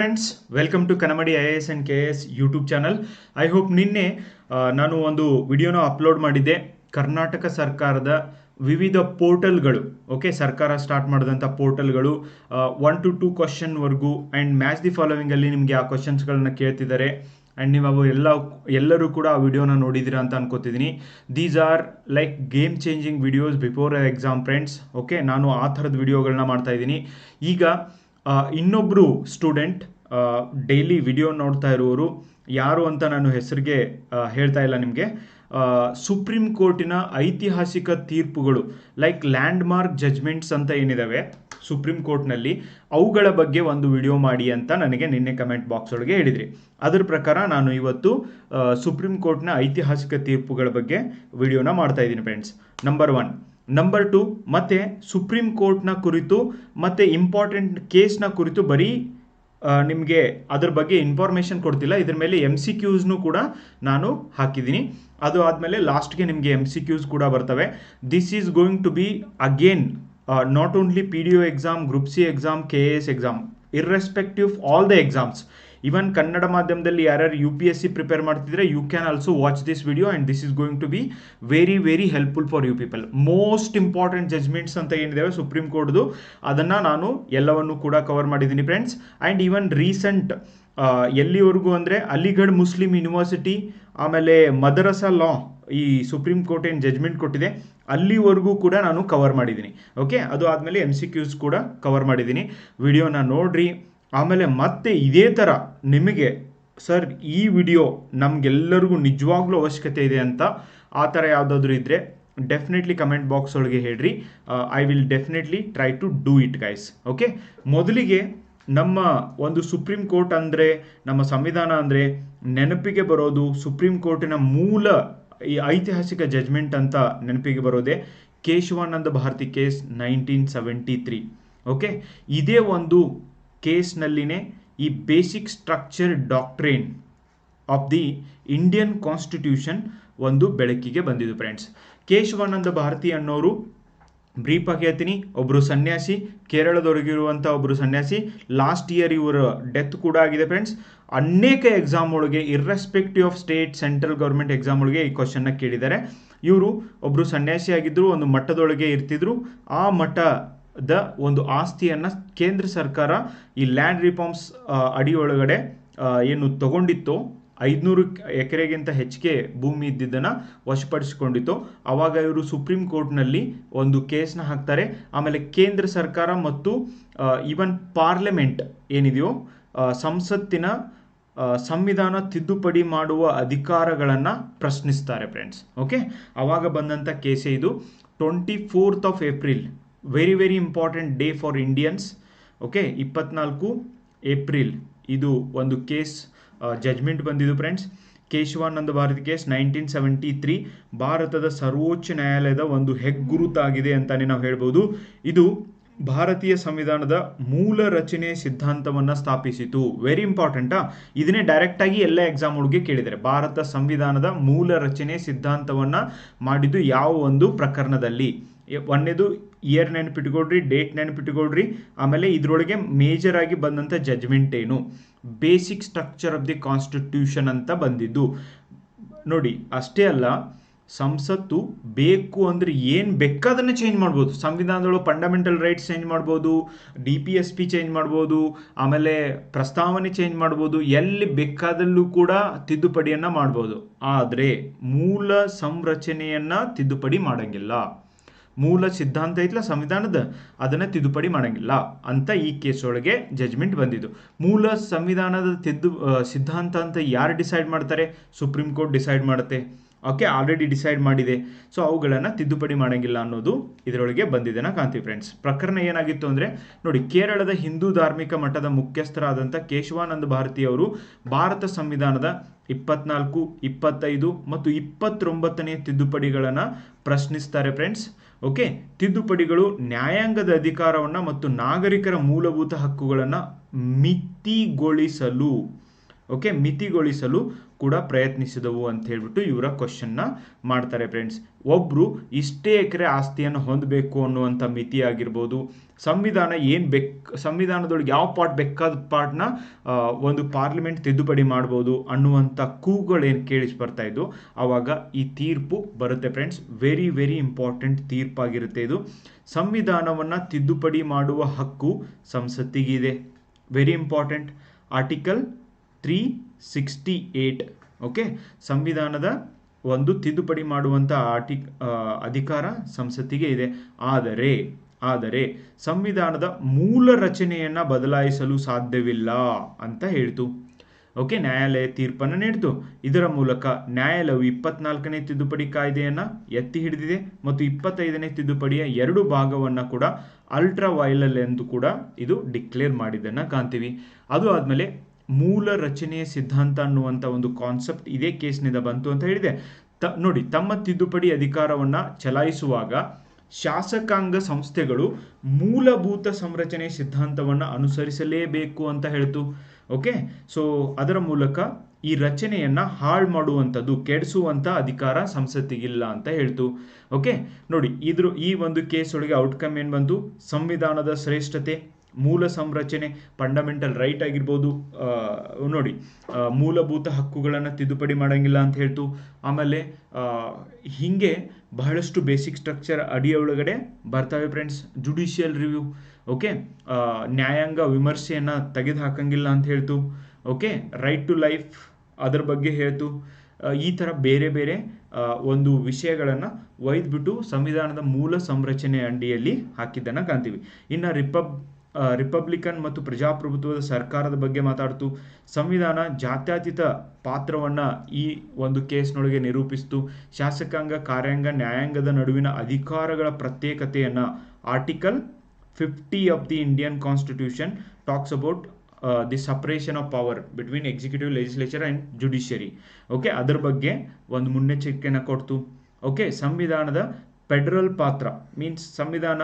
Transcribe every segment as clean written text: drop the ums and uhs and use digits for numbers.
Friends, welcome to ಕನ್ನಮಡಿ IAS and KS YouTube channel. I hope ನಿನ್ನೆ ನಾನು ಒಂದು ವಿಡಿಯೋನ ಅಪ್ಲೋಡ್ ಮಾಡಿದ್ದೆ. ಕರ್ನಾಟಕ ಸರ್ಕಾರದ ವಿವಿಧ ಪೋರ್ಟಲ್ಗಳು, ಓಕೆ, ಸರ್ಕಾರ ಸ್ಟಾರ್ಟ್ ಮಾಡಿದಂಥ ಪೋರ್ಟಲ್ಗಳು 1 to 2 ಕ್ವಶನ್ವರೆಗೂ ಆ್ಯಂಡ್ ಮ್ಯಾಚ್ ದಿ ಫಾಲೋವಿಂಗಲ್ಲಿ ನಿಮಗೆ ಆ ಕ್ವಶನ್ಸ್ಗಳನ್ನ ಕೇಳ್ತಿದ್ದಾರೆ. ಆ್ಯಂಡ್ ನೀವು ಅವು ಎಲ್ಲರೂ ಕೂಡ ಆ ವಿಡಿಯೋನ ನೋಡಿದ್ದೀರಾ ಅಂತ ಅನ್ಕೋತಿದ್ದೀನಿ. These are like game changing videos before exam friends. Okay, ನಾನು ಆ ಥರದ ವಿಡಿಯೋಗಳನ್ನ ಮಾಡ್ತಾ ಇದ್ದೀನಿ. ಈಗ ಇನ್ನೊಬ್ಬರು ಸ್ಟೂಡೆಂಟ್ ಡೈಲಿ ವಿಡಿಯೋ ನೋಡ್ತಾ ಇರುವವರು ಯಾರು ಅಂತ ನಾನು ಹೆಸರಿಗೆ ಹೇಳ್ತಾ ಇಲ್ಲ ನಿಮಗೆ. ಸುಪ್ರೀಂ ಕೋರ್ಟಿನ ಐತಿಹಾಸಿಕ ತೀರ್ಪುಗಳು ಲೈಕ್ ಲ್ಯಾಂಡ್ ಮಾರ್ಕ್ ಜಜ್ಮೆಂಟ್ಸ್ ಅಂತ ಏನಿದಾವೆ ಸುಪ್ರೀಂ ಕೋರ್ಟ್ನಲ್ಲಿ, ಅವುಗಳ ಬಗ್ಗೆ ಒಂದು ವಿಡಿಯೋ ಮಾಡಿ ಅಂತ ನನಗೆ ನಿನ್ನೆ ಕಮೆಂಟ್ ಬಾಕ್ಸ್ ಒಳಗೆ ಹೇಳಿದ್ರಿ. ಅದರ ಪ್ರಕಾರ ನಾನು ಇವತ್ತು ಸುಪ್ರೀಂ ಕೋರ್ಟ್ನ ಐತಿಹಾಸಿಕ ತೀರ್ಪುಗಳ ಬಗ್ಗೆ ವಿಡಿಯೋನ ಮಾಡ್ತಾ ಇದ್ದೀನಿ ಫ್ರೆಂಡ್ಸ್. ನಂಬರ್ 1. ನಂಬರ್ 2, ಮತ್ತೆ ಸುಪ್ರೀಂ ಕೋರ್ಟ್ನ ಕುರಿತು ಮತ್ತೆ ಇಂಪಾರ್ಟೆಂಟ್ ಕೇಸ್ನ ಕುರಿತು ಬರೀ ನಿಮಗೆ ಅದ್ರ ಬಗ್ಗೆ ಇನ್ಫಾರ್ಮೇಷನ್ ಕೊಡ್ತಿಲ್ಲ, ಇದ್ರ ಮೇಲೆ MCQs ಕೂಡ ನಾನು ಹಾಕಿದ್ದೀನಿ. ಅದು ಆದಮೇಲೆ ಲಾಸ್ಟ್ಗೆ ನಿಮಗೆ MCQs ಕೂಡ ಬರ್ತವೆ. This is going to be again not only PDO exam, group C exam, KAS exam, irrespective all the exams. Even Kannada ಮಾಧ್ಯಮದಲ್ಲಿ ಯಾರ್ಯಾರು UPSC ಪ್ರಿಪೇರ್ ಮಾಡ್ತಿದ್ರೆ you can also watch this video and this is going to be very very helpful for you people. Most important judgements ಅಂತ ಏನಿದಾವೆ supreme ಕೋರ್ಟ್ದು, ಅದನ್ನು ನಾನು ಎಲ್ಲವನ್ನು ಕೂಡ cover ಮಾಡಿದ್ದೀನಿ ಫ್ರೆಂಡ್ಸ್. ಆ್ಯಂಡ್ ಈವನ್ ರೀಸೆಂಟ್ ಎಲ್ಲಿವರೆಗೂ ಅಂದರೆ ಅಲಿಗಢ್ ಮುಸ್ಲಿಂ ಯೂನಿವರ್ಸಿಟಿ ಆಮೇಲೆ ಮದರಸಾ ಲಾ ಈ ಸುಪ್ರೀಂ ಕೋರ್ಟ್ ಏನು ಜಜ್ಮೆಂಟ್ ಕೊಟ್ಟಿದೆ ಅಲ್ಲಿವರೆಗೂ ಕೂಡ ನಾನು ಕವರ್ ಮಾಡಿದ್ದೀನಿ. ಓಕೆ, ಅದು ಆದಮೇಲೆ MCQs ಕೂಡ ಕವರ್ ಮಾಡಿದ್ದೀನಿ. ವಿಡಿಯೋನ ನೋಡ್ರಿ. ಆಮೇಲೆ ಮತ್ತೆ ಇದೇ ಥರ ನಿಮಗೆ ಸರ್ ಈ ವಿಡಿಯೋ ನಮಗೆಲ್ಲರಿಗೂ ನಿಜವಾಗ್ಲೂ ಅವಶ್ಯಕತೆ ಇದೆ ಅಂತ ಆ ಥರ ಯಾವುದಾದ್ರೂ ಇದ್ದರೆ ಡೆಫಿನೆಟ್ಲಿ ಕಮೆಂಟ್ ಬಾಕ್ಸ್ ಒಳಗೆ ಹೇಳ್ರಿ. I will definitely try to do it guys. Okay, ಮೊದಲಿಗೆ ನಮ್ಮ ಒಂದು ಸುಪ್ರೀಂ ಕೋರ್ಟ್ ಅಂದರೆ, ನಮ್ಮ ಸಂವಿಧಾನ ಅಂದರೆ ನೆನಪಿಗೆ ಬರೋದು ಸುಪ್ರೀಂ ಕೋರ್ಟಿನ ಮೂಲ ಈ ಐತಿಹಾಸಿಕ ಜಜ್ಮೆಂಟ್ ಅಂತ ನೆನಪಿಗೆ ಬರೋದೇ ಕೇಶವಾನಂದ ಭಾರತಿ ಕೇಸ್ 1973. ಓಕೆ, ಇದೇ ಒಂದು ಕೇಸ್ನಲ್ಲಿನೇ ಈ basic structure doctrine of the Indian constitution ಒಂದು ಬೆಳಕಿಗೆ ಬಂದಿದ್ದು ಫ್ರೆಂಡ್ಸ್. ಕೇಶವಾನಂದ ಭಾರತಿ ಅನ್ನೋರು ಬ್ರೀಫ್ ಆಗಿ ಹೇಳ್ತೀನಿ, ಒಬ್ಬರು ಸನ್ಯಾಸಿ, ಕೇರಳದವರೆಗಿರುವಂಥ ಒಬ್ಬರು ಸನ್ಯಾಸಿ. ಲಾಸ್ಟ್ ಇಯರ್ ಇವರ ಡೆತ್ ಕೂಡ ಆಗಿದೆ ಫ್ರೆಂಡ್ಸ್. ಅನೇಕ ಎಕ್ಸಾಮ್ ಒಳಗೆ irrespective of state central government exam ಒಳಗೆ ಈ ಕ್ವಶನ್ನ ಕೇಳಿದ್ದಾರೆ. ಇವರು ಒಬ್ಬರು ಸನ್ಯಾಸಿ ಆಗಿದ್ದರು, ಒಂದು ಮಠದೊಳಗೆ ಇರ್ತಿದ್ರು. ಆ ಮಠದ ಒಂದು ಆಸ್ತಿಯನ್ನು ಕೇಂದ್ರ ಸರ್ಕಾರ ಈ ಲ್ಯಾಂಡ್ ರಿಫಾರ್ಮ್ಸ್ ಅಡಿಯೊಳಗಡೆ ಏನು ತಗೊಂಡಿತ್ತೋ 500 ಎಕರೆಗಿಂತ ಹೆಚ್ಚಿಗೆ ಭೂಮಿ ಇದ್ದಿದ್ದನ್ನು ವಶಪಡಿಸಿಕೊಂಡಿತ್ತು. ಆವಾಗ ಇವರು ಸುಪ್ರೀಂ ಕೋರ್ಟ್ನಲ್ಲಿ ಒಂದು ಕೇಸ್ನ ಹಾಕ್ತಾರೆ. ಆಮೇಲೆ ಕೇಂದ್ರ ಸರ್ಕಾರ ಮತ್ತು ಈವನ್ ಪಾರ್ಲಿಮೆಂಟ್ ಏನಿದೆಯೋ ಸಂಸತ್ತಿನ ಸಂವಿಧಾನ ತಿದ್ದುಪಡಿ ಮಾಡುವ ಅಧಿಕಾರಗಳನ್ನು ಪ್ರಶ್ನಿಸ್ತಾರೆ ಫ್ರೆಂಡ್ಸ್. ಓಕೆ, ಆವಾಗ ಬಂದಂಥ ಕೇಸೇ ಇದು. 24th of April, very very important day for Indians. Okay, 24 April ಇದು ಒಂದು ಕೇಸ್ ಜಜ್ಮೆಂಟ್ ಬಂದಿದ್ದು ಫ್ರೆಂಡ್ಸ್. ಕೇಶವಾನಂದ ಭಾರತಿ ಕೇಸ್ 1973 ಭಾರತದ ಸರ್ವೋಚ್ಚ ನ್ಯಾಯಾಲಯದ ಒಂದು ಹೆಗ್ಗುರುತಾಗಿದೆ ಅಂತಲೇ ನಾವು ಹೇಳ್ಬೋದು. ಇದು ಭಾರತೀಯ ಸಂವಿಧಾನದ ಮೂಲ ರಚನೆ ಸಿದ್ಧಾಂತವನ್ನು ಸ್ಥಾಪಿಸಿತು. ವೆರಿ ಇಂಪಾರ್ಟೆಂಟಾ, ಇದನ್ನೇ ಡೈರೆಕ್ಟಾಗಿ ಎಲ್ಲ ಎಕ್ಸಾಮ್ ಒಳಗೆ ಕೇಳಿದ್ದಾರೆ. ಭಾರತ ಸಂವಿಧಾನದ ಮೂಲ ರಚನೆ ಸಿದ್ಧಾಂತವನ್ನು ಮಾಡಿದ್ದು ಯಾವ ಒಂದು ಪ್ರಕರಣದಲ್ಲಿ? ಒಂದೇದು ಇಯರ್ ನೆನಪಿಟ್ಕೊಳ್ರಿ, ಡೇಟ್ ನೆನಪಿಟ್ಕೊಳ್ರಿ. ಆಮೇಲೆ ಇದರೊಳಗೆ ಮೇಜರ್ ಆಗಿ ಬಂದಂಥ ಜಜ್ಮೆಂಟ್ ಏನು? Basic structure of the constitution ಅಂತ ಬಂದಿದ್ದು ನೋಡಿ. ಅಷ್ಟೇ ಅಲ್ಲ, ಸಂಸತ್ತು ಬೇಕು ಅಂದರೆ ಏನು ಬೇಕಾದನ್ನು ಚೇಂಜ್ ಮಾಡ್ಬೋದು. ಸಂವಿಧಾನದೊಳಗೆ ಫಂಡಮೆಂಟಲ್ ರೈಟ್ಸ್ ಚೇಂಜ್ ಮಾಡ್ಬೋದು, DPSP ಚೇಂಜ್ ಮಾಡ್ಬೋದು, ಆಮೇಲೆ ಪ್ರಸ್ತಾವನೆ ಚೇಂಜ್ ಮಾಡ್ಬೋದು, ಎಲ್ಲಿ ಬೇಕಾದಲ್ಲೂ ಕೂಡ ತಿದ್ದುಪಡಿಯನ್ನು ಮಾಡ್ಬೋದು. ಆದರೆ ಮೂಲ ಸಂರಚನೆಯನ್ನು ತಿದ್ದುಪಡಿ ಮಾಡೋಂಗಿಲ್ಲ. ಮೂಲ ಸಿದ್ಧಾಂತ ಐತಲ್ಲ ಸಂವಿಧಾನದ, ಅದನ್ನು ತಿದ್ದುಪಡಿ ಮಾಡೋಂಗಿಲ್ಲ ಅಂತ ಈ ಕೇಸ್ ಒಳಗೆ ಜಜ್ಮೆಂಟ್ ಬಂದಿದ್ದು. ಮೂಲ ಸಂವಿಧಾನದ ಸಿದ್ಧಾಂತ ಅಂತ ಯಾರು ಡಿಸೈಡ್ ಮಾಡ್ತಾರೆ? ಸುಪ್ರೀಂ ಕೋರ್ಟ್ ಡಿಸೈಡ್ ಮಾಡುತ್ತೆ. ಓಕೆ, ಆಲ್ರೆಡಿ ಡಿಸೈಡ್ ಮಾಡಿದೆ. ಸೊ ಅವುಗಳನ್ನು ತಿದ್ದುಪಡಿ ಮಾಡೋಂಗಿಲ್ಲ ಅನ್ನೋದು ಇದರೊಳಗೆ ಬಂದಿದ್ದೆನ ಕಾಣ್ತೀವಿ ಫ್ರೆಂಡ್ಸ್. ಪ್ರಕರಣ ಏನಾಗಿತ್ತು ಅಂದರೆ ನೋಡಿ, ಕೇರಳದ ಹಿಂದೂ ಧಾರ್ಮಿಕ ಮಠದ ಮುಖ್ಯಸ್ಥರಾದಂಥ ಕೇಶವಾನಂದ ಭಾರತಿ ಅವರು ಭಾರತ ಸಂವಿಧಾನದ 24, 25 ಮತ್ತು 29ನೇ ತಿದ್ದುಪಡಿಗಳನ್ನು ಪ್ರಶ್ನಿಸ್ತಾರೆ ಫ್ರೆಂಡ್ಸ್. ಓಕೆ, ತಿದ್ದುಪಡಿಗಳು ನ್ಯಾಯಾಂಗದ ಅಧಿಕಾರವನ್ನು ಮತ್ತು ನಾಗರಿಕರ ಮೂಲಭೂತ ಹಕ್ಕುಗಳನ್ನು ಮಿತಿಗೊಳಿಸಲು ಕೂಡ ಪ್ರಯತ್ನಿಸಿದವು ಅಂತ ಹೇಳ್ಬಿಟ್ಟು ಇವರ ಕ್ವಶನ್ನ ಮಾಡ್ತಾರೆ ಫ್ರೆಂಡ್ಸ್. ಒಬ್ಬರು ಇಷ್ಟೇ ಎಕರೆ ಆಸ್ತಿಯನ್ನು ಹೊಂದಬೇಕು ಅನ್ನುವಂಥ ಮಿತಿ ಆಗಿರ್ಬೋದು, ಸಂವಿಧಾನ ಸಂವಿಧಾನದೊಳಗೆ ಯಾವ ಪಾರ್ಟ್ ಬೇಕಾದ ಪಾರ್ಟ್ನ ಒಂದು ಪಾರ್ಲಿಮೆಂಟ್ ತಿದ್ದುಪಡಿ ಮಾಡ್ಬೋದು ಅನ್ನುವಂಥ ಕೂಗುಗಳು ಏನು ಕೇಳಿಸ್ ಬರ್ತಾ ಇದ್ದು ಆವಾಗ ಈ ತೀರ್ಪು ಬರುತ್ತೆ ಫ್ರೆಂಡ್ಸ್. ವೆರಿ ವೆರಿ ಇಂಪಾರ್ಟೆಂಟ್ ತೀರ್ಪಾಗಿರುತ್ತೆ ಇದು. ಸಂವಿಧಾನವನ್ನು ತಿದ್ದುಪಡಿ ಮಾಡುವ ಹಕ್ಕು ಸಂಸತ್ತಿಗಿದೆ. Very important. ಆರ್ಟಿಕಲ್ 368. ಓಕೆ, ಸಂವಿಧಾನದ ಒಂದು ತಿದ್ದುಪಡಿ ಮಾಡುವಂಥ ಅಧಿಕಾರ ಸಂಸತ್ತಿಗೆ ಇದೆ. ಆದರೆ ಸಂವಿಧಾನದ ಮೂಲ ರಚನೆಯನ್ನು ಬದಲಾಯಿಸಲು ಸಾಧ್ಯವಿಲ್ಲ ಅಂತ ಹೇಳ್ತು. ಓಕೆ, ನ್ಯಾಯಾಲಯ ತೀರ್ಪನ್ನು ನೀಡಿತು. ಇದರ ಮೂಲಕ ನ್ಯಾಯಾಲಯವು 24ನೇ ತಿದ್ದುಪಡಿ ಕಾಯ್ದೆಯನ್ನು ಎತ್ತಿ ಹಿಡಿದಿದೆ ಮತ್ತು 25ನೇ ತಿದ್ದುಪಡಿಯ 2 ಭಾಗವನ್ನು ಕೂಡ ಅಲ್ಟ್ರಾ ವೈರಲ್ ಎಂದು ಕೂಡ ಇದು ಡಿಕ್ಲೇರ್ ಮಾಡಿದ್ದನ್ನು ಕಾಣ್ತೀವಿ. ಅದು ಆದಮೇಲೆ ಮೂಲ ರಚನೆಯ ಸಿದ್ಧಾಂತ ಅನ್ನುವಂಥ ಒಂದು ಕಾನ್ಸೆಪ್ಟ್ ಇದೇ ಕೇಸ್ನಿಂದ ಬಂತು ಅಂತ ಹೇಳಿದೆ. ನೋಡಿ, ತಮ್ಮ ತಿದ್ದುಪಡಿ ಅಧಿಕಾರವನ್ನು ಚಲಾಯಿಸುವಾಗ ಶಾಸಕಾಂಗ ಸಂಸ್ಥೆಗಳು ಮೂಲಭೂತ ಸಂರಚನೆ ಸಿದ್ಧಾಂತವನ್ನು ಅನುಸರಿಸಲೇಬೇಕು ಅಂತ ಹೇಳ್ತು. ಓಕೆ, ಸೊ ಅದರ ಮೂಲಕ ಈ ರಚನೆಯನ್ನು ಹಾಳು ಮಾಡುವಂಥದ್ದು, ಕೆಡಿಸುವಂಥ ಅಧಿಕಾರ ಸಂಸತ್ತಿಗಿಲ್ಲ ಅಂತ ಹೇಳ್ತು. ಓಕೆ, ನೋಡಿ ಈ ಒಂದು ಕೇಸ್ ಒಳಗೆ ಔಟ್ಕಮ್ ಏನು ಬಂತು? ಸಂವಿಧಾನದ ಶ್ರೇಷ್ಠತೆ, ಮೂಲ ಸಂರಚನೆ, ಫಂಡಮೆಂಟಲ್ ರೈಟ್ ಆಗಿರ್ಬೋದು, ನೋಡಿ ಮೂಲಭೂತ ಹಕ್ಕುಗಳನ್ನು ತಿದ್ದುಪಡಿ ಮಾಡೋಂಗಿಲ್ಲ ಅಂತ ಹೇಳ್ತು. ಆಮೇಲೆ ಹೀಗೆ ಬಹಳಷ್ಟು ಬೇಸಿಕ್ ಸ್ಟ್ರಕ್ಚರ್ ಅಡಿಯೊಳಗಡೆ ಬರ್ತವೆ ಫ್ರೆಂಡ್ಸ್. ಜುಡಿಷಿಯಲ್ ರಿವ್ಯೂ, ಓಕೆ, ನ್ಯಾಯಾಂಗ ವಿಮರ್ಶೆಯನ್ನು ತೆಗೆದು ಹಾಕಂಗಿಲ್ಲ ಅಂತ ಹೇಳ್ತು. ಓಕೆ, ರೈಟ್ ಟು ಲೈಫ್ ಅದರ ಬಗ್ಗೆ ಹೇಳ್ತು. ಈ ಥರ ಬೇರೆ ಬೇರೆ ಒಂದು ವಿಷಯಗಳನ್ನು ಒಯ್ದುಬಿಟ್ಟು ಸಂವಿಧಾನದ ಮೂಲ ಸಂರಚನೆ ಅಡಿಯಲ್ಲಿ ಹಾಕಿದ್ದನ್ನು ಕಾಣ್ತೀವಿ. ಇನ್ನು ರಿಪಬ್ಲಿಕನ್ ಮತ್ತು ಪ್ರಜಾಪ್ರಭುತ್ವದ ಸರ್ಕಾರದ ಬಗ್ಗೆ ಮಾತಾಡ್ತು. ಸಂವಿಧಾನ ಜಾತ್ಯತೀತ ಪಾತ್ರವನ್ನು ಈ ಒಂದು ಕೇಸ್ನೊಳಗೆ ನಿರೂಪಿಸ್ತು. ಶಾಸಕಾಂಗ, ಕಾರ್ಯಾಂಗ, ನ್ಯಾಯಾಂಗದ ನಡುವಿನ ಅಧಿಕಾರಗಳ ಪ್ರತ್ಯೇಕತೆಯನ್ನು article 50 of the Indian constitution talks about the separation of power between executive, legislature and judiciary. Okay, ಅದರ ಬಗ್ಗೆ ಒಂದು ಮುನ್ನೆಚ್ಚರಿಕೆಯನ್ನು ಕೊಡ್ತು. ಓಕೆ, ಸಂವಿಧಾನದ ಫೆಡರಲ್ ಪಾತ್ರ ಮೀನ್ಸ್ ಸಂವಿಧಾನ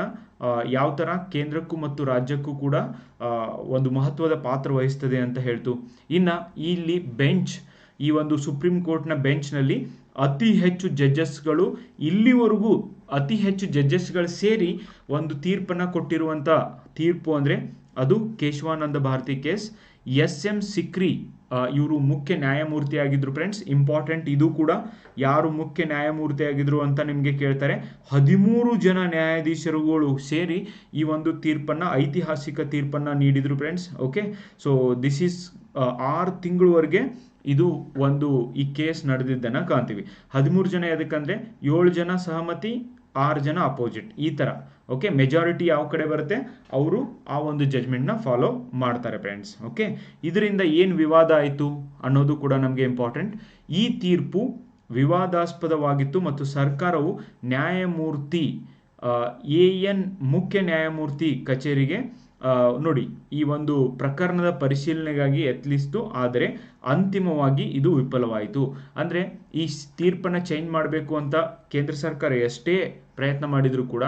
ಯಾವ ಥರ ಕೇಂದ್ರಕ್ಕೂ ಮತ್ತು ರಾಜ್ಯಕ್ಕೂ ಕೂಡ ಒಂದು ಮಹತ್ವದ ಪಾತ್ರ ವಹಿಸ್ತದೆ ಅಂತ ಹೇಳ್ತು. ಇನ್ನು ಇಲ್ಲಿ ಬೆಂಚ್, ಈ ಒಂದು ಸುಪ್ರೀಂ ಕೋರ್ಟ್ನ ಬೆಂಚ್ನಲ್ಲಿ ಅತಿ ಹೆಚ್ಚು ಜಡ್ಜಸ್ಗಳು ಇಲ್ಲಿವರೆಗೂ ಅತಿ ಹೆಚ್ಚು ಜಡ್ಜಸ್ಗಳು ಸೇರಿ ಒಂದು ತೀರ್ಪನ್ನು ಕೊಟ್ಟಿರುವಂಥ ತೀರ್ಪು ಅಂದರೆ ಅದು ಕೇಶವಾನಂದ ಭಾರತಿ ಕೇಸ್. SM ಸಿಕ್ರಿ ಇವರು ಮುಖ್ಯ ನ್ಯಾಯಮೂರ್ತಿ ಆಗಿದ್ರು ಫ್ರೆಂಡ್ಸ್. ಇಂಪಾರ್ಟೆಂಟ್ ಇದು ಕೂಡ, ಯಾರು ಮುಖ್ಯ ನ್ಯಾಯಮೂರ್ತಿ ಆಗಿದ್ರು ಅಂತ ನಿಮಗೆ ಕೇಳ್ತಾರೆ. 13 ಜನ ನ್ಯಾಯಾಧೀಶರುಗಳು ಸೇರಿ ಈ ಒಂದು ತೀರ್ಪನ್ನು, ಐತಿಹಾಸಿಕ ತೀರ್ಪನ್ನು ನೀಡಿದ್ರು friends. Okay, so this is 6 ತಿಂಗಳವರೆಗೆ ಇದು ಒಂದು ಈ ಕೇಸ್ ನಡೆದಿದ್ದನ್ನು ಕಾಣ್ತೀವಿ. 13 ಜನ ಎದಕ್ಕಂದರೆ 7 ಜನ ಸಹಮತಿ, 6 ಜನ ಅಪೋಸಿಟ್, ಈ ಥರ. ಓಕೆ, ಮೆಜಾರಿಟಿ ಯಾವ ಕಡೆ ಬರುತ್ತೆ ಅವರು ಆ ಒಂದು ಜಜ್ಮೆಂಟ್ನ ಫಾಲೋ ಮಾಡ್ತಾರೆ ಫ್ರೆಂಡ್ಸ್. ಓಕೆ, ಇದರಿಂದ ಏನು ವಿವಾದ ಆಯಿತು ಅನ್ನೋದು ಕೂಡ ನಮಗೆ ಇಂಪಾರ್ಟೆಂಟ್. ಈ ತೀರ್ಪು ವಿವಾದಾಸ್ಪದವಾಗಿತ್ತು ಮತ್ತು ಸರ್ಕಾರವು ನ್ಯಾಯಮೂರ್ತಿ AN ಮುಖ್ಯ ನ್ಯಾಯಮೂರ್ತಿ ಕಚೇರಿಗೆ ನೋಡಿ ಈ ಒಂದು ಪ್ರಕರಣದ ಪರಿಶೀಲನೆಗಾಗಿ ಯತ್ನಿಸಿತು. ಆದರೆ ಅಂತಿಮವಾಗಿ ಇದು ವಿಫಲವಾಯಿತು. ಅಂದರೆ ಈ ತೀರ್ಪನ್ನು ಚೇಂಜ್ ಮಾಡಬೇಕು ಅಂತ ಕೇಂದ್ರ ಸರ್ಕಾರ ಎಷ್ಟೇ ಪ್ರಯತ್ನ ಮಾಡಿದರೂ ಕೂಡ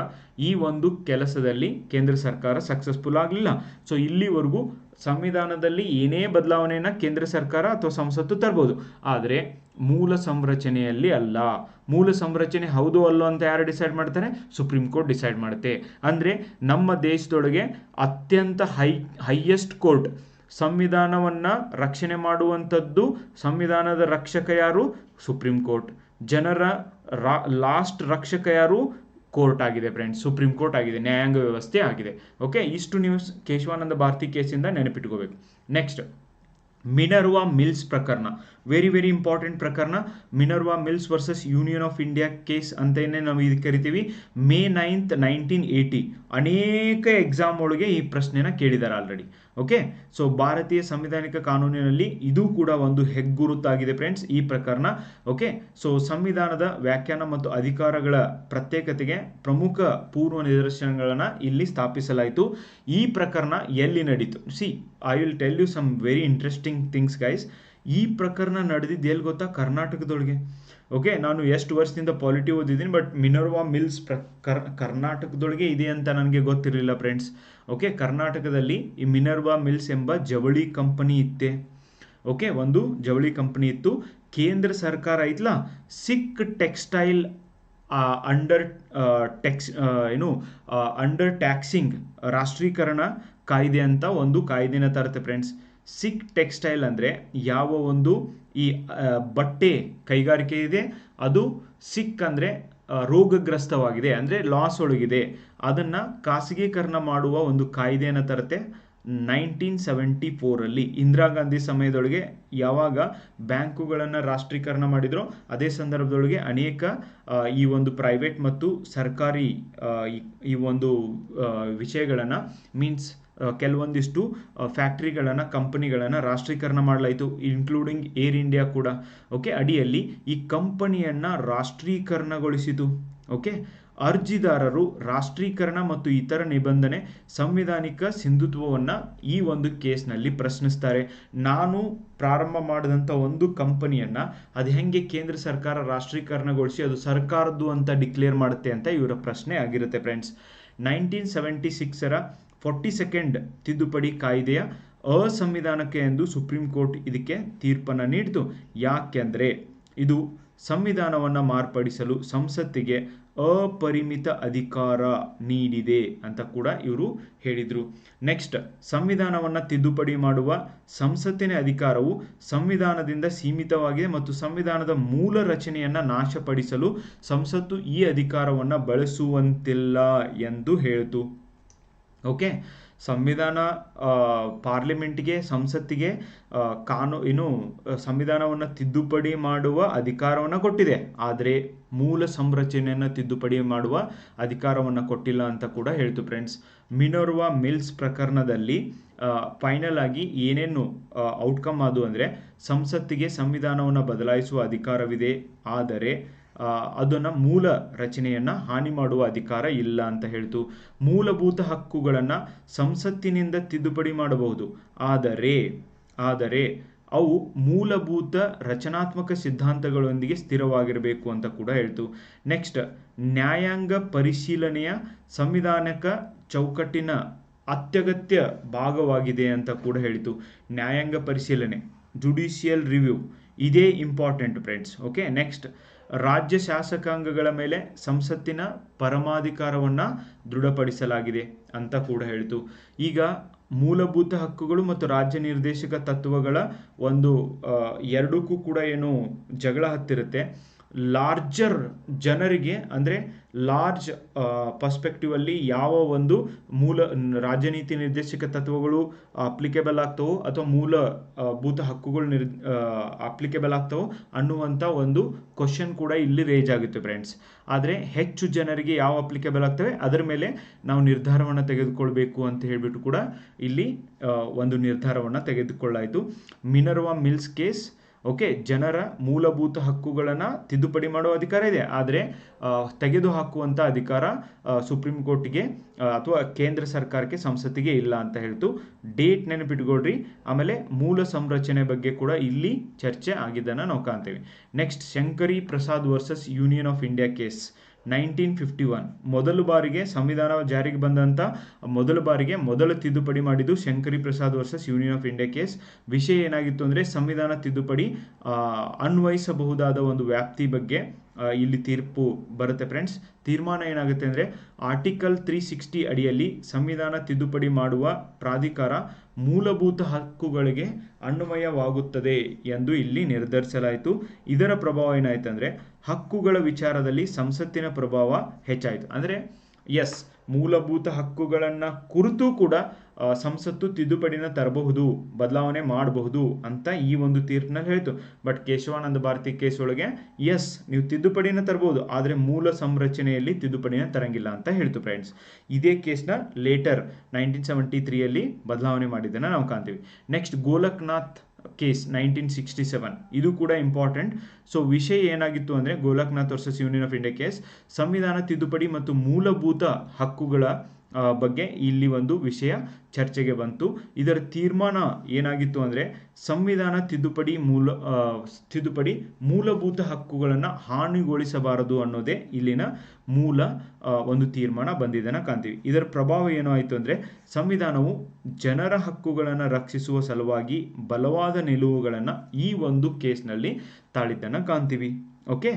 ಈ ಒಂದು ಕೆಲಸದಲ್ಲಿ ಕೇಂದ್ರ ಸರ್ಕಾರ ಸಕ್ಸಸ್ಫುಲ್ ಆಗಲಿಲ್ಲ. ಸೊ ಇಲ್ಲಿವರೆಗೂ ಸಂವಿಧಾನದಲ್ಲಿ ಏನೇ ಬದಲಾವಣೆಯನ್ನು ಕೇಂದ್ರ ಸರ್ಕಾರ ಅಥವಾ ಸಂಸತ್ತು ತರ್ಬೋದು, ಆದರೆ ಮೂಲ ಸಂರಚನೆಯಲ್ಲಿ ಅಲ್ಲ. ಮೂಲ ಸಂರಚನೆ ಹೌದು ಅಲ್ಲೋ ಅಂತ ಯಾರು ಡಿಸೈಡ್ ಮಾಡ್ತಾರೆ? ಸುಪ್ರೀಂ ಕೋರ್ಟ್ ಡಿಸೈಡ್ ಮಾಡುತ್ತೆ. ಅಂದರೆ ನಮ್ಮ ದೇಶದೊಳಗೆ ಅತ್ಯಂತ ಹೈಯೆಸ್ಟ್ ಕೋರ್ಟ್, ಸಂವಿಧಾನವನ್ನು ರಕ್ಷಣೆ ಮಾಡುವಂಥದ್ದು, ಸಂವಿಧಾನದ ರಕ್ಷಕ ಯಾರು? Supreme court. ಜನರ ಲಾಸ್ಟ್ ರಕ್ಷಕ ಯಾರು? ಕೋರ್ಟ್ ಆಗಿದೆ ಫ್ರೆಂಡ್ಸ್, ಸುಪ್ರೀಂ ಕೋರ್ಟ್ ಆಗಿದೆ, ನ್ಯಾಯಾಂಗ ವ್ಯವಸ್ಥೆ ಆಗಿದೆ. ಓಕೆ, ಇಷ್ಟು ನ್ಯೂಸ್ ಕೇಶವಾನಂದ ಭಾರತಿ ಕೇಸಿಂದ ನೆನಪಿಟ್ಕೋಬೇಕು. ನೆಕ್ಸ್ಟ್, ಮಿನರ್ವಾ ಮಿಲ್ಸ್ ಪ್ರಕರಣ, ವೆರಿ ವೆರಿ ಇಂಪಾರ್ಟೆಂಟ್ ಪ್ರಕರಣ. Minerva mills versus union of India case ಅಂತಲೇ ನಾವು ಇದು ಕರಿತೀವಿ. May 9th, 1980 ಅನೇಕ ಎಕ್ಸಾಮ್ ಒಳಗೆ ಈ ಪ್ರಶ್ನೆನ ಕೇಳಿದ್ದಾರೆ ಆಲ್ರೆಡಿ. ಓಕೆ, ಸೊ ಭಾರತೀಯ ಸಂವಿಧಾನಿಕ ಕಾನೂನಿನಲ್ಲಿ ಇದು ಕೂಡ ಒಂದು ಹೆಗ್ಗುರುತಾಗಿದೆ ಫ್ರೆಂಡ್ಸ್ ಈ ಪ್ರಕರಣ. ಓಕೆ, ಸೊ ಸಂವಿಧಾನದ ವ್ಯಾಖ್ಯಾನ ಮತ್ತು ಅಧಿಕಾರಗಳ ಪ್ರತ್ಯೇಕತೆಗೆ ಪ್ರಮುಖ ಪೂರ್ವ ನಿದರ್ಶನಗಳನ್ನು ಇಲ್ಲಿ ಸ್ಥಾಪಿಸಲಾಯಿತು. ಈ ಪ್ರಕರಣ ಎಲ್ಲಿ ನಡೀತು? I will tell you some very interesting things guys. ಈ ಪ್ರಕರಣ ನಡೆದಿದ್ದು ಎಲ್ಲಿ ಗೊತ್ತಾ? ಕರ್ನಾಟಕದೊಳಗೆ. ಓಕೆ, ನಾನು ಎಷ್ಟು ವರ್ಷದಿಂದ ಪಾಲಿಟಿ ಓದಿದ್ದೀನಿ, ಬಟ್ ಮಿನರ್ವಾ ಮಿಲ್ಸ್ ಕರ್ನಾಟಕದೊಳಗೆ ಇದೆ ಅಂತ ನನಗೆ ಗೊತ್ತಿರಲಿಲ್ಲ ಫ್ರೆಂಡ್ಸ್. ಓಕೆ, ಕರ್ನಾಟಕದಲ್ಲಿ ಈ ಮಿನರ್ವಾ ಮಿಲ್ಸ್ ಎಂಬ ಜವಳಿ ಕಂಪನಿ ಇತ್ತೆ. ಓಕೆ, ಒಂದು ಜವಳಿ ಕಂಪನಿ ಇತ್ತು. ಕೇಂದ್ರ ಸರ್ಕಾರ ಐತ್ಲ sick textile under undertakings ರಾಷ್ಟ್ರೀಕರಣ ಕಾಯ್ದೆ ಅಂತ ಒಂದು ಕಾಯ್ದೆನ ತರುತ್ತೆ ಫ್ರೆಂಡ್ಸ್. ಸಿಖ್ ಟೆಕ್ಸ್ಟೈಲ್ ಅಂದರೆ ಯಾವ ಒಂದು ಈ ಬಟ್ಟೆ ಕೈಗಾರಿಕೆ ಇದೆ ಅದು ಸಿಖ್ ಅಂದರೆ ರೋಗಗ್ರಸ್ತವಾಗಿದೆ, ಅಂದರೆ ಲಾಸ್ ಒಳಗಿದೆ, ಅದನ್ನು ಖಾಸಗೀಕರಣ ಮಾಡುವ ಒಂದು ಕಾಯ್ದೆಯನ್ನು ತರುತ್ತೆ 1974 ಇಂದಿರಾ ಗಾಂಧಿ ಸಮಯದೊಳಗೆ. ಯಾವಾಗ ಬ್ಯಾಂಕುಗಳನ್ನು ರಾಷ್ಟ್ರೀಕರಣ ಮಾಡಿದ್ರು ಅದೇ ಸಂದರ್ಭದೊಳಗೆ ಅನೇಕ ಈ ಒಂದು ಪ್ರೈವೇಟ್ ಮತ್ತು ಸರ್ಕಾರಿ ಈ ಒಂದು ವಿಷಯಗಳನ್ನು ಮೀನ್ಸ್ ಕೆಲವೊಂದಿಷ್ಟು ಫ್ಯಾಕ್ಟ್ರಿಗಳನ್ನು ಕಂಪನಿಗಳನ್ನು ರಾಷ್ಟ್ರೀಕರಣ ಮಾಡಲಾಯಿತು, ಇನ್ಕ್ಲೂಡಿಂಗ್ ಏರ್ ಇಂಡಿಯಾ ಕೂಡ. ಓಕೆ, ಅಡಿಯಲ್ಲಿ ಈ ಕಂಪನಿಯನ್ನು ರಾಷ್ಟ್ರೀಕರಣಗೊಳಿಸಿತು. ಓಕೆ, ಅರ್ಜಿದಾರರು ರಾಷ್ಟ್ರೀಕರಣ ಮತ್ತು ಇತರ ನಿಬಂಧನೆ ಸಂವಿಧಾನಿಕ ಸಿಂಧುತ್ವವನ್ನು ಈ ಒಂದು ಕೇಸ್ನಲ್ಲಿ ಪ್ರಶ್ನಿಸ್ತಾರೆ. ನಾನು ಪ್ರಾರಂಭ ಮಾಡಿದಂಥ ಒಂದು ಕಂಪನಿಯನ್ನು ಅದು ಹೆಂಗೆ ಕೇಂದ್ರ ಸರ್ಕಾರ ರಾಷ್ಟ್ರೀಕರಣಗೊಳಿಸಿ ಅದು ಸರ್ಕಾರದ್ದು ಅಂತ ಡಿಕ್ಲೇರ್ ಮಾಡುತ್ತೆ ಅಂತ ಇವರ ಪ್ರಶ್ನೆ ಆಗಿರುತ್ತೆ ಫ್ರೆಂಡ್ಸ್. 1976 42nd ತಿದ್ದುಪಡಿ ಕಾಯ್ದೆಯ ಅಸಂವಿಧಾನಕ್ಕೆ ಎಂದು ಸುಪ್ರೀಂ ಕೋರ್ಟ್ ಇದಕ್ಕೆ ತೀರ್ಪನ್ನು ನೀಡಿತು. ಯಾಕೆಂದರೆ ಇದು ಸಂವಿಧಾನವನ್ನು ಮಾರ್ಪಡಿಸಲು ಸಂಸತ್ತಿಗೆ ಅಪರಿಮಿತ ಅಧಿಕಾರ ನೀಡಿದೆ ಅಂತ ಕೂಡ ಇವರು ಹೇಳಿದರು. ನೆಕ್ಸ್ಟ್, ಸಂವಿಧಾನವನ್ನು ತಿದ್ದುಪಡಿ ಮಾಡುವ ಸಂಸತ್ತಿನ ಅಧಿಕಾರವು ಸಂವಿಧಾನದಿಂದ ಸೀಮಿತವಾಗಿದೆ ಮತ್ತು ಸಂವಿಧಾನದ ಮೂಲ ರಚನೆಯನ್ನು ನಾಶಪಡಿಸಲು ಸಂಸತ್ತು ಈ ಅಧಿಕಾರವನ್ನು ಬಳಸುವಂತಿಲ್ಲ ಎಂದು ಹೇಳಿತು. ಓಕೆ, ಸಂವಿಧಾನ ಪಾರ್ಲಿಮೆಂಟ್ಗೆ ಸಂಸತ್ತಿಗೆ ಸಂವಿಧಾನವನ್ನು ತಿದ್ದುಪಡಿ ಮಾಡುವ ಅಧಿಕಾರವನ್ನು ಕೊಟ್ಟಿದೆ, ಆದರೆ ಮೂಲ ಸಂರಚನೆಯನ್ನು ತಿದ್ದುಪಡಿ ಮಾಡುವ ಅಧಿಕಾರವನ್ನು ಕೊಟ್ಟಿಲ್ಲ ಅಂತ ಕೂಡ ಹೇಳ್ತು ಫ್ರೆಂಡ್ಸ್. ಮಿನರ್ವಾ ಮಿಲ್ಸ್ ಪ್ರಕರಣದಲ್ಲಿ ಫೈನಲ್ ಆಗಿ ಏನೇನು ಔಟ್ಕಮ್ ಅದು ಅಂದರೆ ಸಂಸತ್ತಿಗೆ ಸಂವಿಧಾನವನ್ನು ಬದಲಾಯಿಸುವ ಅಧಿಕಾರವಿದೆ, ಆದರೆ ಅದನ್ನು ಮೂಲ ರಚನೆಯನ್ನು ಹಾನಿ ಮಾಡುವ ಅಧಿಕಾರ ಇಲ್ಲ ಅಂತ ಹೇಳ್ತು. ಮೂಲಭೂತ ಹಕ್ಕುಗಳನ್ನು ಸಂಸತ್ತಿನಿಂದ ತಿದ್ದುಪಡಿ ಮಾಡಬಹುದು, ಆದರೆ ಅವು ಮೂಲಭೂತ ರಚನಾತ್ಮಕ ಸಿದ್ಧಾಂತಗಳೊಂದಿಗೆ ಸ್ಥಿರವಾಗಿರಬೇಕು ಅಂತ ಕೂಡ ಹೇಳ್ತು. ನೆಕ್ಸ್ಟ್, ನ್ಯಾಯಾಂಗ ಪರಿಶೀಲನೆಯ ಸಂವಿಧಾನಿಕ ಚೌಕಟ್ಟಿನ ಅತ್ಯಗತ್ಯ ಭಾಗವಾಗಿದೆ ಅಂತ ಕೂಡ ಹೇಳಿತು. ನ್ಯಾಯಾಂಗ ಪರಿಶೀಲನೆ, ಜುಡಿಷಿಯಲ್ ರಿವ್ಯೂ, ಇದೇ ಇಂಪಾರ್ಟೆಂಟ್ ಫ್ರೆಂಡ್ಸ್. ಓಕೆ, ನೆಕ್ಸ್ಟ್, ರಾಜ್ಯ ಶಾಸಕಾಂಗಗಳ ಮೇಲೆ ಸಂಸತ್ತಿನ ಪರಮಾಧಿಕಾರವನ್ನು ದೃಢಪಡಿಸಲಾಗಿದೆ ಅಂತ ಕೂಡ ಹೇಳಿತು. ಈಗ ಮೂಲಭೂತ ಹಕ್ಕುಗಳು ಮತ್ತು ರಾಜ್ಯ ನಿರ್ದೇಶಕ ತತ್ವಗಳ ಒಂದು ಎರಡಕ್ಕೂ ಕೂಡ ಏನು ಜಗಳ ಹತ್ತಿರುತ್ತೆ. ಲಾರ್ಜರ್ ಜನರಿಗೆ ಅಂದರೆ ಲಾರ್ಜ್ ಪರ್ಸ್ಪೆಕ್ಟಿವ್ ಅಲ್ಲಿ ಯಾವ ಒಂದು ರಾಜನೀತಿ ನಿರ್ದೇಶಕ ತತ್ವಗಳು ಅಪ್ಲಿಕೇಬಲ್ ಆಗ್ತವೋ ಅಥವಾ ಮೂಲಭೂತ ಹಕ್ಕುಗಳು ಅಪ್ಲಿಕೇಬಲ್ ಆಗ್ತವೋ ಅನ್ನುವಂಥ ಒಂದು ಕ್ವಶನ್ ಕೂಡ ಇಲ್ಲಿ ರೇಜ್ ಆಗುತ್ತೆ ಫ್ರೆಂಡ್ಸ್. ಆದರೆ ಹೆಚ್ಚು ಜನರಿಗೆ ಯಾವ ಅಪ್ಲಿಕೇಬಲ್ ಆಗ್ತವೆ ಅದರ ಮೇಲೆ ನಾವು ನಿರ್ಧಾರವನ್ನು ತೆಗೆದುಕೊಳ್ಬೇಕು ಅಂತ ಹೇಳಿಬಿಟ್ಟು ಕೂಡ ಇಲ್ಲಿ ಒಂದು ನಿರ್ಧಾರವನ್ನು ತೆಗೆದುಕೊಳ್ಳಾಯಿತು. Minerva mills case. ಓಕೆ, ಜನರ ಮೂಲಭೂತ ಹಕ್ಕುಗಳನ್ನು ತಿದ್ದುಪಡಿ ಮಾಡುವ ಅಧಿಕಾರ ಇದೆ, ಆದರೆ ತೆಗೆದುಹಾಕುವಂಥ ಅಧಿಕಾರ ಸುಪ್ರೀಂ ಕೋರ್ಟ್ಗೆ ಅಥವಾ ಕೇಂದ್ರ ಸರ್ಕಾರಕ್ಕೆ ಸಂಸತ್ತಿಗೆ ಇಲ್ಲ ಅಂತ ಹೇಳ್ತು. ಡೇಟ್ ನೆನಪಿಟ್ಕೊಳ್ರಿ. ಆಮೇಲೆ ಮೂಲ ಸಂರಚನೆ ಬಗ್ಗೆ ಕೂಡ ಇಲ್ಲಿ ಚರ್ಚೆ ಆಗಿದ್ದನ್ನು ನಾವು ಕಾಣ್ತೇವೆ. Next, Shankari Prasad versus union of India case 1951. ಮೊದಲ ಬಾರಿಗೆ ಸಂವಿಧಾನ ಜಾರಿಗೆ ಬಂದಂಥ ಮೊದಲ ತಿದ್ದುಪಡಿ ಮಾಡಿದ್ದು Shankari Prasad versus union of India case. ವಿಷಯ ಏನಾಗಿತ್ತು ಅಂದರೆ ಸಂವಿಧಾನ ತಿದ್ದುಪಡಿ ಅನ್ವಯಿಸಬಹುದಾದ ಒಂದು ವ್ಯಾಪ್ತಿ ಬಗ್ಗೆ ಇಲ್ಲಿ ತೀರ್ಪು ಬರುತ್ತೆ ಫ್ರೆಂಡ್ಸ್. ತೀರ್ಮಾನ ಏನಾಗುತ್ತೆ ಅಂದರೆ ಆರ್ಟಿಕಲ್ 360 ಅಡಿಯಲ್ಲಿ ಸಂವಿಧಾನ ತಿದ್ದುಪಡಿ ಮಾಡುವ ಪ್ರಾಧಿಕಾರ ಮೂಲಭೂತ ಹಕ್ಕುಗಳಿಗೆ ಅನ್ವಯವಾಗುತ್ತದೆ ಎಂದು ಇಲ್ಲಿ ನಿರ್ಧರಿಸಲಾಯಿತು. ಇದರ ಪ್ರಭಾವ ಏನಾಯ್ತು ಅಂದರೆ ಹಕ್ಕುಗಳ ವಿಚಾರದಲ್ಲಿ ಸಂಸತ್ತಿನ ಪ್ರಭಾವ ಹೆಚ್ಚಾಯಿತು. ಅಂದರೆ ಎಸ್, ಮೂಲಭೂತ ಹಕ್ಕುಗಳನ್ನು ಕುರಿತು ಕೂಡ ಸಂಸತ್ತು ತಿದ್ದುಪಡಿನ ತರಬಹುದು, ಬದಲಾವಣೆ ಮಾಡಬಹುದು ಅಂತ ಈ ಒಂದು ತೀರ್ಪಿನಲ್ಲಿ ಹೇಳಿತು. ಬಟ್ ಕೇಶವಾನಂದ ಭಾರತಿ ಕೇಸ್ ಒಳಗೆ ಎಸ್, ನೀವು ತಿದ್ದುಪಡಿನ ತರಬಹುದು, ಆದರೆ ಮೂಲ ಸಂರಚನೆಯಲ್ಲಿ ತಿದ್ದುಪಡಿನ ತರಂಗಿಲ್ಲ ಅಂತ ಹೇಳ್ತು ಫ್ರೆಂಡ್ಸ್. ಇದೇ ಕೇಸ್ನ ಲೇಟರ್ 1973 ಬದಲಾವಣೆ ಮಾಡಿದ್ದನ್ನು ನಾವು ಕಾಣ್ತೀವಿ. Next, Golaknath case 1967. ಇದು ಕೂಡ ಇಂಪಾರ್ಟೆಂಟ್. ಸೊ ವಿಷಯ ಏನಾಗಿತ್ತು ಅಂದರೆ Golaknath versus union of India case ಸಂವಿಧಾನ ತಿದ್ದುಪಡಿ ಮತ್ತು ಮೂಲಭೂತ ಹಕ್ಕುಗಳ ಬಗ್ಗೆ ಇಲ್ಲಿ ಒಂದು ವಿಷಯ ಚರ್ಚೆಗೆ ಬಂತು. ಇದರ ತೀರ್ಮಾನ ಏನಾಗಿತ್ತು ಅಂದರೆ ಸಂವಿಧಾನ ತಿದ್ದುಪಡಿ ಮೂಲಭೂತ ಹಕ್ಕುಗಳನ್ನು ಹಾನಿಗೊಳಿಸಬಾರದು ಅನ್ನೋದೇ ಇಲ್ಲಿನ ಮೂಲ ಒಂದು ತೀರ್ಮಾನ ಬಂದಿದ್ದನ್ನು ಕಾಣ್ತೀವಿ. ಇದರ ಪ್ರಭಾವ ಏನು ಆಯಿತು ಅಂದರೆ ಸಂವಿಧಾನವು ಜನರ ಹಕ್ಕುಗಳನ್ನು ರಕ್ಷಿಸುವ ಸಲುವಾಗಿ ಬಲವಾದ ನಿಲುವುಗಳನ್ನು ಈ ಒಂದು ಕೇಸ್ನಲ್ಲಿ ತಾಳಿದ್ದನ್ನು ಕಾಣ್ತೀವಿ. Okay,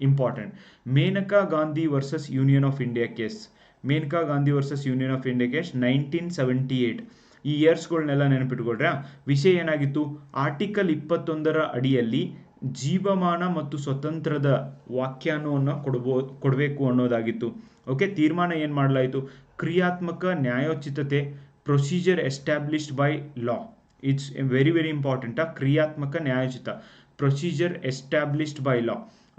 important. Maneka Gandhi versus union of India case. Maneka Gandhi versus union of India case 1978. ಈ ಇಯರ್ಸ್ಗಳನ್ನೆಲ್ಲ ನೆನಪಿಟ್ಕೊಳ್ರೆ ವಿಷಯ ಏನಾಗಿತ್ತು? ಆರ್ಟಿಕಲ್ 21 ಅಡಿಯಲ್ಲಿ ಜೀವಮಾನ ಮತ್ತು ಸ್ವತಂತ್ರದ ವ್ಯಾಖ್ಯಾನವನ್ನು ಕೊಡಬೇಕು ಅನ್ನೋದಾಗಿತ್ತು. ಓಕೆ, ತೀರ್ಮಾನ ಏನು ಮಾಡಲಾಯಿತು? ಕ್ರಿಯಾತ್ಮಕ ನ್ಯಾಯೋಚಿತತೆ, procedure established by law. It's very very important. ಕ್ರಿಯಾತ್ಮಕ ನ್ಯಾಯೋಚಿತ, ಪ್ರೊಸೀಜರ್ ಎಸ್ಟಾಬ್ಲಿಷ್ಡ್ ಬೈ ಲಾ.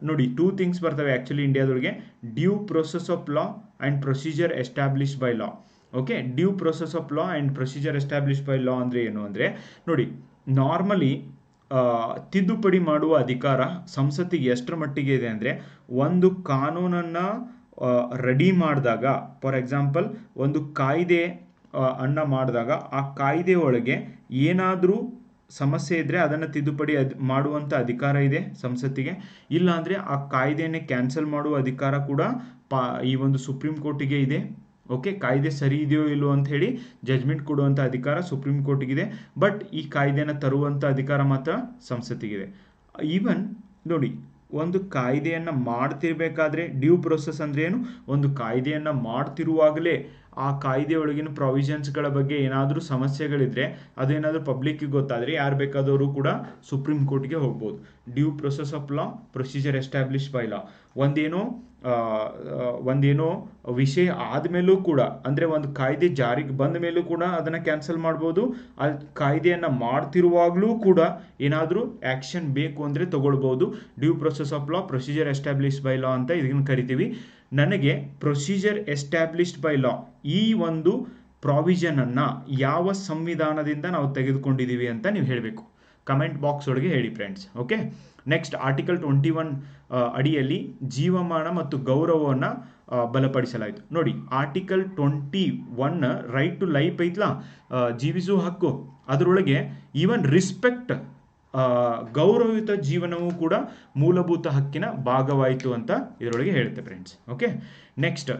ನೋಡಿ, 2 ಥಿಂಗ್ಸ್ ಬರ್ತವೆ ಆ್ಯಕ್ಚುಲಿ ಇಂಡಿಯಾದೊಳಗೆ: due process of law and procedure established by law. Okay, due process of law and procedure established by law ಅಂದರೆ ಏನು ಅಂದರೆ, ನೋಡಿ, normally ತಿದ್ದುಪಡಿ ಮಾಡುವ ಅಧಿಕಾರ ಸಂಸತ್ತಿಗೆ ಎಷ್ಟರ ಮಟ್ಟಿಗೆ ಇದೆ ಅಂದರೆ, ಒಂದು ಕಾನೂನನ್ನು ರೆಡಿ ಮಾಡಿದಾಗ, ಫಾರ್ ಎಕ್ಸಾಂಪಲ್ ಒಂದು ಕಾಯ್ದೆ ಅನ್ನ ಮಾಡಿದಾಗ ಆ ಕಾಯ್ದೆ ಒಳಗೆ ಏನಾದರೂ ಸಮಸ್ಯೆ ಇದ್ದರೆ ಅದನ್ನು ತಿದ್ದುಪಡಿ ಮಾಡುವಂಥ ಅಧಿಕಾರ ಇದೆ ಸಂಸತ್ತಿಗೆ. ಇಲ್ಲ ಅಂದರೆ ಆ ಕಾಯ್ದೆಯನ್ನೇ ಕ್ಯಾನ್ಸಲ್ ಮಾಡುವ ಅಧಿಕಾರ ಕೂಡ ಈ ಒಂದು ಸುಪ್ರೀಂ ಕೋರ್ಟಿಗೆ ಇದೆ. ಓಕೆ, ಕಾಯ್ದೆ ಸರಿ ಇದೆಯೋ ಇಲ್ಲೋ ಅಂತ ಹೇಳಿ ಜಜ್ಮೆಂಟ್ ಕೊಡುವಂಥ ಅಧಿಕಾರ ಸುಪ್ರೀಂ ಕೋರ್ಟಿಗಿದೆ. ಬಟ್ ಈ ಕಾಯ್ದೆನ ತರುವಂಥ ಅಧಿಕಾರ ಮಾತ್ರ ಸಂಸತ್ತಿಗಿದೆ. ಈವನ್ ನೋಡಿ, ಒಂದು ಕಾಯ್ದೆಯನ್ನು ಮಾಡ್ತಿರ್ಬೇಕಾದ್ರೆ ಡ್ಯೂ ಪ್ರೊಸೆಸ್ ಅಂದರೆ ಏನು? ಒಂದು ಕಾಯ್ದೆಯನ್ನು ಮಾಡ್ತಿರುವಾಗಲೇ ಆ ಕಾಯ್ದೆಯೊಳಗಿನ ಪ್ರಾವಿಷನ್ಸ್ಗಳ ಬಗ್ಗೆ ಏನಾದರೂ ಸಮಸ್ಯೆಗಳಿದ್ರೆ, ಅದೇನಾದರೂ ಪಬ್ಲಿಕ್ಕಿಗೆ ಗೊತ್ತಾದರೆ ಯಾರು ಬೇಕಾದವರು ಕೂಡ ಸುಪ್ರೀಂ ಕೋರ್ಟ್ಗೆ ಹೋಗ್ಬೋದು. Due process of law, procedure established by law. ಒಂದೇನೋ ವಿಷಯ ಆದಮೇಲೂ ಕೂಡ, ಅಂದರೆ ಒಂದು ಕಾಯ್ದೆ ಜಾರಿಗೆ ಬಂದ ಮೇಲೂ ಕೂಡ ಅದನ್ನು ಕ್ಯಾನ್ಸಲ್ ಮಾಡ್ಬೋದು. ಆ ಕಾಯ್ದೆಯನ್ನು ಮಾಡ್ತಿರುವಾಗಲೂ ಕೂಡ ಏನಾದರೂ ಆ್ಯಕ್ಷನ್ ಬೇಕು ಅಂದರೆ ತಗೊಳ್ಬೋದು. Due process of law, procedure established by law ಅಂತ ಇದನ್ನು ಕರಿತೀವಿ. ನನಗೆ ಪ್ರೊಸೀಜರ್ ಎಸ್ಟಾಬ್ಲಿಷ್ಡ್ ಬೈ ಲಾ ಈ ಒಂದು ಪ್ರಾವಿಷನನ್ನು ಯಾವ ಸಂವಿಧಾನದಿಂದ ನಾವು ತೆಗೆದುಕೊಂಡಿದ್ದೀವಿ ಅಂತ ನೀವು ಹೇಳಬೇಕು. ಕಮೆಂಟ್ ಬಾಕ್ಸ್ ಒಳಗೆ ಹೇಳಿ ಫ್ರೆಂಡ್ಸ್. ಓಕೆ, ನೆಕ್ಸ್ಟ್ ಆರ್ಟಿಕಲ್ 21 ಅಡಿಯಲ್ಲಿ ಜೀವಮಾನ ಮತ್ತು ಗೌರವವನ್ನು ಬಲಪಡಿಸಲಾಯಿತು. ನೋಡಿ, ಆರ್ಟಿಕಲ್ 21 ರೈಟ್ ಟು ಲೈಫ್ ಐತ್ಲಾ, ಜೀವಿಸುವ ಹಕ್ಕು. ಅದರೊಳಗೆ ಈವನ್ ರಿಸ್ಪೆಕ್ಟ್, ಗೌರವಯುತ ಜೀವನವೂ ಕೂಡ ಮೂಲಭೂತ ಹಕ್ಕಿನ ಭಾಗವಾಯಿತು ಅಂತ ಇದರೊಳಗೆ ಹೇಳುತ್ತೆ friends. Okay, next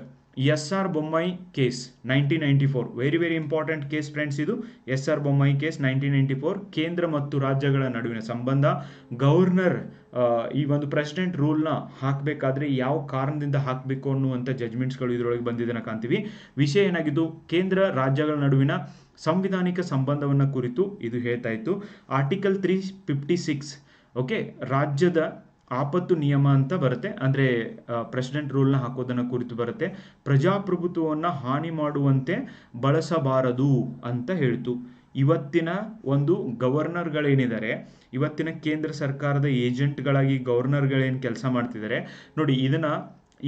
SR Bommai case 1994. Very very important case friends ಇದು. SR Bommai case 1994. ಕೇಂದ್ರ ಮತ್ತು ರಾಜ್ಯಗಳ ನಡುವಿನ ಸಂಬಂಧ. ಗವರ್ನರ್ ಈ ಒಂದು ಪ್ರೆಸಿಡೆಂಟ್ ರೂಲ್ನ ಹಾಕಬೇಕಾದ್ರೆ ಯಾವ ಕಾರಣದಿಂದ ಹಾಕಬೇಕು ಅನ್ನುವಂಥ ಜಜ್ಮೆಂಟ್ಸ್ಗಳು ಇದರೊಳಗೆ ಬಂದಿದ್ದನ್ನು ಕಾಣ್ತೀವಿ. ವಿಷಯ ಏನಾಗಿದ್ದು? ಕೇಂದ್ರ ರಾಜ್ಯಗಳ ನಡುವಿನ ಸಂವಿಧಾನಿಕ ಸಂಬಂಧವನ್ನು ಕುರಿತು ಇದು ಹೇಳ್ತಾ ಇತ್ತು. ಆರ್ಟಿಕಲ್ 356. ಓಕೆ, ರಾಜ್ಯದ ಆಪತ್ತು ನಿಯಮ ಅಂತ ಬರುತ್ತೆ, ಅಂದರೆ ಪ್ರೆಸಿಡೆಂಟ್ ರೂಲ್ನ ಹಾಕೋದನ್ನು ಕುರಿತು ಬರುತ್ತೆ. ಪ್ರಜಾಪ್ರಭುತ್ವವನ್ನು ಹಾನಿ ಮಾಡುವಂತೆ ಬಳಸಬಾರದು ಅಂತ ಹೇಳ್ತು. ಇವತ್ತಿನ ಒಂದು ಗವರ್ನರ್ಗಳೇನಿದ್ದಾರೆ, ಇವತ್ತಿನ ಕೇಂದ್ರ ಸರ್ಕಾರದ ಏಜೆಂಟ್ಗಳಾಗಿ ಗವರ್ನರ್ಗಳೇನು ಕೆಲಸ ಮಾಡ್ತಿದ್ದಾರೆ ನೋಡಿ,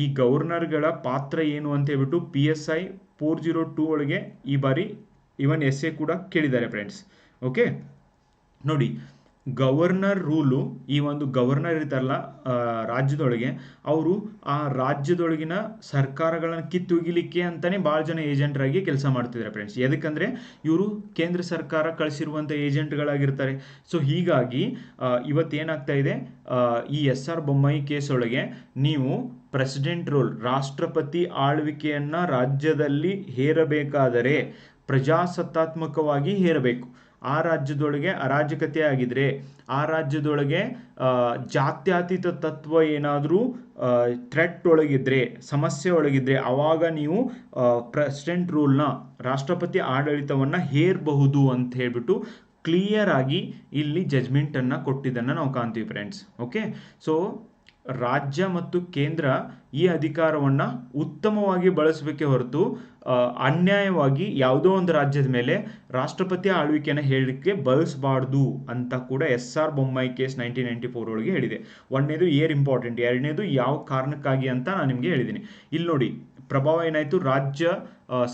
ಈ ಗವರ್ನರ್ಗಳ ಪಾತ್ರ ಏನು ಅಂತ ಹೇಳ್ಬಿಟ್ಟು PSI 402 ಒಳಗೆ ಈ ಬಾರಿ ಇವನ್ ಎಸ್ಸೆ ಕೂಡ ಕೇಳಿದ್ದಾರೆ ಫ್ರೆಂಡ್ಸ್. ಓಕೆ, ನೋಡಿ, ಗವರ್ನರ್ ರೂಲು, ಈ ಒಂದು ಗವರ್ನರ್ ಇರ್ತಾರಲ್ಲ ರಾಜ್ಯದೊಳಗೆ, ಅವರು ಆ ರಾಜ್ಯದೊಳಗಿನ ಸರ್ಕಾರಗಳನ್ನು ಕಿತ್ತೊಗಿಲಿಕ್ಕೆ ಅಂತಲೇ ಭಾಳ ಜನ ಏಜೆಂಟ್ರಾಗಿ ಕೆಲಸ ಮಾಡ್ತಿದ್ದಾರೆ ಫ್ರೆಂಡ್ಸ್. ಎದಕ್ಕಂದರೆ ಇವರು ಕೇಂದ್ರ ಸರ್ಕಾರ ಕಳಿಸಿರುವಂಥ ಏಜೆಂಟ್ಗಳಾಗಿರ್ತಾರೆ. ಸೊ ಹೀಗಾಗಿ ಇವತ್ತೇನಾಗ್ತಾ ಇದೆ, ಈ SR ಬೊಮ್ಮಾಯಿ ಕೇಸ್ ಒಳಗೆ ನೀವು ಪ್ರೆಸಿಡೆಂಟ್ ರೂಲ್, ರಾಷ್ಟ್ರಪತಿ ಆಳ್ವಿಕೆಯನ್ನು ರಾಜ್ಯದಲ್ಲಿ ಹೇರಬೇಕಾದರೆ ಪ್ರಜಾಸತ್ತಾತ್ಮಕವಾಗಿ ಹೇರಬೇಕು. ಆ ರಾಜ್ಯದೊಳಗೆ ಅರಾಜಕತೆ ಆಗಿದ್ರೆ, ಆ ರಾಜ್ಯದೊಳಗೆ ಜಾತ್ಯತೀತ ತತ್ವ ಏನಾದರೂ ಥ್ರೆಟ್ ಒಳಗಿದ್ರೆ, ಸಮಸ್ಯೆ ಒಳಗಿದ್ರೆ, ಆವಾಗ ನೀವು ಪ್ರೆಸಿಡೆಂಟ್ ರೂಲ್ನ, ರಾಷ್ಟ್ರಪತಿ ಆಡಳಿತವನ್ನು ಹೇರಬಹುದು ಅಂತ ಹೇಳ್ಬಿಟ್ಟು ಕ್ಲಿಯರ್ ಆಗಿ ಇಲ್ಲಿ ಜಜ್ಮೆಂಟನ್ನು ಕೊಟ್ಟಿದ್ದನ್ನು ನಾವು ಕಾಣ್ತೀವಿ ಫ್ರೆಂಡ್ಸ್. ಓಕೆ, ಸೊ ರಾಜ್ಯ ಮತ್ತು ಕೇಂದ್ರ ಈ ಅಧಿಕಾರವನ್ನು ಉತ್ತಮವಾಗಿ ಬಳಸಬೇಕೇ ಹೊರತು ಅನ್ಯಾಯವಾಗಿ ಯಾವುದೋ ಒಂದು ರಾಜ್ಯದ ಮೇಲೆ ರಾಷ್ಟ್ರಪತಿ ಆಳ್ವಿಕೆಯನ್ನು ಹೇಳಲಿಕ್ಕೆ ಬಳಸಬಾರ್ದು ಅಂತ ಕೂಡ SR ಬೊಮ್ಮಾಯಿ ಕೇಸ್ 1994 ಒಳಗೆ ಹೇಳಿದೆ. ಒಂದನೇದು ಏರ್ ಇಂಪಾರ್ಟೆಂಟ್, ಎರಡನೇದು ಯಾವ ಕಾರಣಕ್ಕಾಗಿ ಅಂತ ನಾನು ನಿಮಗೆ ಹೇಳಿದ್ದೀನಿ. ಇಲ್ಲಿ ನೋಡಿ, ಪ್ರಭಾವ ಏನಾಯಿತು? ರಾಜ್ಯ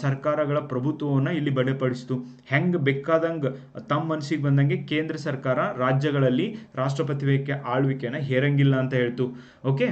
ಸರ್ಕಾರಗಳ ಪ್ರಭುತ್ವವನ್ನು ಇಲ್ಲಿ ಬಲಪಡಿಸಿತು. ಹೆಂಗೆ ಬೇಕಾದಂಗೆ ತಮ್ಮ ಮನಸ್ಸಿಗೆ ಬಂದಂಗೆ ಕೇಂದ್ರ ಸರ್ಕಾರ ರಾಜ್ಯಗಳಲ್ಲಿ ರಾಷ್ಟ್ರಪತಿ ಆಳ್ವಿಕೆಯನ್ನು ಹೇರಂಗಿಲ್ಲ ಅಂತ ಹೇಳ್ತು. Okay,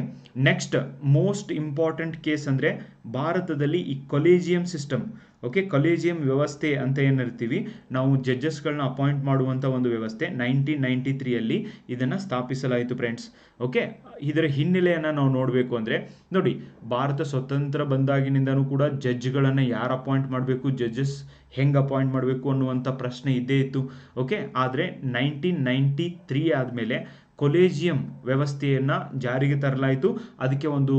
next most important case ಅಂದರೆ ಭಾರತದಲ್ಲಿ ಈ ಕೊಲೇಜಿಯಂ ಸಿಸ್ಟಮ್. ಓಕೆ, ಕೊಲೇಜಿಯಂ ವ್ಯವಸ್ಥೆ ಅಂತ ಏನಿರ್ತೀವಿ ನಾವು ಜಡ್ಜಸ್ಗಳನ್ನ ಅಪಾಯಿಂಟ್ ಮಾಡುವಂಥ ಒಂದು ವ್ಯವಸ್ಥೆ 1993ಯಲ್ಲಿ ಇದನ್ನು ಸ್ಥಾಪಿಸಲಾಯಿತು ಫ್ರೆಂಡ್ಸ್. ಓಕೆ, ಇದರ ಹಿನ್ನೆಲೆಯನ್ನು ನಾವು ನೋಡಬೇಕು ಅಂದರೆ ನೋಡಿ, ಭಾರತ ಸ್ವತಂತ್ರ ಬಂದಾಗಿನಿಂದನೂ ಕೂಡ ಜಡ್ಜ್ಗಳನ್ನು ಯಾರು ಅಪಾಯಿಂಟ್ ಮಾಡಬೇಕು, ಜಡ್ಜಸ್ ಹೆಂಗೆ ಅಪಾಯಿಂಟ್ ಮಾಡಬೇಕು ಅನ್ನುವಂಥ ಪ್ರಶ್ನೆ ಇದ್ದೇ ಇತ್ತು. ಓಕೆ, ಆದರೆ 1993 ಆದಮೇಲೆ ಕೊಲೇಜಿಯಂ ವ್ಯವಸ್ಥೆಯನ್ನು ಜಾರಿಗೆ ತರಲಾಯಿತು. ಅದಕ್ಕೆ ಒಂದು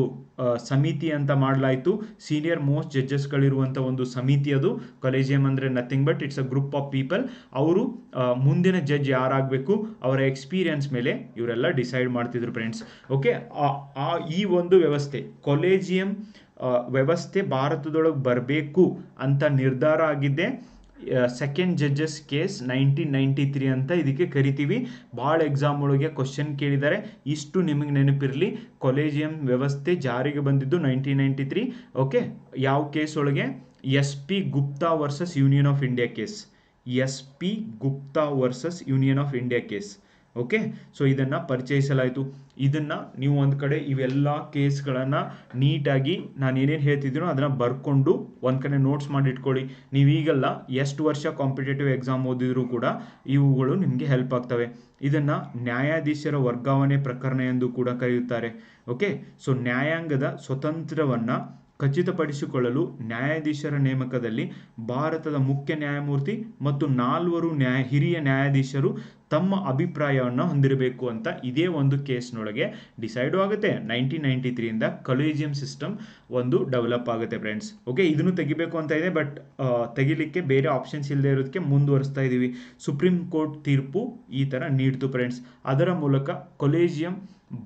ಸಮಿತಿ ಅಂತ ಮಾಡಲಾಯಿತು. ಸೀನಿಯರ್ ಮೋಸ್ಟ್ ಜಡ್ಜಸ್ಗಳಿರುವಂಥ ಒಂದು ಸಮಿತಿ ಅದು. ಕೊಲೇಜಿಯಂ ಅಂದರೆ nothing but it's a group of people. ಅವರು ಮುಂದಿನ ಜಡ್ಜ್ ಯಾರಾಗಬೇಕು ಅವರ ಎಕ್ಸ್ಪೀರಿಯನ್ಸ್ ಮೇಲೆ ಇವರೆಲ್ಲ ಡಿಸೈಡ್ ಮಾಡ್ತಿದ್ರು ಫ್ರೆಂಡ್ಸ್. ಓಕೆ, ಈ ಒಂದು ವ್ಯವಸ್ಥೆ ಕೊಲೇಜಿಯಂ ವ್ಯವಸ್ಥೆ ಭಾರತದೊಳಗೆ ಬರಬೇಕು ಅಂತ ನಿರ್ಧಾರ ಆಗಿದ್ದೆ ಸೆಕೆಂಡ್ ಜಡ್ಜಸ್ ಕೇಸ್ 1993 ಅಂತ ಇದಕ್ಕೆ ಕರಿತೀವಿ. ಭಾಳ ಎಕ್ಸಾಮ್ ಒಳಗೆ ಕ್ವಶನ್ ಕೇಳಿದ್ದಾರೆ, ಇಷ್ಟು ನಿಮಗೆ ನೆನಪಿರಲಿ. ಕೊಲೇಜಿಯಂ ವ್ಯವಸ್ಥೆ ಜಾರಿಗೆ ಬಂದಿದ್ದು 1993. ಓಕೆ, ಯಾವ ಕೇಸ್ ಒಳಗೆ? SP Gupta versus union of India case. SP Gupta versus union of India case. Okay, so ಇದನ್ನು ಪರಿಚಯಿಸಲಾಯಿತು. ಇದನ್ನು ನೀವು ಒಂದು ಕಡೆ ಇವೆಲ್ಲ ಕೇಸ್ಗಳನ್ನು ನೀಟಾಗಿ ನಾನು ಏನೇನು ಹೇಳ್ತಿದ್ದೀನೋ ಅದನ್ನು ಬರ್ಕೊಂಡು ಒಂದು ಕಡೆ ನೋಟ್ಸ್ ಮಾಡಿ ಇಟ್ಕೊಳ್ಳಿ. ನೀವೀಗೆಲ್ಲ ಎಷ್ಟು ವರ್ಷ ಕಾಂಪಿಟೇಟಿವ್ ಎಕ್ಸಾಮ್ ಓದಿದರೂ ಕೂಡ ಇವುಗಳು ನಿಮಗೆ ಹೆಲ್ಪ್ ಆಗ್ತವೆ. ಇದನ್ನು ನ್ಯಾಯಾಧೀಶರ ವರ್ಗಾವಣೆ ಪ್ರಕರಣ ಎಂದು ಕೂಡ ಕರೆಯುತ್ತಾರೆ. ಓಕೆ, ಸೊ ನ್ಯಾಯಾಂಗದ ಸ್ವತಂತ್ರವನ್ನು ಖಚಿತಪಡಿಸಿಕೊಳ್ಳಲು ನ್ಯಾಯಾಧೀಶರ ನೇಮಕದಲ್ಲಿ ಭಾರತದ ಮುಖ್ಯ ನ್ಯಾಯಮೂರ್ತಿ ಮತ್ತು 4 ಹಿರಿಯ ನ್ಯಾಯಾಧೀಶರು ತಮ್ಮ ಅಭಿಪ್ರಾಯವನ್ನು ಹೊಂದಿರಬೇಕು ಅಂತ ಇದೇ ಒಂದು ಕೇಸ್ನೊಳಗೆ ಡಿಸೈಡ್ ಆಗುತ್ತೆ. 1993ಇಂದ ಕೊಲೇಜಿಯಂ ಸಿಸ್ಟಮ್ ಒಂದು ಡೆವಲಪ್ ಆಗುತ್ತೆ ಫ್ರೆಂಡ್ಸ್. ಓಕೆ, ಇದನ್ನು ತೆಗಿಬೇಕು ಅಂತ ಇದೆ, ಬಟ್ ತೆಗಿಲಿಕ್ಕೆ ಬೇರೆ ಆಪ್ಷನ್ಸ್ ಇಲ್ಲದೆ ಇರೋದಕ್ಕೆ ಮುಂದುವರಿಸ್ತಾ ಇದ್ದೀವಿ. ಸುಪ್ರೀಂ ಕೋರ್ಟ್ ತೀರ್ಪು ಈ ಥರ ನೀಡ್ತು ಫ್ರೆಂಡ್ಸ್. ಅದರ ಮೂಲಕ ಕೊಲೇಜಿಯಂ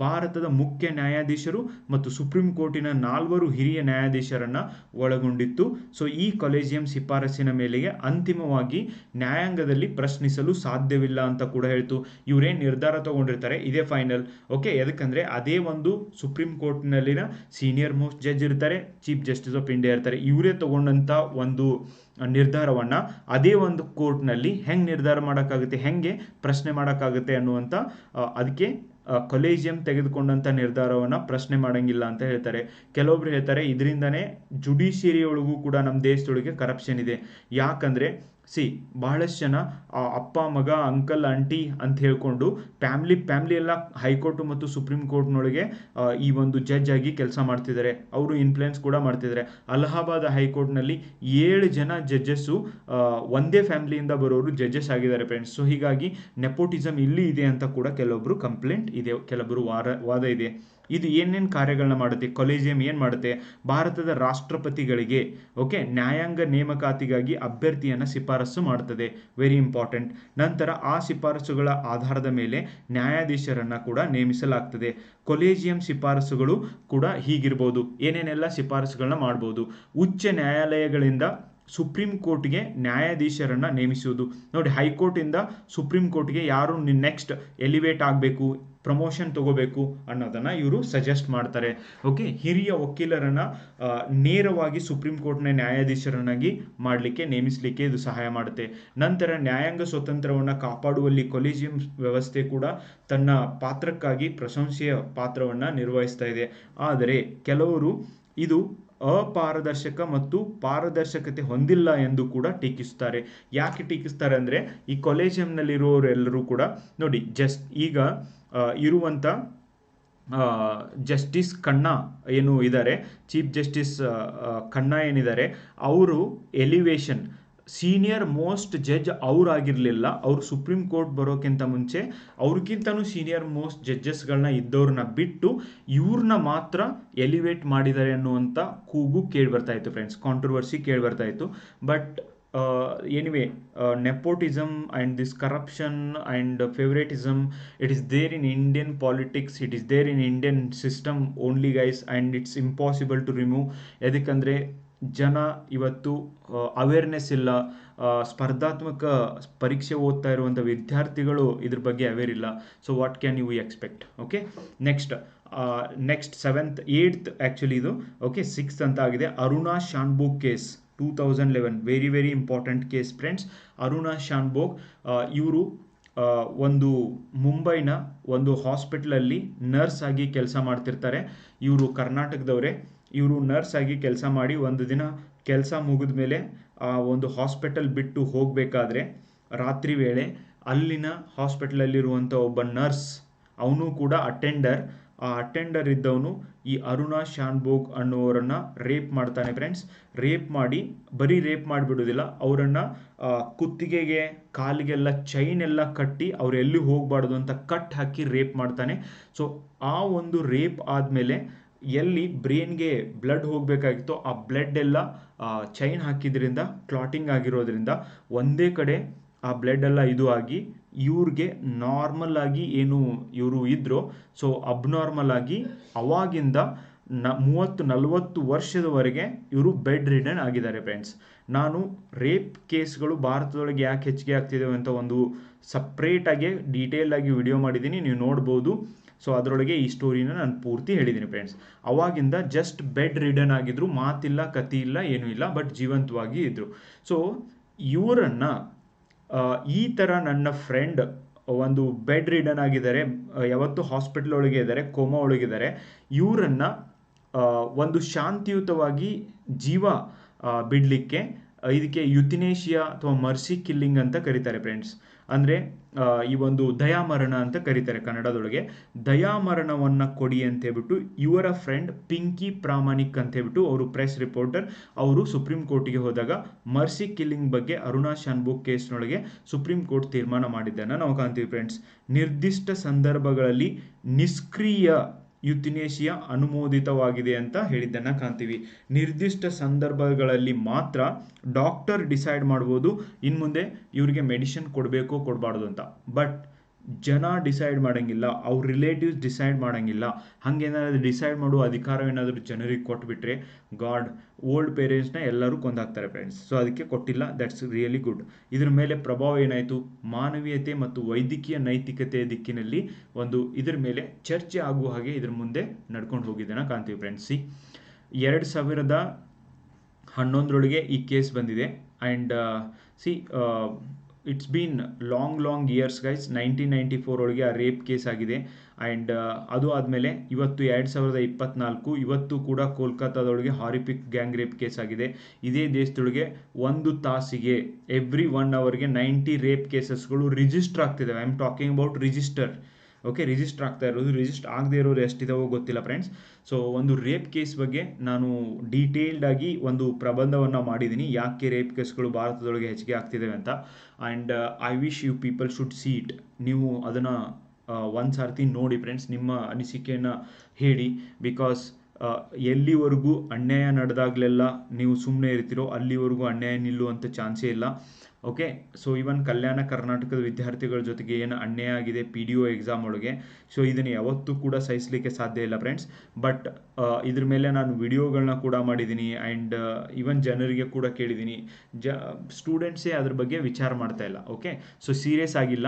ಭಾರತದ ಮುಖ್ಯ ನ್ಯಾಯಾಧೀಶರು ಮತ್ತು ಸುಪ್ರೀಂ ಕೋರ್ಟಿನ 4 ಹಿರಿಯ ನ್ಯಾಯಾಧೀಶರನ್ನು ಒಳಗೊಂಡಿತ್ತು. ಸೊ ಈ ಕೊಲೇಜಿಯಂ ಶಿಫಾರಸಿನ ಮೇಲೆಗೆ ಅಂತಿಮವಾಗಿ ನ್ಯಾಯಾಂಗದಲ್ಲಿ ಪ್ರಶ್ನಿಸಲು ಸಾಧ್ಯವಿಲ್ಲ ಅಂತ ಕೂಡ ಹೇಳ್ತು. ಇವರೇನು ನಿರ್ಧಾರ ತಗೊಂಡಿರ್ತಾರೆ ಇದೇ ಫೈನಲ್. ಓಕೆ, ಎದಕ್ಕಂದ್ರೆ ಅದೇ ಒಂದು ಸುಪ್ರೀಂ ಕೋರ್ಟ್ನಲ್ಲಿನ ಸೀನಿಯರ್ ಮೋಸ್ಟ್ ಜಡ್ಜ್ ಇರ್ತಾರೆ, ಚೀಫ್ ಜಸ್ಟಿಸ್ ಆಫ್ ಇಂಡಿಯಾ ಇರ್ತಾರೆ. ಇವರೇ ತಗೊಂಡಂಥ ಒಂದು ನಿರ್ಧಾರವನ್ನು ಅದೇ ಒಂದು ಕೋರ್ಟ್ನಲ್ಲಿ ಹೆಂಗೆ ನಿರ್ಧಾರ ಮಾಡೋಕ್ಕಾಗುತ್ತೆ, ಹೆಂಗೆ ಪ್ರಶ್ನೆ ಮಾಡೋಕ್ಕಾಗುತ್ತೆ ಅನ್ನುವಂಥ ಅದಕ್ಕೆ ಕೊಲೇಜಿಯಂ ತೆಗೆದುಕೊಂಡಂಥ ನಿರ್ಧಾರವನ್ನು ಪ್ರಶ್ನೆ ಮಾಡೋಂಗಿಲ್ಲ ಅಂತ ಹೇಳ್ತಾರೆ. ಕೆಲವೊಬ್ರು ಹೇಳ್ತಾರೆ ಇದರಿಂದನೇ ಜುಡಿಷಿಯರಿ ಒಳಗೂ ಕೂಡ ನಮ್ಮ ದೇಶದೊಳಗೆ ಕರಪ್ಷನ್ ಇದೆ. ಯಾಕಂದರೆ ಬಹಳಷ್ಟು ಜನ ಅಪ್ಪ ಮಗ ಅಂಕಲ್ ಆಂಟಿ ಅಂತ ಹೇಳ್ಕೊಂಡು ಫ್ಯಾಮ್ಲಿ ಎಲ್ಲ ಹೈಕೋರ್ಟ್ ಮತ್ತು ಸುಪ್ರೀಂ ಕೋರ್ಟ್ನೊಳಗೆ ಈ ಒಂದು ಜಡ್ಜ್ ಆಗಿ ಕೆಲಸ ಮಾಡ್ತಿದ್ದಾರೆ. ಅವರು ಇನ್ಫ್ಲುಯೆನ್ಸ್ ಕೂಡ ಮಾಡ್ತಿದ್ದಾರೆ. ಅಲಹಾಬಾದ್ ಹೈಕೋರ್ಟ್ನಲ್ಲಿ 7 ಜನ ಜಡ್ಜಸ್ಸು ಒಂದೇ ಫ್ಯಾಮಿಲಿಯಿಂದ ಬರೋರು ಜಡ್ಜಸ್ ಆಗಿದ್ದಾರೆ ಫ್ರೆಂಡ್ಸ್. ಸೊ ಹೀಗಾಗಿ ನೆಪೋಟಿಸಮ್ ಇಲ್ಲಿ ಇದೆ ಅಂತ ಕೂಡ ಕೆಲವೊಬ್ರು ಕಂಪ್ಲೇಂಟ್ ಇದೆ, ಕೆಲವೊಬ್ಬರು ವಾದ ಇದೆ. ಇದು ಏನೇನು ಕಾರ್ಯಗಳನ್ನ ಮಾಡುತ್ತೆ, ಕೊಲೇಜಿಯಂ ಏನು ಮಾಡುತ್ತೆ? ಭಾರತದ ರಾಷ್ಟ್ರಪತಿಗಳಿಗೆ ಓಕೆ ನ್ಯಾಯಾಂಗ ನೇಮಕಾತಿಗಾಗಿ ಅಭ್ಯರ್ಥಿಯನ್ನು ಶಿಫಾರಸು ಮಾಡ್ತದೆ. Very important. ನಂತರ ಆ ಶಿಫಾರಸುಗಳ ಆಧಾರದ ಮೇಲೆ ನ್ಯಾಯಾಧೀಶರನ್ನು ಕೂಡ ನೇಮಿಸಲಾಗ್ತದೆ. ಕೊಲೇಜಿಯಂ ಶಿಫಾರಸುಗಳು ಕೂಡ ಹೀಗಿರ್ಬೋದು. ಏನೇನೆಲ್ಲ ಶಿಫಾರಸುಗಳನ್ನ ಮಾಡ್ಬೋದು? ಉಚ್ಚ ನ್ಯಾಯಾಲಯಗಳಿಂದ ಸುಪ್ರೀಂ ಕೋರ್ಟ್ಗೆ ನ್ಯಾಯಾಧೀಶರನ್ನು ನೇಮಿಸುವುದು. ನೋಡಿ, ಹೈಕೋರ್ಟಿಂದ ಸುಪ್ರೀಂ ಕೋರ್ಟ್ಗೆ ಯಾರು ನೆಕ್ಸ್ಟ್ ಎಲಿವೇಟ್ ಆಗಬೇಕು, ಪ್ರಮೋಷನ್ ತಗೋಬೇಕು ಅನ್ನೋದನ್ನು ಇವರು ಸಜೆಸ್ಟ್ ಮಾಡ್ತಾರೆ. ಓಕೆ, ಹಿರಿಯ ವಕೀಲರನ್ನು ನೇರವಾಗಿ ಸುಪ್ರೀಂ ಕೋರ್ಟ್ನ ನ್ಯಾಯಾಧೀಶರನ್ನಾಗಿ ಮಾಡಲಿಕ್ಕೆ ನೇಮಿಸಲಿಕ್ಕೆ ಇದು ಸಹಾಯ ಮಾಡುತ್ತೆ. ನಂತರ ನ್ಯಾಯಾಂಗ ಸ್ವತಂತ್ರವನ್ನು ಕಾಪಾಡುವಲ್ಲಿ ಕೊಲೇಜಿಯಂ ವ್ಯವಸ್ಥೆ ಕೂಡ ತನ್ನ ಪಾತ್ರಕ್ಕಾಗಿ ಪ್ರಶಂಸೆಯ ಪಾತ್ರವನ್ನು ನಿರ್ವಹಿಸ್ತಾ ಇದೆ. ಆದರೆ ಕೆಲವರು ಇದು ಅಪಾರದರ್ಶಕ ಮತ್ತು ಪಾರದರ್ಶಕತೆ ಹೊಂದಿಲ್ಲ ಎಂದು ಕೂಡ ಟೀಕಿಸುತ್ತಾರೆ. ಯಾಕೆ ಟೀಕಿಸ್ತಾರೆ ಅಂದರೆ ಈ ಕೊಲೇಜಿಯಂನಲ್ಲಿರುವವರೆಲ್ಲರೂ ಕೂಡ ನೋಡಿ ಈಗ ಇರುವಂಥ ಜಸ್ಟಿಸ್ ಖನ್ನಾ ಏನು ಇದ್ದಾರೆ, ಚೀಫ್ ಜಸ್ಟಿಸ್ ಖನ್ನಾ ಏನಿದ್ದಾರೆ, ಅವರು ಎಲಿವೇಶನ್ ಸೀನಿಯರ್ ಮೋಸ್ಟ್ ಜಡ್ಜ್ ಅವರಾಗಿರಲಿಲ್ಲ. ಅವರು ಸುಪ್ರೀಂ ಕೋರ್ಟ್ ಬರೋಕ್ಕಿಂತ ಮುಂಚೆ ಅವ್ರಿಗಿಂತನೂ ಸೀನಿಯರ್ ಮೋಸ್ಟ್ ಜಡ್ಜಸ್ಗಳನ್ನ ಇದ್ದವ್ರನ್ನ ಬಿಟ್ಟು ಇವ್ರನ್ನ ಮಾತ್ರ ಎಲಿವೇಟ್ ಮಾಡಿದ್ದಾರೆ ಅನ್ನುವಂಥ ಕೂಗು ಕೇಳಿ ಬರ್ತಾ ಇತ್ತು ಫ್ರೆಂಡ್ಸ್. ಕಾಂಟ್ರವರ್ಸಿ ಕೇಳಿ ಬರ್ತಾ ಇತ್ತು. But anyway nepotism and this corruption and favoritism, it is there in Indian politics, it is there in Indian system only guys, and it's impossible to remove. ಯಾಕಂದರೆ ಜನ ಇವತ್ತು ಅವೇರ್ನೆಸ್ ಇಲ್ಲ. ಸ್ಪರ್ಧಾತ್ಮಕ ಪರೀಕ್ಷೆ ಓದ್ತಾ ಇರುವಂಥ ವಿದ್ಯಾರ್ಥಿಗಳು ಇದ್ರ ಬಗ್ಗೆ ಅವೇರ್ ಇಲ್ಲ. So what can you expect? Okay, next 7th 8th actually ಇದು ಓಕೆ 6th ಅಂತ ಆಗಿದೆ. Aruna Shanbaug case 2011 very very important case friends. Aruna Shanbaug ಇವರು ಒಂದು ಮುಂಬೈನ ಒಂದು ಹಾಸ್ಪಿಟ್ಲಲ್ಲಿ ನರ್ಸ್ ಆಗಿ ಕೆಲಸ ಮಾಡ್ತಿರ್ತಾರೆ. ಇವರು ಕರ್ನಾಟಕದವರೇ. ಇವರು ನರ್ಸ್ ಆಗಿ ಕೆಲಸ ಮಾಡಿ ಒಂದು ದಿನ ಕೆಲಸ ಮುಗಿದ ಮೇಲೆ ಆ ಒಂದು ಹಾಸ್ಪಿಟಲ್ ಬಿಟ್ಟು ಹೋಗಬೇಕಾದ್ರೆ ರಾತ್ರಿ ವೇಳೆ ಅಲ್ಲಿನ ಹಾಸ್ಪಿಟಲಲ್ಲಿರುವಂಥ ಒಬ್ಬ ನರ್ಸ್, ಅವನು ಕೂಡ ಅಟೆಂಡರ್, ಆ ಅಟೆಂಡರ್ ಇದ್ದವನು ಈ ಅರುಣಾ ಶಾನ್ಭೋಗ್ ಅನ್ನುವರನ್ನ ರೇಪ್ ಮಾಡ್ತಾನೆ ಫ್ರೆಂಡ್ಸ್. ರೇಪ್ ಮಾಡಿ, ಬರೀ ರೇಪ್ ಮಾಡಿಬಿಡೋದಿಲ್ಲ, ಅವರನ್ನು ಕುತ್ತಿಗೆಗೆ ಕಾಲಿಗೆಲ್ಲ ಚೈನ್ ಎಲ್ಲ ಕಟ್ಟಿ ಅವ್ರು ಎಲ್ಲಿ ಹೋಗಬಾರ್ದು ಅಂತ ಕಟ್ ಹಾಕಿ ರೇಪ್ ಮಾಡ್ತಾನೆ. ಸೊ ಆ ಒಂದು ರೇಪ್ ಆದಮೇಲೆ ಎಲ್ಲಿ ಬ್ರೈನ್ಗೆ ಬ್ಲಡ್ ಹೋಗಬೇಕಾಗಿತ್ತೋ ಆ ಬ್ಲಡ್ ಎಲ್ಲ ಚೈನ್ ಹಾಕಿದ್ರಿಂದ, ಕ್ಲಾಟಿಂಗ್ ಆಗಿರೋದ್ರಿಂದ ಒಂದೇ ಕಡೆ ಆ ಬ್ಲಡ್ ಎಲ್ಲ ಇದು ಆಗಿ ಇವ್ರಿಗೆ ನಾರ್ಮಲ್ ಆಗಿ ಏನು ಇವರು ಇದ್ರು, ಸೊ ಅಬ್ನಾರ್ಮಲ್ ಆಗಿ ಅವಾಗಿಂದ 30-40 ವರ್ಷದವರೆಗೆ ಇವರು ಬೆಡ್ ರಿಡನ್ ಆಗಿದ್ದಾರೆ ಫ್ರೆಂಡ್ಸ್. ನಾನು ರೇಪ್ ಕೇಸ್ಗಳು ಭಾರತದೊಳಗೆ ಯಾಕೆ ಹೆಚ್ಚಿಗೆ ಆಗ್ತಿದ್ದಾವೆ ಅಂತ ಒಂದು ಸಪ್ರೇಟಾಗಿ ಡೀಟೇಲ್ ಆಗಿ ವಿಡಿಯೋ ಮಾಡಿದ್ದೀನಿ, ನೀವು ನೋಡ್ಬೋದು. ಸೊ ಅದರೊಳಗೆ ಈ ಸ್ಟೋರಿನ ನಾನು ಪೂರ್ತಿ ಹೇಳಿದ್ದೀನಿ ಫ್ರೆಂಡ್ಸ್. ಅವಾಗಿಂದ ಜಸ್ಟ್ ಬೆಡ್ ರಿಡನ್ ಆಗಿದ್ರು, ಮಾತಿಲ್ಲ, ಕತಿ ಇಲ್ಲ, ಏನೂ ಇಲ್ಲ, ಬಟ್ ಜೀವಂತವಾಗಿ ಇದ್ರು. ಸೊ ಇವರನ್ನು ಈ ಥರ ನನ್ನ ಫ್ರೆಂಡ್ ಒಂದು ಬೆಡ್ ರಿಡನ್ ಆಗಿದ್ದಾರೆ, ಯಾವತ್ತು ಹಾಸ್ಪಿಟಲ್ ಒಳಗೆ ಇದ್ದಾರೆ, ಕೋಮಾ ಒಳಗಿದ್ದಾರೆ. ಇವರನ್ನು ಒಂದು ಶಾಂತಿಯುತವಾಗಿ ಜೀವ ಬಿಡಲಿಕ್ಕೆ ಇದಕ್ಕೆ ಯುಥಿನೇಷಿಯಾ ಅಥವಾ ಮರ್ಸಿ ಕಿಲ್ಲಿಂಗ್ ಅಂತ ಕರೀತಾರೆ ಫ್ರೆಂಡ್ಸ್. ಅಂದರೆ ಈ ಒಂದು ದಯಾಮರಣ ಅಂತ ಕರೀತಾರೆ ಕನ್ನಡದೊಳಗೆ. ದಯಾಮರಣವನ್ನು ಕೊಡಿ ಅಂತ ಹೇಳ್ಬಿಟ್ಟು ಇವರ ಫ್ರೆಂಡ್ ಪಿಂಕಿ ಪ್ರಾಮಾಣಿಕ್ ಅಂತ ಹೇಳ್ಬಿಟ್ಟು ಅವರು ಪ್ರೆಸ್ ರಿಪೋರ್ಟರ್, ಅವರು ಸುಪ್ರೀಂ ಕೋರ್ಟಿಗೆ ಹೋದಾಗ ಮರ್ಸಿ ಕಿಲ್ಲಿಂಗ್ ಬಗ್ಗೆ ಅರುಣಾ ಶಾನ್ಭೋಗ್ ಕೇಸ್ನೊಳಗೆ ಸುಪ್ರೀಂ ಕೋರ್ಟ್ ತೀರ್ಮಾನ ಮಾಡಿದ್ದನ್ನು ನಾವು ಕಾಣ್ತೀವಿ ಫ್ರೆಂಡ್ಸ್. ನಿರ್ದಿಷ್ಟ ಸಂದರ್ಭಗಳಲ್ಲಿ ನಿಷ್ಕ್ರಿಯ ಯುಥಿನೇಷಿಯಾ ಅನುಮೋದಿತವಾಗಿದೆ ಅಂತ ಹೇಳಿದ್ದನ್ನು ಕಾಣ್ತೀವಿ. ನಿರ್ದಿಷ್ಟ ಸಂದರ್ಭಗಳಲ್ಲಿ ಮಾತ್ರ ಡಾಕ್ಟರ್ ಡಿಸೈಡ್ ಮಾಡ್ಬೋದು ಇನ್ನು ಮುಂದೆ ಇವರಿಗೆ ಮೆಡಿಸಿನ್ ಕೊಡಬೇಕು ಕೊಡಬಾರ್ದು ಅಂತ. ಬಟ್ ಜನ ಡಿಸೈಡ್ ಮಾಡೋಂಗಿಲ್ಲ, ಅವ್ರ ರಿಲೇಟಿವ್ಸ್ ಡಿಸೈಡ್ ಮಾಡೋಂಗಿಲ್ಲ. ಹಾಗೇನಾದ್ರು ಡಿಸೈಡ್ ಮಾಡುವ ಅಧಿಕಾರ ಏನಾದರೂ ಜನರಿಗೆ ಕೊಟ್ಬಿಟ್ರೆ ಗಾಡ್, ಓಲ್ಡ್ ಪೇರೆಂಟ್ಸ್ನ ಎಲ್ಲರೂ ಕೊಂದಾಕ್ತಾರೆ ಫ್ರೆಂಡ್ಸ್. ಸೊ ಅದಕ್ಕೆ ಕೊಟ್ಟಿಲ್ಲ, ದಟ್ಸ್ ರಿಯಲಿ ಗುಡ್. ಇದ್ರ ಮೇಲೆ ಪ್ರಭಾವ ಏನಾಯಿತು, ಮಾನವೀಯತೆ ಮತ್ತು ವೈದ್ಯಕೀಯ ನೈತಿಕತೆಯ ದಿಕ್ಕಿನಲ್ಲಿ ಒಂದು ಇದ್ರ ಮೇಲೆ ಚರ್ಚೆ ಆಗುವ ಹಾಗೆ ಇದ್ರ ಮುಂದೆ ನಡ್ಕೊಂಡು ಹೋಗಿದ್ದನ್ನು ಕಾಣ್ತೀವಿ ಫ್ರೆಂಡ್ಸ್. 2011 ಈ ಕೇಸ್ ಬಂದಿದೆ. And it's been long years guys. 1994 ಒಳಗೆ ಆ ರೇಪ್ ಕೇಸ್ ಆಗಿದೆ. ಆ್ಯಂಡ್ ಅದು ಆದಮೇಲೆ ಇವತ್ತು 2024 ಇವತ್ತು ಕೂಡ ಕೋಲ್ಕತ್ತಾದೊಳಗೆ ಹಾರಿಪಿಕ್ ಗ್ಯಾಂಗ್ ರೇಪ್ ಕೇಸ್ ಆಗಿದೆ. ಇದೇ ದೇಶದೊಳಗೆ 1 ತಾಸಿಗೆ ಎವ್ರಿ 1 ಅವರ್ಗೆ 90 ರೇಪ್ ಕೇಸಸ್ಗಳು ರಿಜಿಸ್ಟರ್ ಆಗ್ತಿದ್ದಾವೆ. I am talking about register. Okay, register ಆಗ್ತಾ ಇರೋದು, ರಿಜಿಸ್ಟರ್ ಆಗದೆ ಇರೋರು ಎಷ್ಟಿದಾವೋ ಗೊತ್ತಿಲ್ಲ ಫ್ರೆಂಡ್ಸ್. ಸೊ ಒಂದು ರೇಪ್ ಕೇಸ್ ಬಗ್ಗೆ ನಾನು ಡೀಟೇಲ್ಡ್ ಆಗಿ ಒಂದು ಪ್ರಬಂಧವನ್ನು ಮಾಡಿದ್ದೀನಿ, ಯಾಕೆ ರೇಪ್ ಕೇಸ್ಗಳು ಭಾರತದೊಳಗೆ ಹೆಚ್ಚಿಗೆ ಆಗ್ತಿದ್ದಾವೆ ಅಂತ. And I wish you people should see it. ನೀವು ಅದನ್ನು ಒಂದು ಸಾರ್ತಿ ನೋಡಿ ಫ್ರೆಂಡ್ಸ್, ನಿಮ್ಮ ಅನಿಸಿಕೆಯನ್ನು ಹೇಳಿ. ಬಿಕಾಸ್ ಎಲ್ಲಿವರೆಗೂ ಅನ್ಯಾಯ ನಡೆದಾಗಲೆಲ್ಲ ನೀವು ಸುಮ್ಮನೆ ಇರ್ತೀರೋ ಅಲ್ಲಿವರೆಗೂ ಅನ್ಯಾಯ ನಿಲ್ಲುವಂಥ ಚಾನ್ಸೇ ಇಲ್ಲ. ಓಕೆ, ಸೊ ಇವನ್ ಕಲ್ಯಾಣ ಕರ್ನಾಟಕದ ವಿದ್ಯಾರ್ಥಿಗಳ ಜೊತೆಗೆ ಏನು ಅನ್ಯಾಯ ಆಗಿದೆ PDO ಎಕ್ಸಾಮ್ ಒಳಗೆ, ಸೊ ಇದನ್ನು ಯಾವತ್ತೂ ಕೂಡ ಸಹಿಸಲಿಕ್ಕೆ ಸಾಧ್ಯ ಇಲ್ಲ ಫ್ರೆಂಡ್ಸ್. ಬಟ್ ಇದ್ರ ಮೇಲೆ ನಾನು ವಿಡಿಯೋಗಳನ್ನ ಕೂಡ ಮಾಡಿದ್ದೀನಿ. ಆ್ಯಂಡ್ ಇವನ್ ಜನರಿಗೆ ಕೂಡ ಕೇಳಿದ್ದೀನಿ, ಸ್ಟೂಡೆಂಟ್ಸೇ ಅದ್ರ ಬಗ್ಗೆ ವಿಚಾರ ಮಾಡ್ತಾ ಇಲ್ಲ. ಓಕೆ, ಸೊ ಸೀರಿಯಸ್ ಆಗಿಲ್ಲ.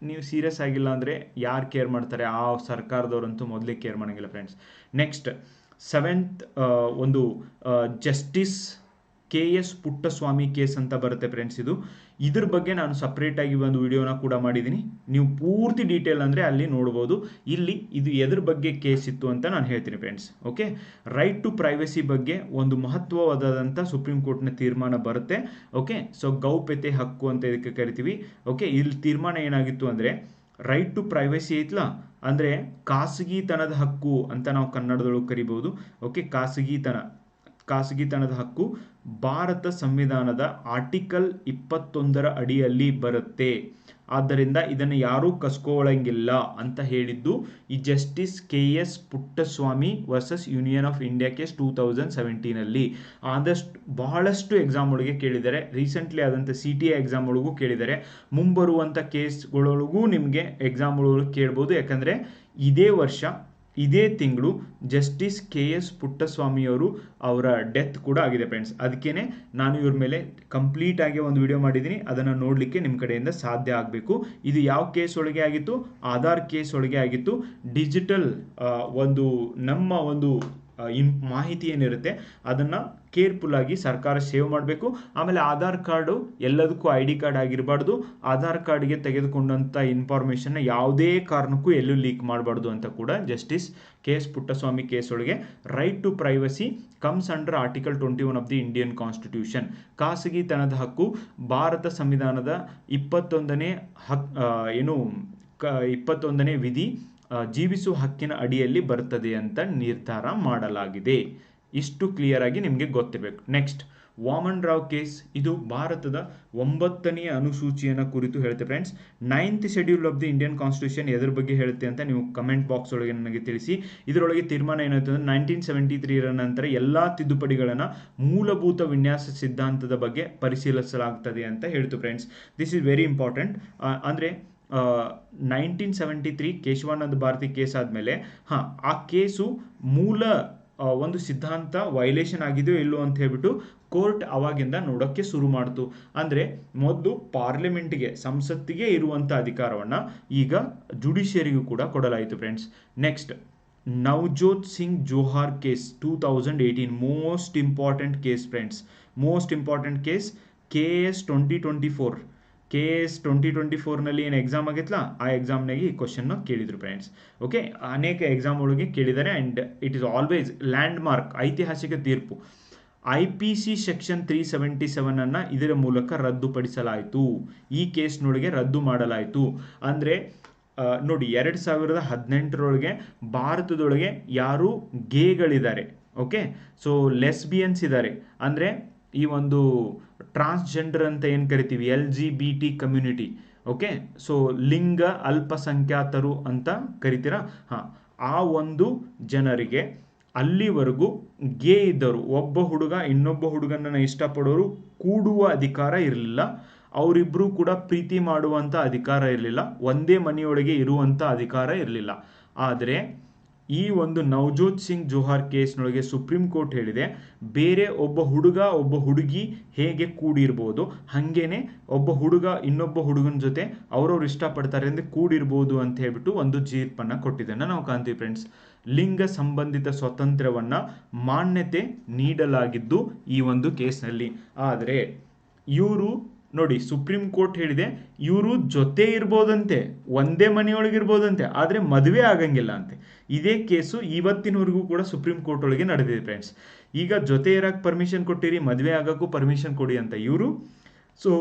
ನೀವು ಸೀರಿಯಸ್ ಆಗಿಲ್ಲ ಅಂದರೆ ಯಾರು ಕೇರ್ ಮಾಡ್ತಾರೆ? ಆ ಸರ್ಕಾರದವರಂತೂ ಮೊದಲೇ ಕೇರ್ ಮಾಡೋಂಗಿಲ್ಲ ಫ್ರೆಂಡ್ಸ್. ನೆಕ್ಸ್ಟ್ 7th ಒಂದು ಜಸ್ಟಿಸ್ KS ಪುಟ್ಟಸ್ವಾಮಿ ಕೇಸ್ ಅಂತ ಬರುತ್ತೆ ಫ್ರೆಂಡ್ಸ್. ಇದ್ರ ಬಗ್ಗೆ ನಾನು ಸಪ್ರೇಟಾಗಿ ಒಂದು ವಿಡಿಯೋನ ಕೂಡ ಮಾಡಿದ್ದೀನಿ, ನೀವು ಪೂರ್ತಿ ಡೀಟೇಲ್ ಅಂದರೆ ಅಲ್ಲಿ ನೋಡ್ಬೋದು. ಇಲ್ಲಿ ಇದು ಎದ್ರ ಬಗ್ಗೆ ಕೇಸ್ ಇತ್ತು ಅಂತ ನಾನು ಹೇಳ್ತೀನಿ friends. Okay, right to privacy ಬಗ್ಗೆ ಒಂದು ಮಹತ್ವವಾದಂಥ ಸುಪ್ರೀಂ ಕೋರ್ಟ್ನ ತೀರ್ಮಾನ ಬರುತ್ತೆ. ಓಕೆ, ಸೊ ಗೌಪ್ಯತೆ ಹಕ್ಕು ಅಂತ ಇದಕ್ಕೆ ಕರಿತೀವಿ. ಓಕೆ, ಇಲ್ಲಿ ತೀರ್ಮಾನ ಏನಾಗಿತ್ತು ಅಂದರೆ ರೈಟ್ ಟು ಪ್ರೈವಸಿ ಐತ್ಲಾ, ಅಂದರೆ ಖಾಸಗಿತನದ ಹಕ್ಕು ಅಂತ ನಾವು ಕನ್ನಡದೊಳಗೆ ಕರಿಬೋದು. ಓಕೆ, ಖಾಸಗಿತನದ ಹಕ್ಕು ಭಾರತ ಸಂವಿಧಾನದ ಆರ್ಟಿಕಲ್ 21 ಅಡಿಯಲ್ಲಿ ಬರುತ್ತೆ. ಆದ್ದರಿಂದ ಇದನ್ನು ಯಾರೂ ಕಸ್ಕೊಳ್ಳಂಗಿಲ್ಲ ಅಂತ ಹೇಳಿದ್ದು ಈ justice KS Puttaswamy versus union of India case 2017 ಬಹಳಷ್ಟು ಎಕ್ಸಾಮ್ ಒಳಗೆ ಕೇಳಿದ್ದಾರೆ. ರೀಸೆಂಟ್ಲಿ ಆದಂಥ CTA ಎಕ್ಸಾಮ್ ಒಳಗೂ ಕೇಳಿದ್ದಾರೆ. ಮುಂಬರುವಂಥ ಕೇಸ್ಗಳೊಳಗೂ ನಿಮಗೆ ಎಕ್ಸಾಮ್ ಒಳಗೆ ಕೇಳ್ಬೋದು. ಯಾಕಂದರೆ ಇದೇ ವರ್ಷ ಇದೇ ತಿಂಗಳು ಜಸ್ಟಿಸ್ KS ಪುಟ್ಟಸ್ವಾಮಿಯವರು ಅವರ ಡೆತ್ ಕೂಡ ಆಗಿದೆ ಫ್ರೆಂಡ್ಸ್. ಅದಕ್ಕೇ ನಾನು ಇವ್ರ ಮೇಲೆ ಕಂಪ್ಲೀಟ್ ಆಗಿ ಒಂದು ವಿಡಿಯೋ ಮಾಡಿದ್ದೀನಿ, ಅದನ್ನು ನೋಡಲಿಕ್ಕೆ ನಿಮ್ಮ ಕಡೆಯಿಂದ ಸಾಧ್ಯ ಆಗಬೇಕು. ಇದು ಯಾವ ಕೇಸ್ ಒಳಗೆ ಆಗಿತ್ತು? ಆಧಾರ್ ಕೇಸ್ ಒಳಗೆ ಆಗಿತ್ತು. ಡಿಜಿಟಲ್ ಒಂದು ನಮ್ಮ ಒಂದು ಮಾಹಿತಿ ಏನಿರುತ್ತೆ ಅದನ್ನು ಕೇರ್ಫುಲ್ ಆಗಿ ಸರ್ಕಾರ ಸೇವ್ ಮಾಡಬೇಕು. ಆಮೇಲೆ ಆಧಾರ್ ಕಾರ್ಡು ಎಲ್ಲದಕ್ಕೂ ID ಕಾರ್ಡ್ ಆಗಿರಬಾರ್ದು. ಆಧಾರ್ ಕಾರ್ಡ್ಗೆ ತೆಗೆದುಕೊಂಡಂಥ ಇನ್ಫಾರ್ಮೇಷನ್ನ ಯಾವುದೇ ಕಾರಣಕ್ಕೂ ಎಲ್ಲೂ ಲೀಕ್ ಮಾಡಬಾರ್ದು ಅಂತ ಕೂಡ ಜಸ್ಟಿಸ್ KS ಪುಟ್ಟಸ್ವಾಮಿ ಕೇಸ್ ಒಳಗೆ right to privacy comes under article 21 of the Indian constitution. ಖಾಸಗಿತನದ ಹಕ್ಕು ಭಾರತ ಸಂವಿಧಾನದ 21ನೇ 21ನೇ ವಿಧಿ ಜೀವಿಸುವ ಹಕ್ಕಿನ ಅಡಿಯಲ್ಲಿ ಬರ್ತದೆ ಅಂತ ನಿರ್ಧಾರ ಮಾಡಲಾಗಿದೆ. ಇಷ್ಟು ಕ್ಲಿಯರ್ ಆಗಿ ನಿಮಗೆ ಗೊತ್ತಿರಬೇಕು. Next, Vaman Rao case. ಇದು ಭಾರತದ 9ನೇ ಅನುಸೂಚಿಯನ್ನು ಕುರಿತು ಹೇಳುತ್ತೆ friends. 9th schedule of the Indian constitution ಎದ್ರ ಬಗ್ಗೆ ಹೇಳುತ್ತೆ ಅಂತ ನೀವು ಕಮೆಂಟ್ ಬಾಕ್ಸ್ ಒಳಗೆ ನನಗೆ ತಿಳಿಸಿ. ಇದರೊಳಗೆ ತೀರ್ಮಾನ ಏನಾಯ್ತು ಅಂದರೆ 1973 ನಂತರ ಎಲ್ಲ ತಿದ್ದುಪಡಿಗಳನ್ನು ಮೂಲಭೂತ ವಿನ್ಯಾಸ ಸಿದ್ಧಾಂತದ ಬಗ್ಗೆ ಪರಿಶೀಲಿಸಲಾಗ್ತದೆ ಅಂತ ಹೇಳ್ತು friends. This is very important. ಅಂದರೆ 1973 ಕೇಶವಾನಂದ ಭಾರತಿ ಕೇಸ್ ಆದಮೇಲೆ ಆ ಕೇಸು ಮೂಲ ಒಂದು ಸಿದ್ಧಾಂತ ವೈಲೇಷನ್ ಆಗಿದೆಯೋ ಇಲ್ಲೋ ಅಂತ ಹೇಳ್ಬಿಟ್ಟು ಕೋರ್ಟ್ ಅವಾಗಿಂದ ನೋಡೋಕ್ಕೆ ಶುರು ಮಾಡ್ತು. ಅಂದರೆ ಮೊದಲು ಪಾರ್ಲಿಮೆಂಟ್ಗೆ, ಸಂಸತ್ತಿಗೆ ಇರುವಂಥ ಅಧಿಕಾರವನ್ನು ಈಗ ಜುಡಿಷಿಯರಿಗೂ ಕೂಡ ಕೊಡಲಾಯಿತು friends. Next, Navjot Singh Johar case 2018 most important case friends. Most important case. KS 2024ನಲ್ಲಿ ಏನು ಎಕ್ಸಾಮ್ ಆಗಿತ್ತಲ್ಲ ಆ ಎಕ್ಸಾಮ್ನಾಗೆ ಈ ಕ್ವಶನ್ನ ಕೇಳಿದ್ರು ಫ್ರೆಂಡ್ಸ್. ಓಕೆ, ಅನೇಕ ಎಕ್ಸಾಮ್ ಒಳಗೆ ಕೇಳಿದ್ದಾರೆ and it is always land mark, ಐತಿಹಾಸಿಕ ತೀರ್ಪು. IPC ಸೆಕ್ಷನ್ 377 ಇದರ ಮೂಲಕ ರದ್ದುಪಡಿಸಲಾಯಿತು. ಈ ಕೇಸ್ನೊಳಗೆ ರದ್ದು ಮಾಡಲಾಯಿತು. ಅಂದರೆ ನೋಡಿ, 2018ರೊಳಗೆ ಭಾರತದೊಳಗೆ ಯಾರು ಗೇಗಳಿದ್ದಾರೆ, ಓಕೆ, ಸೊ ಲೆಸ್ಬಿಯನ್ಸ್ ಇದ್ದಾರೆ, ಅಂದರೆ ಈ ಒಂದು ಟ್ರಾನ್ಸ್ಜೆಂಡರ್ ಅಂತ ಏನು ಕರಿತೀವಿ, LGBT ಕಮ್ಯುನಿಟಿ, ಓಕೆ, ಸೊ ಲಿಂಗ ಅಲ್ಪಸಂಖ್ಯಾತರು ಅಂತ ಕರಿತೀರಾ. ಆ ಒಂದು ಜನರಿಗೆ ಅಲ್ಲಿವರೆಗೂ ಗೇ ಇದ್ದವರು, ಒಬ್ಬ ಹುಡುಗ ಇನ್ನೊಬ್ಬ ಹುಡುಗನನ್ನು ಇಷ್ಟಪಡೋರು ಕೂಡುವ ಅಧಿಕಾರ ಇರಲಿಲ್ಲ. ಅವರಿಬ್ಬರು ಕೂಡ ಪ್ರೀತಿ ಮಾಡುವಂಥ ಅಧಿಕಾರ ಇರಲಿಲ್ಲ. ಒಂದೇ ಮನೆಯೊಳಗೆ ಇರುವಂಥ ಅಧಿಕಾರ ಇರಲಿಲ್ಲ. ಆದರೆ ಈ ಒಂದು ನವಜೋತ್ ಸಿಂಗ್ ಜೋಹಾರ್ ಕೇಸ್ನೊಳಗೆ ಸುಪ್ರೀಂ ಕೋರ್ಟ್ ಹೇಳಿದೆ, ಬೇರೆ ಒಬ್ಬ ಹುಡುಗ ಒಬ್ಬ ಹುಡುಗಿ ಹೇಗೆ ಕೂಡಿರ್ಬೋದು ಹಾಗೇನೆ ಒಬ್ಬ ಹುಡುಗ ಇನ್ನೊಬ್ಬ ಹುಡುಗನ ಜೊತೆ ಅವ್ರವ್ರು ಇಷ್ಟಪಡ್ತಾರೆ ಅಂದರೆ ಕೂಡಿರ್ಬೋದು ಅಂತ ಹೇಳ್ಬಿಟ್ಟು ಒಂದು ತೀರ್ಪನ್ನು ಕೊಟ್ಟಿದ್ದನ್ನು ನಾವು ಕಾಣ್ತೀವಿ ಫ್ರೆಂಡ್ಸ್. ಲಿಂಗ ಸಂಬಂಧಿತ ಸ್ವಾತಂತ್ರ್ಯವನ್ನು ಮಾನ್ಯತೆ ನೀಡಲಾಗಿದ್ದು ಈ ಒಂದು ಕೇಸ್ನಲ್ಲಿ. ಆದರೆ ಇವರು ನೋಡಿ, ಸುಪ್ರೀಂ ಕೋರ್ಟ್ ಹೇಳಿದೆ ಇವರು ಜೊತೆ ಇರ್ಬೋದಂತೆ, ಒಂದೇ ಮನೆಯೊಳಗಿರ್ಬೋದಂತೆ, ಆದರೆ ಮದುವೆ ಆಗಂಗಿಲ್ಲ ಅಂತೆ. ಇದೇ ಕೇಸು ಇವತ್ತಿನವರೆಗೂ ಕೂಡ ಸುಪ್ರೀಂ ಕೋರ್ಟ್ ಒಳಗೆ ನಡೆದಿದೆ ಫ್ರೆಂಡ್ಸ್. ಈಗ ಜೊತೆ ಇರೋಕ್ಕೆ ಪರ್ಮಿಷನ್ ಕೊಟ್ಟಿರಿ, ಮದುವೆ ಆಗೋಕ್ಕೂ ಪರ್ಮಿಷನ್ ಕೊಡಿ ಅಂತ ಇವರು. ಸೊ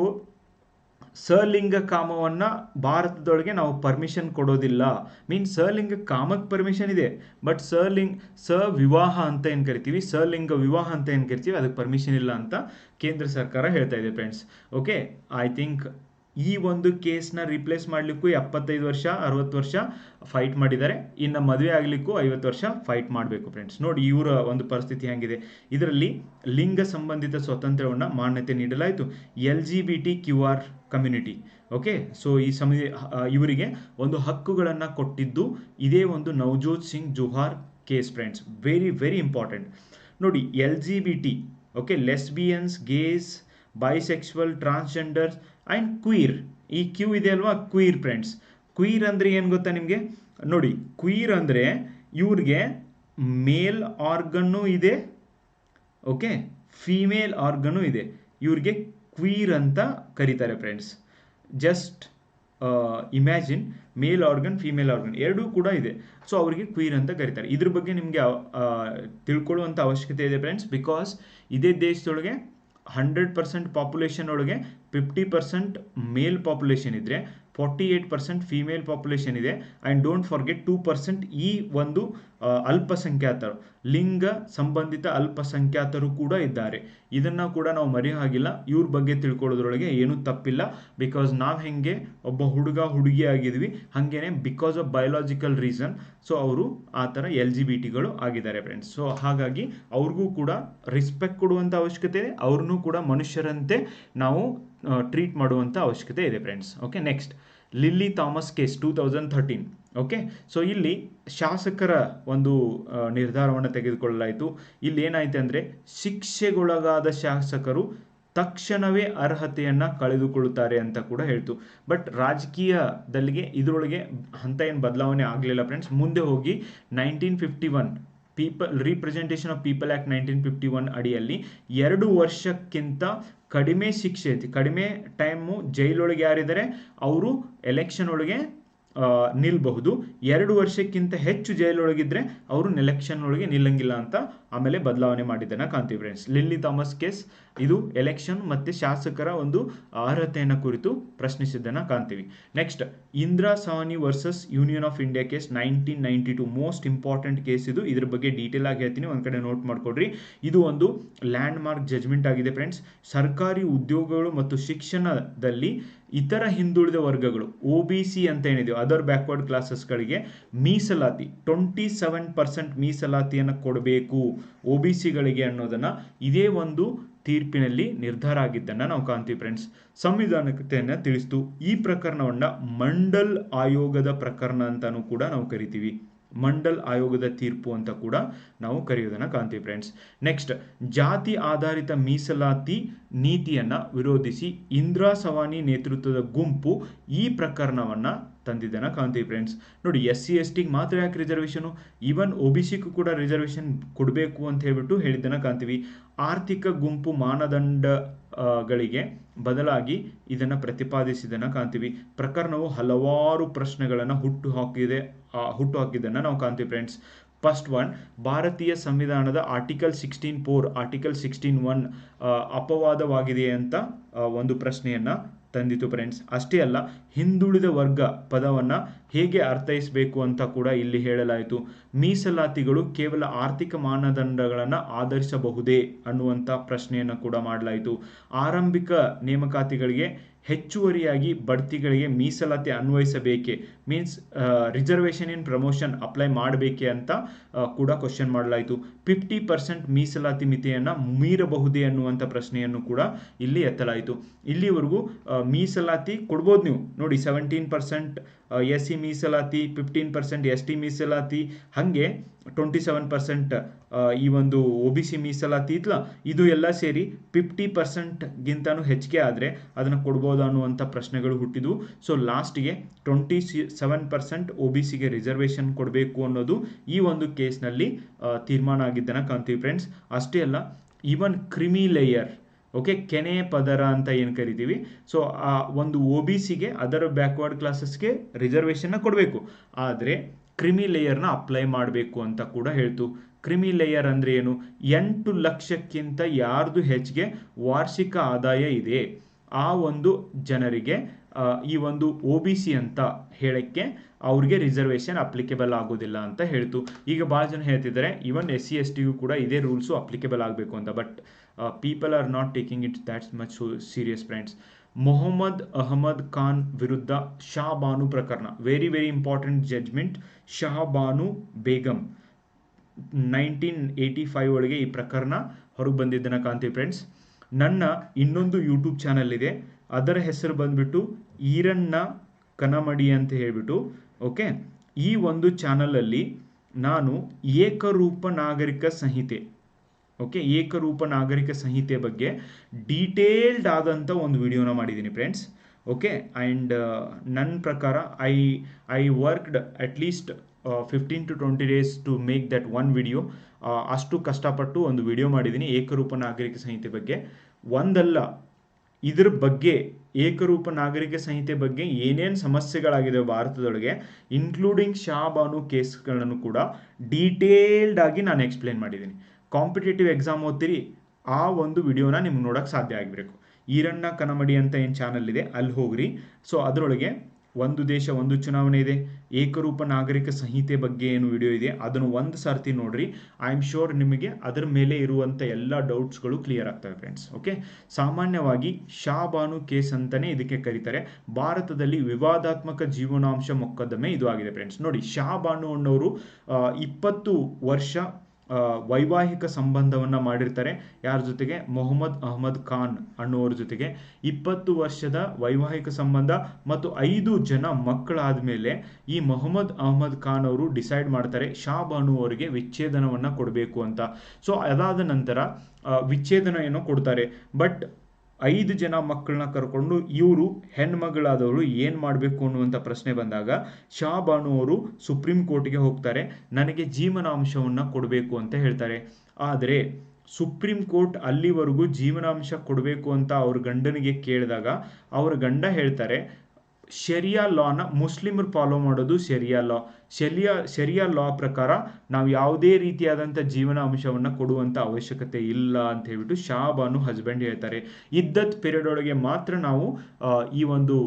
ಸಲಿಂಗ ಕಾಮವನ್ನು ಭಾರತದೊಳಗೆ ನಾವು ಪರ್ಮಿಷನ್ ಕೊಡೋದಿಲ್ಲ. ಮೀನ್ಸ್ ಸಲಿಂಗ ಕಾಮಕ್ಕೆ ಪರ್ಮಿಷನ್ ಇದೆ, ಬಟ್ ವಿವಾಹ ಅಂತ ಏನು ಕರಿತೀವಿ, ಸಲಿಂಗ ವಿವಾಹ ಅಂತ ಏನು ಕರಿತೀವಿ, ಅದಕ್ಕೆ ಪರ್ಮಿಷನ್ ಇಲ್ಲ ಅಂತ ಕೇಂದ್ರ ಸರ್ಕಾರ ಹೇಳ್ತಾ ಇದೆ ಫ್ರೆಂಡ್ಸ್. ಓಕೆ, ಐ ಥಿಂಕ್ ಈ ಒಂದು ಕೇಸ್ನ ರಿಪ್ಲೇಸ್ ಮಾಡಲಿಕ್ಕೂ 75 ವರ್ಷ 60 ವರ್ಷ ಫೈಟ್ ಮಾಡಿದ್ದಾರೆ. ಇನ್ನು ಮದುವೆ ಆಗಲಿಕ್ಕೂ 50 ವರ್ಷ ಫೈಟ್ ಮಾಡಬೇಕು ಫ್ರೆಂಡ್ಸ್. ನೋಡಿ ಇವರ ಒಂದು ಪರಿಸ್ಥಿತಿ ಹೆಂಗಿದೆ. ಇದರಲ್ಲಿ ಲಿಂಗ ಸಂಬಂಧಿತ ಸ್ವಾತಂತ್ರ್ಯವನ್ನು ಮಾನ್ಯತೆ ನೀಡಲಾಯಿತು. LGBTQR ಕಮ್ಯುನಿಟಿ, ಓಕೆ, ಸೊ ಈ ಇವರಿಗೆ ಒಂದು ಹಕ್ಕುಗಳನ್ನು ಕೊಟ್ಟಿದ್ದು ಇದೇ ಒಂದು Navjot Singh Johar case friends. Very very important. ನೋಡಿ, LGBT, okay, lesbians, gays, bisexual, transgenders and queer. ಈ ಕ್ಯೂ ಇದೆ ಅಲ್ವಾ, ಕ್ವೀರ್ ಫ್ರೆಂಡ್ಸ್. ಕ್ವೀರ್ ಅಂದರೆ ಏನು ಗೊತ್ತಾ ನಿಮಗೆ? ನೋಡಿ, ಕ್ವೀರ್ ಅಂದರೆ ಇವ್ರಿಗೆ ಮೇಲ್ ಆರ್ಗನ್ನು ಇದೆ, ಓಕೆ, ಫೀಮೇಲ್ ಆರ್ಗನ್ನು ಇದೆ. ಇವ್ರಿಗೆ ಕ್ವೀರ್ ಅಂತ ಕರೀತಾರೆ ಫ್ರೆಂಡ್ಸ್. ಜಸ್ಟ್ ಇಮ್ಯಾಜಿನ್, ಮೇಲ್ ಆರ್ಗನ್ ಫೀಮೇಲ್ ಆರ್ಗನ್ ಎರಡೂ ಕೂಡ ಇದೆ. ಸೊ ಅವರಿಗೆ ಕ್ವೀರ್ ಅಂತ ಕರೀತಾರೆ. ಇದ್ರ ಬಗ್ಗೆ ನಿಮಗೆ ತಿಳ್ಕೊಳ್ಳುವಂಥ ಅವಶ್ಯಕತೆ ಇದೆ ಫ್ರೆಂಡ್ಸ್. ಬಿಕಾಸ್ ಇದೇ ದೇಶದೊಳಗೆ 100% ಪಾಪ್ಯುಲೇಷನ್ ಒಳಗೆ 50% ಮೇಲ್ ಪಾಪ್ಯುಲೇಷನ್ ಇದ್ದರೆ 48% ಫೀಮೇಲ್ ಪಾಪ್ಯುಲೇಷನ್ ಇದೆ. ಆ್ಯಂಡ್ ಡೋಂಟ್ ಫಾರ್ಗೆಟ್ 2% ಈ ಒಂದು ಅಲ್ಪಸಂಖ್ಯಾತರು, ಲಿಂಗ ಸಂಬಂಧಿತ ಅಲ್ಪಸಂಖ್ಯಾತರು ಕೂಡ ಇದ್ದಾರೆ. ಇದನ್ನು ಕೂಡ ನಾವು ಮರೆಯೋ ಹಾಗಿಲ್ಲ. ಇವ್ರ ಬಗ್ಗೆ ತಿಳ್ಕೊಳ್ಳೋದ್ರೊಳಗೆ ಏನೂ ತಪ್ಪಿಲ್ಲ. ಬಿಕಾಸ್ ನಾವು ಹೆಂಗೆ ಒಬ್ಬ ಹುಡುಗ ಹುಡುಗಿ ಆಗಿದ್ವಿ, ಹಾಗೇನೆ because of biological reason so ಅವರು ಆ ಥರ LGBTಗಳು ಆಗಿದ್ದಾರೆ ಫ್ರೆಂಡ್ಸ್. ಸೊ ಹಾಗಾಗಿ ಅವ್ರಿಗೂ ಕೂಡ ರೆಸ್ಪೆಕ್ಟ್ ಕೊಡುವಂಥ ಅವಶ್ಯಕತೆ ಇದೆ. ಅವ್ರನ್ನೂ ಕೂಡ ಮನುಷ್ಯರಂತೆ ನಾವು ಟ್ರೀಟ್ ಮಾಡುವಂಥ ಅವಶ್ಯಕತೆ ಇದೆ friends. Okay, next, lily Thomas case 2013. Okay, so ಇಲ್ಲಿ ಶಾಸಕರ ಒಂದು ನಿರ್ಧಾರವನ್ನು ತೆಗೆದುಕೊಳ್ಳಲಾಯಿತು. ಇಲ್ಲಿ ಏನಾಯ್ತು ಅಂದರೆ, ಶಿಕ್ಷೆಗೊಳಗಾದ ಶಾಸಕರು ತಕ್ಷಣವೇ ಅರ್ಹತೆಯನ್ನು ಕಳೆದುಕೊಳ್ಳುತ್ತಾರೆ ಅಂತ ಕೂಡ ಹೇಳ್ತು. ಬಟ್ ರಾಜಕೀಯದಲ್ಲಿಗೆ ಇದರೊಳಗೆ ಅಂತ ಏನು ಬದಲಾವಣೆ ಆಗಲಿಲ್ಲ ಫ್ರೆಂಡ್ಸ್. ಮುಂದೆ ಹೋಗಿ 1951 ರೀಪ್ರೆಸೆಂಟೇಷನ್ ಆಫ್ ಪೀಪಲ್ ಆ್ಯಕ್ಟ್ 1951 ಅಡಿಯಲ್ಲಿ 2 ವರ್ಷಕ್ಕಿಂತ ಕಡಿಮೆ ಶಿಕ್ಷೆ ಐತಿ, ಕಡಿಮೆ ಟೈಮು ಜೈಲೊಳಗೆ ಯಾರಿದ್ದಾರೆ ಅವರು ಎಲೆಕ್ಷನ್ ಒಳಗೆ ನಿಲ್ಬಹುದು. 2 ವರ್ಷಕ್ಕಿಂತ ಹೆಚ್ಚು ಜೈಲೊಳಗಿದ್ರೆ ಅವರು ಎಲೆಕ್ಷನ್ ಒಳಗೆ ನಿಲ್ಲಂಗಿಲ್ಲ ಅಂತ ಆಮೇಲೆ ಬದಲಾವಣೆ ಮಾಡಿದ್ದನ್ನ ಕಾಣ್ತೀವಿ ಫ್ರೆಂಡ್ಸ್. ಲಿಲ್ಲಿ ಥಾಮಸ್ ಕೇಸ್ ಇದು ಎಲೆಕ್ಷನ್ ಮತ್ತೆ ಶಾಸಕರ ಒಂದು ಅರ್ಹತೆಯನ್ನು ಕುರಿತು ಪ್ರಶ್ನಿಸಿದ್ದನ್ನ ಕಾಣ್ತೀವಿ. Next Indira Sahni versus union of India case 1992 most important case ಇದು. ಇದ್ರ ಬಗ್ಗೆ ಡೀಟೇಲ್ ಆಗಿ ಹೇಳ್ತೀನಿ, ಒಂದ್ ಕಡೆ ನೋಟ್ ಮಾಡ್ಕೊಡ್ರಿ. ಇದು ಒಂದು ಲ್ಯಾಂಡ್ ಮಾರ್ಕ್ ಜಜ್ಮೆಂಟ್ ಆಗಿದೆ ಫ್ರೆಂಡ್ಸ್. ಸರ್ಕಾರಿ ಉದ್ಯೋಗಗಳು ಮತ್ತು ಶಿಕ್ಷಣದಲ್ಲಿ ಇತರ ಹಿಂದುಳಿದ ವರ್ಗಗಳು OBC ಅಂತ ಏನಿದೆ ಅದರ್ ಬ್ಯಾಕ್ವರ್ಡ್ ಕ್ಲಾಸಸ್ಗಳಿಗೆ ಮೀಸಲಾತಿ 27% ಮೀಸಲಾತಿಯನ್ನು ಕೊಡಬೇಕು OBCಗಳಿಗೆ ಅನ್ನೋದನ್ನ ಇದೇ ಒಂದು ತೀರ್ಪಿನಲ್ಲಿ ನಿರ್ಧಾರ ಆಗಿದ್ದನ್ನ ನಾವು ಕಾಣ್ತೀವಿ ಫ್ರೆಂಡ್ಸ್. ಸಂವಿಧಾನತೆಯನ್ನು ತಿಳಿಸ್ತು. ಈ ಪ್ರಕರಣವನ್ನ ಮಂಡಲ್ ಆಯೋಗದ ಪ್ರಕರಣ ಅಂತಾನೂ ಕೂಡ ನಾವು ಕರಿತೀವಿ. ಮಂಡಲ್ ಆಯೋಗದ ತೀರ್ಪು ಅಂತ ಕೂಡ ನಾವು ಕರೆಯೋದನ್ನ ಕಾಣ್ತೀವಿ ಫ್ರೆಂಡ್ಸ್. ನೆಕ್ಸ್ಟ್ ಜಾತಿ ಆಧಾರಿತ ಮೀಸಲಾತಿ ನೀತಿಯನ್ನ ವಿರೋಧಿಸಿ ಇಂದಿರಾ ಸಾಹ್ನಿ ನೇತೃತ್ವದ ಗುಂಪು ಈ ಪ್ರಕರಣವನ್ನ ತಂದಿದ್ದನ್ನ ಕಾಣ್ತೀವಿ ಫ್ರೆಂಡ್ಸ್. ನೋಡಿ SC/ST ಮಾತ್ರ ಯಾಕೆ ರಿಸರ್ವೇಷನ್, ಈವನ್ OBCಗೂ ಕೂಡ ರಿಸರ್ವೇಷನ್ ಕೊಡಬೇಕು ಅಂತ ಹೇಳ್ಬಿಟ್ಟು ಹೇಳಿದ್ದನ್ನ ಕಾಣ್ತೀವಿ. ಆರ್ಥಿಕ ಗುಂಪು ಮಾನದಂಡಗಳಿಗೆ ಬದಲಾಗಿ ಇದನ್ನ ಪ್ರತಿಪಾದಿಸಿದನ್ನ ಕಾಣ್ತೀವಿ. ಪ್ರಕರಣವು ಹಲವಾರು ಪ್ರಶ್ನೆಗಳನ್ನ ಹುಟ್ಟು ಹಾಕಿದ್ದನ್ನ ನಾವು ಕಾಣ್ತೀವಿ ಫ್ರೆಂಡ್ಸ್. ಫಸ್ಟ್ ಒನ್, ಭಾರತೀಯ ಸಂವಿಧಾನದ ಆರ್ಟಿಕಲ್ 16(4) ಆರ್ಟಿಕಲ್ 16(1) ಅಪವಾದವಾಗಿದೆ ಅಂತ ಒಂದು ಪ್ರಶ್ನೆಯನ್ನ ತಂದಿತು ಫ್ರೆಂಡ್ಸ್. ಅಷ್ಟೇ ಅಲ್ಲ, ಹಿಂದುಳಿದ ವರ್ಗ ಪದವನ್ನ ಹೇಗೆ ಅರ್ಥೈಸಬೇಕು ಅಂತ ಕೂಡ ಇಲ್ಲಿ ಹೇಳಲಾಯಿತು. ಮೀಸಲಾತಿಗಳು ಕೇವಲ ಆರ್ಥಿಕ ಮಾನದಂಡಗಳನ್ನು ಆಧರಿಸಬಹುದೇ ಅನ್ನುವಂಥ ಪ್ರಶ್ನೆಯನ್ನು ಕೂಡ ಮಾಡಲಾಯಿತು. ಆರಂಭಿಕ ನೇಮಕಾತಿಗಳಿಗೆ ಹೆಚ್ಚುವರಿಯಾಗಿ ಬಡ್ತಿಗಳಿಗೆ ಮೀಸಲಾತಿ ಅನ್ವಯಿಸಬೇಕೆ, ಮೀನ್ಸ್ ರಿಸರ್ವೇಷನ್ ಇನ್ ಪ್ರಮೋಷನ್ ಅಪ್ಲೈ ಮಾಡಬೇಕೆ ಅಂತ ಕೂಡ ಕ್ವಶನ್ ಮಾಡಲಾಯಿತು. 50% ಮೀಸಲಾತಿ ಮಿತಿಯನ್ನು ಮೀರಬಹುದೇ ಅನ್ನುವಂಥ ಪ್ರಶ್ನೆಯನ್ನು ಕೂಡ ಇಲ್ಲಿ ಎತ್ತಲಾಯಿತು. ಇಲ್ಲಿವರೆಗೂ ಮೀಸಲಾತಿ ಕೊಡ್ಬೋದು ನೀವು ನೋಡಿ, 17% SC ಮೀಸಲಾತಿ, 15% ST ಮೀಸಲಾತಿ, ಹಾಗೆ 27% ಈ ಒಂದು OBC ಮೀಸಲಾತಿ ಇತ್ತಲ್ಲ, ಇದು ಎಲ್ಲ ಸೇರಿ 50%ಗಿಂತನೂ ಹೆಚ್ಚಿಗೆ ಆದರೆ ಅದನ್ನು ಕೊಡ್ಬೋದು ಅನ್ನುವಂಥ ಪ್ರಶ್ನೆಗಳು ಹುಟ್ಟಿದ್ವು. ಸೊ ಲಾಸ್ಟ್ಗೆ 27% OBCಗೆ ರಿಸರ್ವೇಷನ್ ಕೊಡಬೇಕು ಅನ್ನೋದು ಈ ಒಂದು ಕೇಸ್ನಲ್ಲಿ ತೀರ್ಮಾನ ಆಗಿದ್ದನ್ನು ಕಾಣ್ತೀವಿ ಫ್ರೆಂಡ್ಸ್. ಅಷ್ಟೇ ಅಲ್ಲ, ಈವನ್ ಕ್ರಿಮಿ ಲೇಯರ್, ಓಕೆ, ಕೆನೆ ಪದರ ಅಂತ ಏನು ಕರಿತೀವಿ, ಸೊ ಆ ಒಂದು OBCಗೆ ಅದರ ಬ್ಯಾಕ್ವರ್ಡ್ ಕ್ಲಾಸಸ್ಗೆ ರಿಸರ್ವೇಷನ್ನ ಕೊಡಬೇಕು, ಆದರೆ ಕ್ರಿಮಿ ಲೇಯರ್ನ ಅಪ್ಲೈ ಮಾಡಬೇಕು ಅಂತ ಕೂಡ ಹೇಳ್ತು. ಕ್ರಿಮಿ ಲೇಯರ್ ಅಂದರೆ ಏನು? 8 ಲಕ್ಷಕ್ಕಿಂತ ಯಾರ್ದು ಹೆಚ್ಚಿಗೆ ವಾರ್ಷಿಕ ಆದಾಯ ಇದೆ ಆ ಒಂದು ಜನರಿಗೆ ಈ ಒಂದು OBC ಅಂತ ಹೇಳಕ್ಕೆ ಅವ್ರಿಗೆ ರಿಸರ್ವೇಷನ್ ಅಪ್ಲಿಕೇಬಲ್ ಆಗೋದಿಲ್ಲ ಅಂತ ಹೇಳ್ತು. ಈಗ ಭಾಳ ಜನ ಹೇಳ್ತಿದ್ದಾರೆ ಈವನ್ SC/STಗೂ ಕೂಡ ಇದೇ ರೂಲ್ಸು ಅಪ್ಲಿಕೇಬಲ್ ಆಗಬೇಕು ಅಂತ, but people are not taking it that's much serious friends. Mohammad Ahmad Khan ವಿರುದ್ಧ ಶಹಬಾನು ಪ್ರಕರಣ, very very important judgment. Shahbano Begum 1985 ಒಳಗೆ ಈ ಪ್ರಕರಣ ಹೊರಗೆ ಬಂದಿದ್ದನ್ನು ಕಾಣ್ತೀವಿ ಫ್ರೆಂಡ್ಸ್. ನನ್ನ ಇನ್ನೊಂದು ಯೂಟ್ಯೂಬ್ ಚಾನಲ್ ಇದೆ, ಅದರ ಹೆಸರು ಬಂದ್ಬಿಟ್ಟು ಈರಣ್ಣ ಕನಮಡಿ ಅಂತ ಹೇಳ್ಬಿಟ್ಟು, ಓಕೆ. ಈ ಒಂದು ಚಾನಲಲ್ಲಿ ನಾನು ಏಕರೂಪ ನಾಗರಿಕ ಸಂಹಿತೆ, ಓಕೆ, ಏಕರೂಪ ನಾಗರಿಕ ಸಂಹಿತೆ ಬಗ್ಗೆ ಡೀಟೇಲ್ಡ್ ಆದಂಥ ಒಂದು ವಿಡಿಯೋನ ಮಾಡಿದ್ದೀನಿ ಫ್ರೆಂಡ್ಸ್, ಓಕೆ. ಆ್ಯಂಡ್ ನನ್ನ ಪ್ರಕಾರ I worked at least 15 to 20 days to make that one video. ಅಷ್ಟು ಕಷ್ಟಪಟ್ಟು ಒಂದು ವಿಡಿಯೋ ಮಾಡಿದ್ದೀನಿ ಏಕರೂಪ ನಾಗರಿಕ ಸಂಹಿತೆ ಬಗ್ಗೆ. ಒಂದಲ್ಲ, ಇದ್ರ ಬಗ್ಗೆ ಏಕರೂಪ ನಾಗರಿಕ ಸಂಹಿತೆ ಬಗ್ಗೆ ಏನೇನು ಸಮಸ್ಯೆಗಳಾಗಿದೆ ಭಾರತದೊಳಗೆ, ಇನ್ಕ್ಲೂಡಿಂಗ್ ಶಹಬಾನು ಕೇಸ್ಗಳನ್ನು ಕೂಡ ಡೀಟೇಲ್ಡ್ ಆಗಿ ನಾನು ಎಕ್ಸ್ಪ್ಲೇನ್ ಮಾಡಿದ್ದೀನಿ. ಕಾಂಪಿಟೇಟಿವ್ ಎಕ್ಸಾಮ್ ಓದ್ತೀರಿ, ಆ ಒಂದು ವಿಡಿಯೋನ ನಿಮ್ಗೆ ನೋಡೋಕ್ಕೆ ಸಾಧ್ಯ ಆಗಿರಬೇಕು. ಈರಣ್ಣ ಕನಮಡಿ ಅಂತ ಏನು ಚಾನಲ್ ಇದೆ ಅಲ್ಲಿ ಹೋಗ್ರಿ. ಸೊ ಅದರೊಳಗೆ ಒಂದು ದೇಶ ಒಂದು ಚುನಾವಣೆ ಇದೆ, ಏಕರೂಪ ನಾಗರಿಕ ಸಂಹಿತೆ ಬಗ್ಗೆ ಏನು ವಿಡಿಯೋ ಇದೆ ಅದನ್ನು ಒಂದು ಸರ್ತಿ ನೋಡ್ರಿ. ಐ ಆಮ್ ಶೋರ್ ನಿಮಗೆ ಅದರ ಮೇಲೆ ಇರುವಂಥ ಎಲ್ಲ ಡೌಟ್ಸ್ಗಳು ಕ್ಲಿಯರ್ ಆಗ್ತವೆ ಫ್ರೆಂಡ್ಸ್, ಓಕೆ. ಸಾಮಾನ್ಯವಾಗಿ ಶಹಬಾನು ಕೇಸ್ ಅಂತಲೇ ಇದಕ್ಕೆ ಕರೀತಾರೆ. ಭಾರತದಲ್ಲಿ ವಿವಾದಾತ್ಮಕ ಜೀವನಾಂಶ ಮೊಕದ್ದಮೆ ಇದು ಆಗಿದೆ ಫ್ರೆಂಡ್ಸ್. ನೋಡಿ, ಶಹಬಾನು ಅನ್ನೋರು 20 ವರ್ಷ ವೈವಾಹಿಕ ಸಂಬಂಧವನ್ನು ಮಾಡಿರ್ತಾರೆ. ಯಾರ ಜೊತೆಗೆ? ಮೊಹಮ್ಮದ್ ಅಹಮದ್ ಖಾನ್ ಅನ್ನೋರ ಜೊತೆಗೆ 20 ವರ್ಷದ ವೈವಾಹಿಕ ಸಂಬಂಧ ಮತ್ತು 5 ಜನ ಮಕ್ಕಳಾದ ಮೇಲೆ ಈ ಮೊಹಮ್ಮದ್ ಅಹಮದ್ ಖಾನ್ ಅವರು ಡಿಸೈಡ್ ಮಾಡ್ತಾರೆ ಶಹಬಾನು ಅವರಿಗೆ ವಿಚ್ಛೇದನವನ್ನು ಕೊಡಬೇಕು ಅಂತ. ಸೊ ಅದಾದ ನಂತರ ವಿಚ್ಛೇದನ ಏನೋ ಕೊಡ್ತಾರೆ. ಬಟ್ 5 ಜನ ಮಕ್ಕಳನ್ನ ಕರ್ಕೊಂಡು ಇವರು ಹೆಣ್ಮಗಳಾದವರು ಏನು ಮಾಡಬೇಕು ಅನ್ನುವಂಥ ಪ್ರಶ್ನೆ ಬಂದಾಗ ಶಾಬಾನು ಅವರು ಸುಪ್ರೀಂ ಕೋರ್ಟ್ಗೆ ಹೋಗ್ತಾರೆ, ನನಗೆ ಜೀವನಾಂಶವನ್ನು ಕೊಡಬೇಕು ಅಂತ ಹೇಳ್ತಾರೆ. ಆದರೆ ಸುಪ್ರೀಂ ಕೋರ್ಟ್ ಅಲ್ಲಿವರೆಗೂ ಜೀವನಾಂಶ ಕೊಡಬೇಕು ಅಂತ ಅವ್ರ ಗಂಡನಿಗೆ ಕೇಳಿದಾಗ ಅವ್ರ ಗಂಡ ಹೇಳ್ತಾರೆ, ಶರಿಯಾ ಲಾನ ಮುಸ್ಲಿಮರು ಫಾಲೋ ಮಾಡೋದು ಶರಿಯಾ ಲಾ ಪ್ರಕಾರ ನಾವು ಯಾವುದೇ ರೀತಿಯಾದಂಥ ಜೀವನಾಂಶವನ್ನು ಕೊಡುವಂಥ ಅವಶ್ಯಕತೆ ಇಲ್ಲ ಅಂತ ಹೇಳ್ಬಿಟ್ಟು ಶಾಬಾನು ಹಸ್ಬೆಂಡ್ ಹೇಳ್ತಾರೆ. ಇದ್ದತ್ ಪೀರಿಯಡ್ ಒಳಗೆ ಮಾತ್ರ ನಾವು ಈ ಒಂದು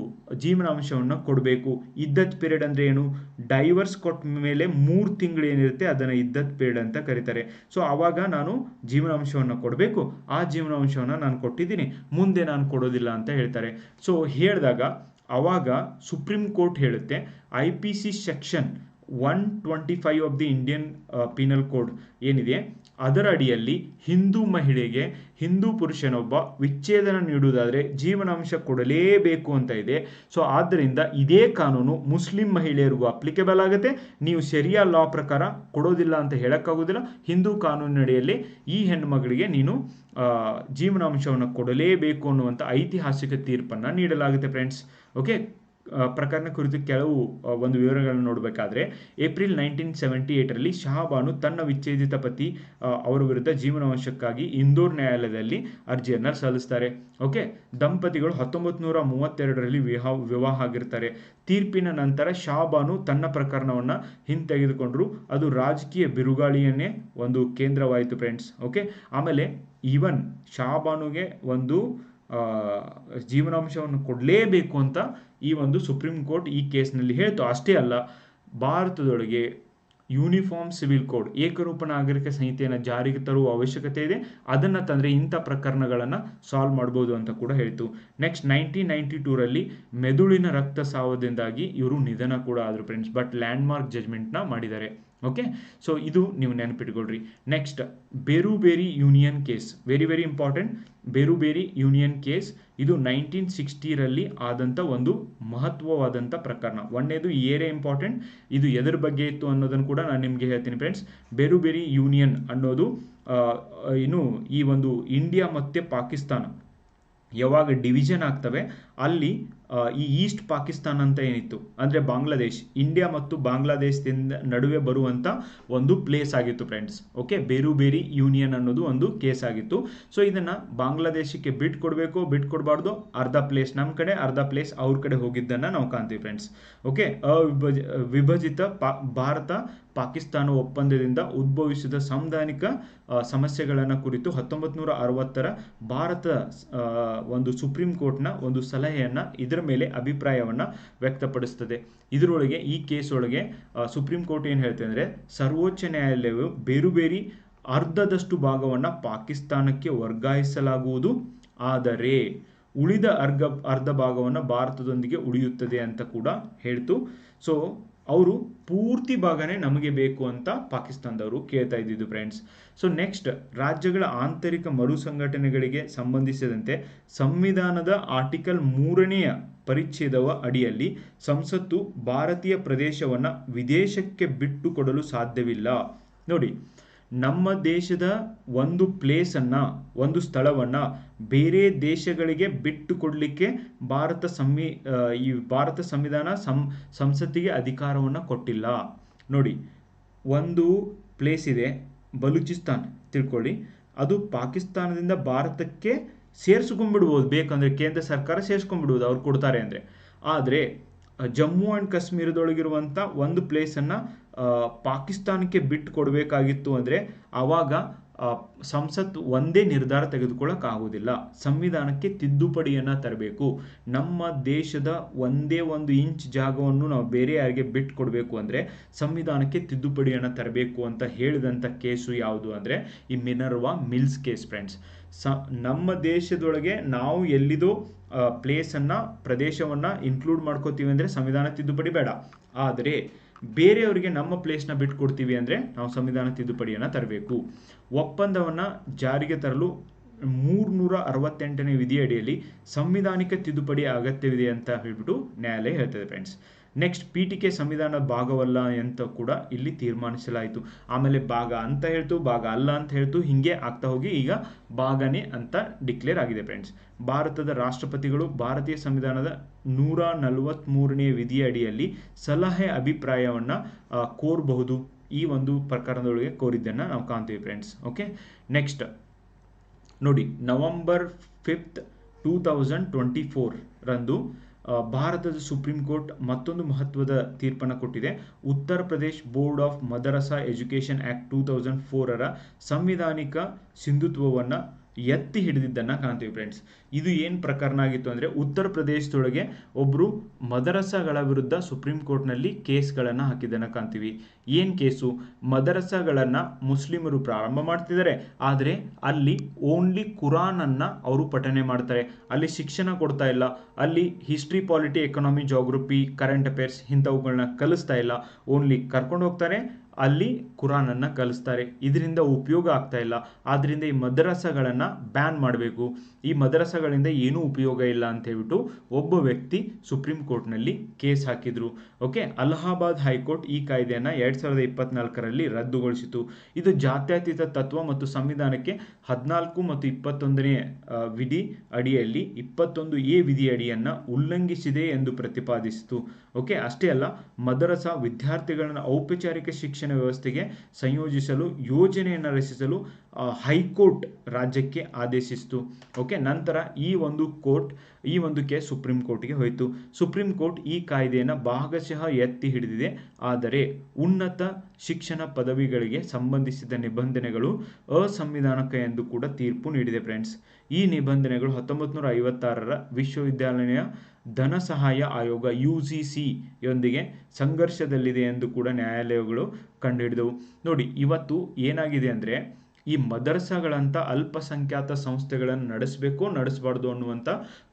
ಜೀವನಾಂಶವನ್ನು ಕೊಡಬೇಕು. ಇದ್ದತ್ ಪೀರಿಯಡ್ ಅಂದರೆ ಏನು? ಡೈವರ್ಸ್ ಕೊಟ್ಟ ಮೇಲೆ 3 ತಿಂಗಳು ಏನಿರುತ್ತೆ ಅದನ್ನು ಇದ್ದತ್ ಪೀರಿಯಡ್ ಅಂತ ಕರೀತಾರೆ. ಸೊ ಆವಾಗ ನಾನು ಜೀವನಾಂಶವನ್ನು ಕೊಡಬೇಕು, ಆ ಜೀವನಾಂಶವನ್ನು ನಾನು ಕೊಟ್ಟಿದ್ದೀನಿ, ಮುಂದೆ ನಾನು ಕೊಡೋದಿಲ್ಲ ಅಂತ ಹೇಳ್ತಾರೆ. ಸೊ ಹೇಳಿದಾಗ ಆವಾಗ ಸುಪ್ರೀಂ ಕೋರ್ಟ್ ಹೇಳುತ್ತೆ, IPC section 125 of the Indian penal code ಏನಿದೆ ಅದರ ಅಡಿಯಲ್ಲಿ ಹಿಂದೂ ಮಹಿಳೆಗೆ ಹಿಂದೂ ಪುರುಷನೊಬ್ಬ ವಿಚ್ಛೇದನ ನೀಡುವುದಾದರೆ ಜೀವನಾಂಶ ಕೊಡಲೇಬೇಕು ಅಂತ ಇದೆ. ಸೊ ಆದ್ದರಿಂದ ಇದೇ ಕಾನೂನು ಮುಸ್ಲಿಂ ಮಹಿಳೆಯರಿಗೂ ಅಪ್ಲಿಕೇಬಲ್ ಆಗುತ್ತೆ. ನೀವು ಶರಿಯಾ ಲಾ ಪ್ರಕಾರ ಕೊಡೋದಿಲ್ಲ ಅಂತ ಹೇಳೋಕ್ಕಾಗೋದಿಲ್ಲ. ಹಿಂದೂ ಕಾನೂನಿನಡಿಯಲ್ಲಿ ಈ ಹೆಣ್ಣುಮಗಳಿಗೆ ನೀನು ಜೀವನಾಂಶವನ್ನು ಕೊಡಲೇಬೇಕು ಅನ್ನುವಂಥ ಐತಿಹಾಸಿಕ ತೀರ್ಪನ್ನು ನೀಡಲಾಗುತ್ತೆ ಫ್ರೆಂಡ್ಸ್. ಓಕೆ, ಪ್ರಕರಣ ಕುರಿತು ಕೆಲವು ಒಂದು ವಿವರಗಳನ್ನು ನೋಡಬೇಕಾದ್ರೆ ಏಪ್ರಿಲ್ 1978ರಲ್ಲಿ ಶಹಾಬಾನು ತನ್ನ ವಿಚ್ಛೇದಿತ ಪತಿ ಅವರ ವಿರುದ್ಧ ಜೀವನಾಂಶಕ್ಕಾಗಿ ಇಂದೋರ್ ನ್ಯಾಯಾಲಯದಲ್ಲಿ ಅರ್ಜಿಯನ್ನು ಸಲ್ಲಿಸ್ತಾರೆ. ಓಕೆ, ದಂಪತಿಗಳು 1932ರಲ್ಲಿ ವಿವಾಹ ಆಗಿರ್ತಾರೆ. ತೀರ್ಪಿನ ನಂತರ ಶಹಾಬಾನು ತನ್ನ ಪ್ರಕರಣವನ್ನು ಹಿಂತೆಗೆದುಕೊಂಡ್ರು. ಅದು ರಾಜಕೀಯ ಬಿರುಗಾಳಿಯನ್ನೇ ಒಂದು ಕೇಂದ್ರವಾಯಿತು ಫ್ರೆಂಡ್ಸ್. ಓಕೆ, ಆಮೇಲೆ ಈವನ್ ಶಹಾಬಾನುಗೆ ಒಂದು ಜೀವನಾಂಶವನ್ನು ಕೊಡಲೇಬೇಕು ಅಂತ ಈ ಒಂದು ಸುಪ್ರೀಂ ಕೋರ್ಟ್ ಈ ಕೇಸ್ನಲ್ಲಿ ಹೇಳ್ತು. ಅಷ್ಟೇ ಅಲ್ಲ, ಭಾರತದೊಳಗೆ ಯೂನಿಫಾರ್ಮ್ ಸಿವಿಲ್ ಕೋಡ್ ಏಕರೂಪ ನಾಗರಿಕ ಸಂಹಿತೆಯನ್ನು ಜಾರಿಗೆ ತರುವ ಅವಶ್ಯಕತೆ ಇದೆ. ಅದನ್ನು ತಂದರೆ ಇಂಥ ಪ್ರಕರಣಗಳನ್ನು ಸಾಲ್ವ್ ಮಾಡ್ಬೋದು ಅಂತ ಕೂಡ ಹೇಳ್ತು. ನೆಕ್ಸ್ಟ್ 1992ರಲ್ಲಿ ಮೆದುಳಿನ ರಕ್ತಸ್ರಾವದಿಂದಾಗಿ ಇವರು ನಿಧನ ಕೂಡ ಆದರು ಫ್ರೆಂಡ್ಸ್. ಬಟ್ ಲ್ಯಾಂಡ್ಮಾರ್ಕ್ ಜಜ್ಮೆಂಟ್ನ ಮಾಡಿದ್ದಾರೆ. ಓಕೆ, ಸೊ ಇದು ನೀವು ನೆನಪಿಟ್ಕೊಳ್ರಿ. Next Berubari union case, very very important. Berubari union case ಇದು 1960ರಲ್ಲಿ ಆದಂಥ ಒಂದು ಮಹತ್ವವಾದಂಥ ಪ್ರಕರಣ. ಒಂದೇದು ಏರೇ ಇಂಪಾರ್ಟೆಂಟ್, ಇದು ಎದರ ಬಗ್ಗೆ ಇತ್ತು ಅನ್ನೋದನ್ನು ಕೂಡ ನಾನು ನಿಮಗೆ ಹೇಳ್ತೀನಿ ಫ್ರೆಂಡ್ಸ್. ಬೇರುಬೇರಿ ಯೂನಿಯನ್ ಅನ್ನೋದು ಇನ್ನು ಈ ಒಂದು ಇಂಡಿಯಾ ಮತ್ತು ಪಾಕಿಸ್ತಾನ ಯಾವಾಗ ಡಿವಿಷನ್ ಆಗ್ತವೆ ಅಲ್ಲಿ ಈ ಈಸ್ಟ್ ಪಾಕಿಸ್ತಾನ ಅಂತ ಏನಿತ್ತು ಅಂದರೆ ಬಾಂಗ್ಲಾದೇಶ್, ಇಂಡಿಯಾ ಮತ್ತು ಬಾಂಗ್ಲಾದೇಶದಿಂದ ನಡುವೆ ಬರುವಂಥ ಒಂದು ಪ್ಲೇಸ್ ಆಗಿತ್ತು ಫ್ರೆಂಡ್ಸ್. ಓಕೆ, ಬೇರುಬೇರಿ ಯೂನಿಯನ್ ಅನ್ನೋದು ಒಂದು ಕೇಸ್ ಆಗಿತ್ತು. ಸೊ ಇದನ್ನು ಬಾಂಗ್ಲಾದೇಶಕ್ಕೆ ಬಿಟ್ಕೊಡ್ಬೇಕು ಬಿಟ್ಕೊಡ್ಬಾರ್ದು, ಅರ್ಧ ಪ್ಲೇಸ್ ನಮ್ಮ ಕಡೆ ಅರ್ಧ ಪ್ಲೇಸ್ ಅವ್ರ ಕಡೆ ಹೋಗಿದ್ದನ್ನು ನಾವು ಕಾಣ್ತೀವಿ ಫ್ರೆಂಡ್ಸ್. ಓಕೆ, ವಿಭಜಿತ ಭಾರತ ಪಾಕಿಸ್ತಾನ ಒಪ್ಪಂದದಿಂದ ಉದ್ಭವಿಸಿದ ಸಾಂವಿಧಾನಿಕ ಸಮಸ್ಯೆಗಳನ್ನು ಕುರಿತು 1960ರ ಭಾರತ ಒಂದು ಸುಪ್ರೀಂ ಕೋರ್ಟ್ನ ಒಂದು ಸಲಹೆಯನ್ನು ಇದರ ಮೇಲೆ ಅಭಿಪ್ರಾಯವನ್ನು ವ್ಯಕ್ತಪಡಿಸ್ತದೆ. ಇದರೊಳಗೆ ಈ ಕೇಸ್ ಒಳಗೆ ಸುಪ್ರೀಂ ಕೋರ್ಟ್ ಏನು ಹೇಳ್ತದೆ ಅಂದರೆ, ಸರ್ವೋಚ್ಚ ನ್ಯಾಯಾಲಯವು ಬೇರುಬೇರಿ ಅರ್ಧದಷ್ಟು ಭಾಗವನ್ನು ಪಾಕಿಸ್ತಾನಕ್ಕೆ ವರ್ಗಾಯಿಸಲಾಗುವುದು, ಆದರೆ ಉಳಿದ ಅರ್ಧ ಭಾಗವನ್ನು ಭಾರತದೊಂದಿಗೆ ಉಳಿಯುತ್ತದೆ ಅಂತ ಕೂಡ ಹೇಳ್ತು. ಸೊ ಅವರು ಪೂರ್ತಿ ಭಾಗನೇ ನಮಗೆ ಬೇಕು ಅಂತ ಪಾಕಿಸ್ತಾನದವರು ಕೇಳ್ತಾ ಇದ್ದಿದ್ದು ಫ್ರೆಂಡ್ಸ್. ಸೊ ನೆಕ್ಸ್ಟ್, ರಾಜ್ಯಗಳ ಆಂತರಿಕ ಮರು ಸಂಘಟನೆಗಳಿಗೆ ಸಂಬಂಧಿಸಿದಂತೆ ಸಂವಿಧಾನದ ಆರ್ಟಿಕಲ್ 3ನೇ ಪರಿಚ್ಛೇದವ ಅಡಿಯಲ್ಲಿ ಸಂಸತ್ತು ಭಾರತೀಯ ಪ್ರದೇಶವನ್ನು ವಿದೇಶಕ್ಕೆ ಬಿಟ್ಟು ಕೊಡಲು ಸಾಧ್ಯವಿಲ್ಲ. ನೋಡಿ, ನಮ್ಮ ದೇಶದ ಒಂದು ಪ್ಲೇಸನ್ನು ಒಂದು ಸ್ಥಳವನ್ನು ಬೇರೆ ದೇಶಗಳಿಗೆ ಬಿಟ್ಟು ಕೊಡಲಿಕ್ಕೆ ಈ ಭಾರತ ಸಂವಿಧಾನ ಸಂಸತ್ತಿಗೆ ಅಧಿಕಾರವನ್ನು ಕೊಟ್ಟಿಲ್ಲ. ನೋಡಿ, ಒಂದು ಪ್ಲೇಸ್ ಇದೆ ಬಲೂಚಿಸ್ತಾನ್ ತಿಳ್ಕೊಳ್ಳಿ, ಅದು ಪಾಕಿಸ್ತಾನದಿಂದ ಭಾರತಕ್ಕೆ ಸೇರಿಸ್ಕೊಂಡ್ಬಿಡ್ಬೋದು, ಬೇಕಂದರೆ ಕೇಂದ್ರ ಸರ್ಕಾರ ಸೇರಿಸ್ಕೊಂಡ್ಬಿಡ್ಬೋದು ಅವ್ರು ಕೊಡ್ತಾರೆ ಅಂದರೆ. ಆದರೆ ಜಮ್ಮು ಆ್ಯಂಡ್ ಕಾಶ್ಮೀರದೊಳಗಿರುವಂಥ ಒಂದು ಪ್ಲೇಸನ್ನು ಪಾಕಿಸ್ತಾನಕ್ಕೆ ಬಿಟ್ಟು ಕೊಡಬೇಕಾಗಿತ್ತು ಅಂದರೆ ಆವಾಗ ಸಂಸತ್ ಒಂದೇ ನಿರ್ಧಾರ ತೆಗೆದುಕೊಳ್ಳೋಕ್ಕಾಗೋದಿಲ್ಲ. ಸಂವಿಧಾನಕ್ಕೆ ತಿದ್ದುಪಡಿಯನ್ನು ತರಬೇಕು. ನಮ್ಮ ದೇಶದ ಒಂದೇ 1 ಇಂಚ್ ಜಾಗವನ್ನು ನಾವು ಬೇರೆ ಯಾರಿಗೆ ಬಿಟ್ಟು ಕೊಡಬೇಕು ಅಂದರೆ ಸಂವಿಧಾನಕ್ಕೆ ತಿದ್ದುಪಡಿಯನ್ನು ತರಬೇಕು ಅಂತ ಹೇಳಿದಂಥ ಕೇಸು ಯಾವುದು ಅಂದರೆ ಈ ಮಿನರ್ವಾ ಮಿಲ್ಸ್ ಕೇಸ್ ಫ್ರೆಂಡ್ಸ್. ನಮ್ಮ ದೇಶದೊಳಗೆ ನಾವು ಎಲ್ಲಿದೋ ಪ್ಲೇಸನ್ನು ಪ್ರದೇಶವನ್ನು ಇನ್ಕ್ಲೂಡ್ ಮಾಡ್ಕೋತೀವಿ ಅಂದರೆ ಸಂವಿಧಾನ ತಿದ್ದುಪಡಿ ಬೇಡ. ಆದರೆ ಬೇರೆಯವರಿಗೆ ನಮ್ಮ ಪ್ಲೇಸ್ನ ಬಿಟ್ಕೊಡ್ತೀವಿ ಅಂದರೆ ನಾವು ಸಂವಿಧಾನ ತಿದ್ದುಪಡಿಯನ್ನು ತರಬೇಕು. ಒಪ್ಪಂದವನ್ನು ಜಾರಿಗೆ ತರಲು 368ನೇ ವಿಧಿಯಡಿಯಲ್ಲಿ ಸಂವಿಧಾನಿಕ ತಿದ್ದುಪಡಿ ಅಗತ್ಯವಿದೆ ಅಂತ ಹೇಳ್ಬಿಟ್ಟು ನ್ಯಾಯಾಲಯ ಹೇಳ್ತದೆ ಫ್ರೆಂಡ್ಸ್. ನೆಕ್ಸ್ಟ್ ಪೀಠಿಕೆ ಸಂವಿಧಾನದ ಭಾಗವಲ್ಲ ಅಂತ ಕೂಡ ಇಲ್ಲಿ ತೀರ್ಮಾನಿಸಲಾಯಿತು. ಆಮೇಲೆ ಭಾಗ ಅಂತ ಹೇಳ್ತು, ಭಾಗ ಅಲ್ಲ ಅಂತ ಹೇಳ್ತು, ಹಿಂಗೆ ಆಗ್ತಾ ಹೋಗಿ ಈಗ ಭಾಗನೇ ಅಂತ ಡಿಕ್ಲೇರ್ ಆಗಿದೆ ಫ್ರೆಂಡ್ಸ್. ಭಾರತದ ರಾಷ್ಟ್ರಪತಿಗಳು ಭಾರತೀಯ ಸಂವಿಧಾನದ 143ನೇ ವಿಧಿಯ ಅಡಿಯಲ್ಲಿ ಸಲಹೆ ಅಭಿಪ್ರಾಯವನ್ನ ಕೋರಬಹುದು. ಈ ಒಂದು ಪ್ರಕರಣದೊಳಗೆ ಕೋರಿದ್ದನ್ನು ನಾವು ಕಾಣ್ತೀವಿ ಫ್ರೆಂಡ್ಸ್. ಓಕೆ, ನೆಕ್ಸ್ಟ್ ನೋಡಿ, ನವೆಂಬರ್ 5, 2024 ರಂದು ಭಾರತದ ಸುಪ್ರೀಂ ಕೋರ್ಟ್ ಮತ್ತೊಂದು ಮಹತ್ವದ ತೀರ್ಪನ್ನು ಕೊಟ್ಟಿದೆ. Uttar Pradesh board of Madarsa education act 2004 ಸಂವಿಧಾನಿಕ ಸಿಂಧುತ್ವವನ್ನು ಎತ್ತಿ ಹಿಡಿದಿದ್ದನ್ನು ಕಾಣ್ತೀವಿ ಫ್ರೆಂಡ್ಸ್. ಇದು ಏನು ಪ್ರಕರಣ ಆಗಿತ್ತು ಅಂದರೆ, ಉತ್ತರ ಪ್ರದೇಶದೊಳಗೆ ಒಬ್ಬರು ಮದರಸಾಗಳ ವಿರುದ್ಧ ಸುಪ್ರೀಂ ಕೋರ್ಟ್ನಲ್ಲಿ ಕೇಸ್ಗಳನ್ನು ಹಾಕಿದ್ದನ್ನು ಕಾಣ್ತೀವಿ. ಏನು ಕೇಸು? ಮದರಸಾಗಳನ್ನು ಮುಸ್ಲಿಮರು ಪ್ರಾರಂಭ ಮಾಡ್ತಿದ್ದಾರೆ, ಆದರೆ ಅಲ್ಲಿ ಓನ್ಲಿ ಕುರಾನನ್ನು ಅವರು ಪಠನೆ ಮಾಡ್ತಾರೆ, ಅಲ್ಲಿ ಶಿಕ್ಷಣ ಕೊಡ್ತಾ ಇಲ್ಲ, ಅಲ್ಲಿ history, polity, economy, geography, current affairs ಇಂಥವುಗಳನ್ನ ಕಲಿಸ್ತಾ ಇಲ್ಲ, ಓನ್ಲಿ ಕರ್ಕೊಂಡು ಹೋಗ್ತಾರೆ, ಅಲ್ಲಿ ಕುರಾನನ್ನು ಕಲಿಸ್ತಾರೆ. ಇದರಿಂದ ಉಪಯೋಗ ಆಗ್ತಾ ಇಲ್ಲ. ಆದ್ದರಿಂದ ಈ ಮದರಸಾಗಳನ್ನು ಬ್ಯಾನ್ ಮಾಡಬೇಕು, ಈ ಮದರಸಾಗಳಿಂದ ಏನೂ ಉಪಯೋಗ ಇಲ್ಲ ಅಂತ ಹೇಳ್ಬಿಟ್ಟು ಒಬ್ಬ ವ್ಯಕ್ತಿ ಸುಪ್ರೀಂ ಕೋರ್ಟ್ನಲ್ಲಿ ಕೇಸ್ ಹಾಕಿದ್ರು. ಓಕೆ, ಅಲಹಾಬಾದ್ ಹೈಕೋರ್ಟ್ ಈ ಕಾಯ್ದೆಯನ್ನು 2024ರಲ್ಲಿ ರದ್ದುಗೊಳಿಸಿತು. ಇದು ಜಾತ್ಯತೀತ ತತ್ವ ಮತ್ತು ಸಂವಿಧಾನಕ್ಕೆ 14 ಮತ್ತು 21ನೇ ವಿಧಿ ಅಡಿಯಲ್ಲಿ 21A ವಿಧಿ ಅಡಿಯನ್ನು ಉಲ್ಲಂಘಿಸಿದೆ ಎಂದು ಪ್ರತಿಪಾದಿಸಿತು. ಓಕೆ, ಅಷ್ಟೇ ಅಲ್ಲ, ಮದರಸಾ ವಿದ್ಯಾರ್ಥಿಗಳನ್ನು ಔಪಚಾರಿಕ ಶಿಕ್ಷಣ ವ್ಯವಸ್ಥೆಗೆ ಸಂಯೋಜಿಸಲು ಯೋಜನೆಯನ್ನು ರಚಿಸಲು ಹೈಕೋರ್ಟ್ ರಾಜ್ಯಕ್ಕೆ ಆದೇಶಿಸಿತು. ಓಕೆ, ನಂತರ ಈ ಒಂದು ಕೇಸ್ ಸುಪ್ರೀಂ ಕೋರ್ಟ್ಗೆ ಹೋಯಿತು. ಸುಪ್ರೀಂ ಕೋರ್ಟ್ ಈ ಕಾಯ್ದೆಯನ್ನು ಭಾಗಶಃ ಎತ್ತಿ ಹಿಡಿದಿದೆ, ಆದರೆ ಉನ್ನತ ಶಿಕ್ಷಣ ಪದವಿಗಳಿಗೆ ಸಂಬಂಧಿಸಿದ ನಿಬಂಧನೆಗಳು ಅಸಂವಿಧಾನಿಕ ಎಂದು ಕೂಡ ತೀರ್ಪು ನೀಡಿದೆ ಫ್ರೆಂಡ್ಸ್. ಈ ನಿಬಂಧನೆಗಳು 1956ರ ವಿಶ್ವವಿದ್ಯಾಲಯ ಧನ ಸಹಾಯ ಆಯೋಗ UGC ಯೊಂದಿಗೆ ಸಂಘರ್ಷದಲ್ಲಿದೆ ಎಂದು ಕೂಡ ನ್ಯಾಯಾಲಯಗಳು ಕಂಡುಹಿಡಿದವು. ನೋಡಿ, ಇವತ್ತು ಏನಾಗಿದೆ ಅಂದರೆ, ಈ ಮದರಸಾಗಳಂತ ಅಲ್ಪಸಂಖ್ಯಾತ ಸಂಸ್ಥೆಗಳನ್ನು ನಡೆಸಬೇಕೋ ನಡೆಸಬಾರ್ದು ಅನ್ನುವಂಥ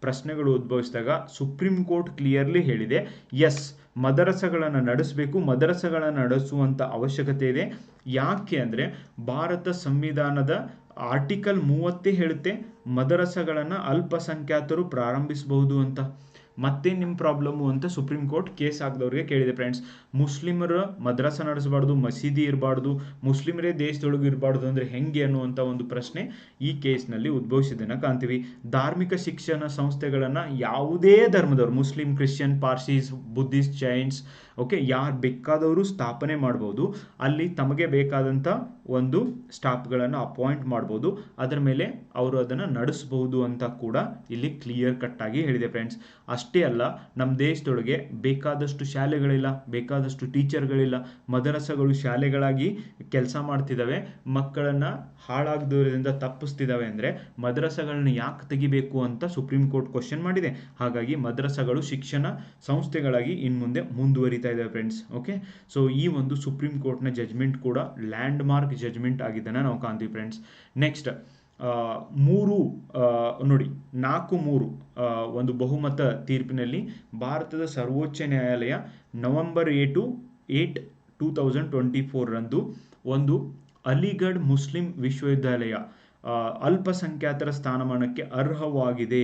ಪ್ರಶ್ನೆಗಳು ಉದ್ಭವಿಸಿದಾಗ ಸುಪ್ರೀಂ ಕೋರ್ಟ್ ಕ್ಲಿಯರ್ಲಿ ಹೇಳಿದೆ, ಎಸ್, ಮದರಸಾಗಳನ್ನು ನಡೆಸಬೇಕು, ಮದರಸಾಗಳನ್ನು ನಡೆಸುವಂಥ ಅವಶ್ಯಕತೆ ಇದೆ. ಯಾಕೆ ಅಂದರೆ, ಭಾರತ ಸಂವಿಧಾನದ ಆರ್ಟಿಕಲ್ 30 ಹೇಳುತ್ತೆ ಮದರಸಾಗಳನ್ನು ಅಲ್ಪಸಂಖ್ಯಾತರು ಪ್ರಾರಂಭಿಸಬಹುದು ಅಂತ. ಮತ್ತೆ ನಿಮ್ಮ ಪ್ರಾಬ್ಲಮ್ಮು ಅಂತ ಸುಪ್ರೀಂ ಕೋರ್ಟ್ ಕೇಸ್ ಹಾಕಿದವ್ರಿಗೆ ಕೇಳಿದೆ ಫ್ರೆಂಡ್ಸ್. ಮುಸ್ಲಿಮರ ಮದ್ರಸಾ ನಡೆಸಬಾರ್ದು, ಮಸೀದಿ ಇರಬಾರ್ದು, ಮುಸ್ಲಿಮರೇ ದೇಶದೊಳಗೆ ಇರಬಾರ್ದು ಅಂದರೆ ಹೆಂಗೆ ಅನ್ನುವಂಥ ಒಂದು ಪ್ರಶ್ನೆ ಈ ಕೇಸ್ನಲ್ಲಿ ಉದ್ಭವಿಸಿದ್ದನ್ನು ಕಾಣ್ತೀವಿ. ಧಾರ್ಮಿಕ ಶಿಕ್ಷಣ ಸಂಸ್ಥೆಗಳನ್ನು ಯಾವುದೇ ಧರ್ಮದವರು, Muslim, Christian, Parsis, Buddhist, Jains, okay, ಯಾರು ಬೇಕಾದವರು ಸ್ಥಾಪನೆ ಮಾಡ್ಬೋದು. ಅಲ್ಲಿ ತಮಗೆ ಬೇಕಾದಂಥ ಒಂದು ಸ್ಟಾಫ್ಗಳನ್ನು ಅಪಾಯಿಂಟ್ ಮಾಡ್ಬೋದು, ಅದರ ಮೇಲೆ ಅವರು ಅದನ್ನು ನಡೆಸಬಹುದು ಅಂತ ಕೂಡ ಇಲ್ಲಿ ಕ್ಲಿಯರ್ ಕಟ್ ಆಗಿ ಹೇಳಿದೆ ಫ್ರೆಂಡ್ಸ್. ಅಷ್ಟೇ ಅಲ್ಲ, ನಮ್ಮ ದೇಶದೊಳಗೆ ಬೇಕಾದಷ್ಟು ಶಾಲೆಗಳಿಲ್ಲ, ಬೇಕಾದಷ್ಟು ಟೀಚರ್ಗಳಿಲ್ಲ, ಮದರಸಾಗಳು ಶಾಲೆಗಳಾಗಿ ಕೆಲಸ ಮಾಡ್ತಿದ್ದಾವೆ, ಮಕ್ಕಳನ್ನು ಹಾಳಾಗದರಿಂದ ತಪ್ಪಿಸ್ತಿದ್ದಾವೆ. ಅಂದರೆ ಮದರಸಾಗಳನ್ನ ಯಾಕೆ ತೆಗಿಬೇಕು ಅಂತ ಸುಪ್ರೀಂ ಕೋರ್ಟ್ ಕ್ವಶನ್ ಮಾಡಿದೆ. ಹಾಗಾಗಿ ಮದರಸಾಗಳು ಶಿಕ್ಷಣ ಸಂಸ್ಥೆಗಳಾಗಿ ಇನ್ನು ಮುಂದೆ ಮುಂದುವರಿತಾ ಇದ್ದಾವೆ ಫ್ರೆಂಡ್ಸ್. ಓಕೆ, ಸೊ ಈ ಒಂದು ಸುಪ್ರೀಂ ಕೋರ್ಟ್ನ ಜಜ್ಮೆಂಟ್ ಕೂಡ ಲ್ಯಾಂಡ್ ಮಾರ್ಕ್ ಜಜ್ಮೆಂಟ್ ಆಗಿದ್ದನ್ನು ನಾವು ಕಾಣ್ತೀವಿ ಫ್ರೆಂಡ್ಸ್. ನೆಕ್ಸ್ಟ್ 4-3 ಒಂದು ಬಹುಮತ ತೀರ್ಪಿನಲ್ಲಿ ಭಾರತದ ಸರ್ವೋಚ್ಚ ನ್ಯಾಯಾಲಯ ನವೆಂಬರ್ 8, 2024 ರಂದು ಒಂದು ಅಲಿಗಢ್ ಮುಸ್ಲಿಂ ವಿಶ್ವವಿದ್ಯಾಲಯ ಅಲ್ಪಸಂಖ್ಯಾತರ ಸ್ಥಾನಮಾನಕ್ಕೆ ಅರ್ಹವಾಗಿದೆ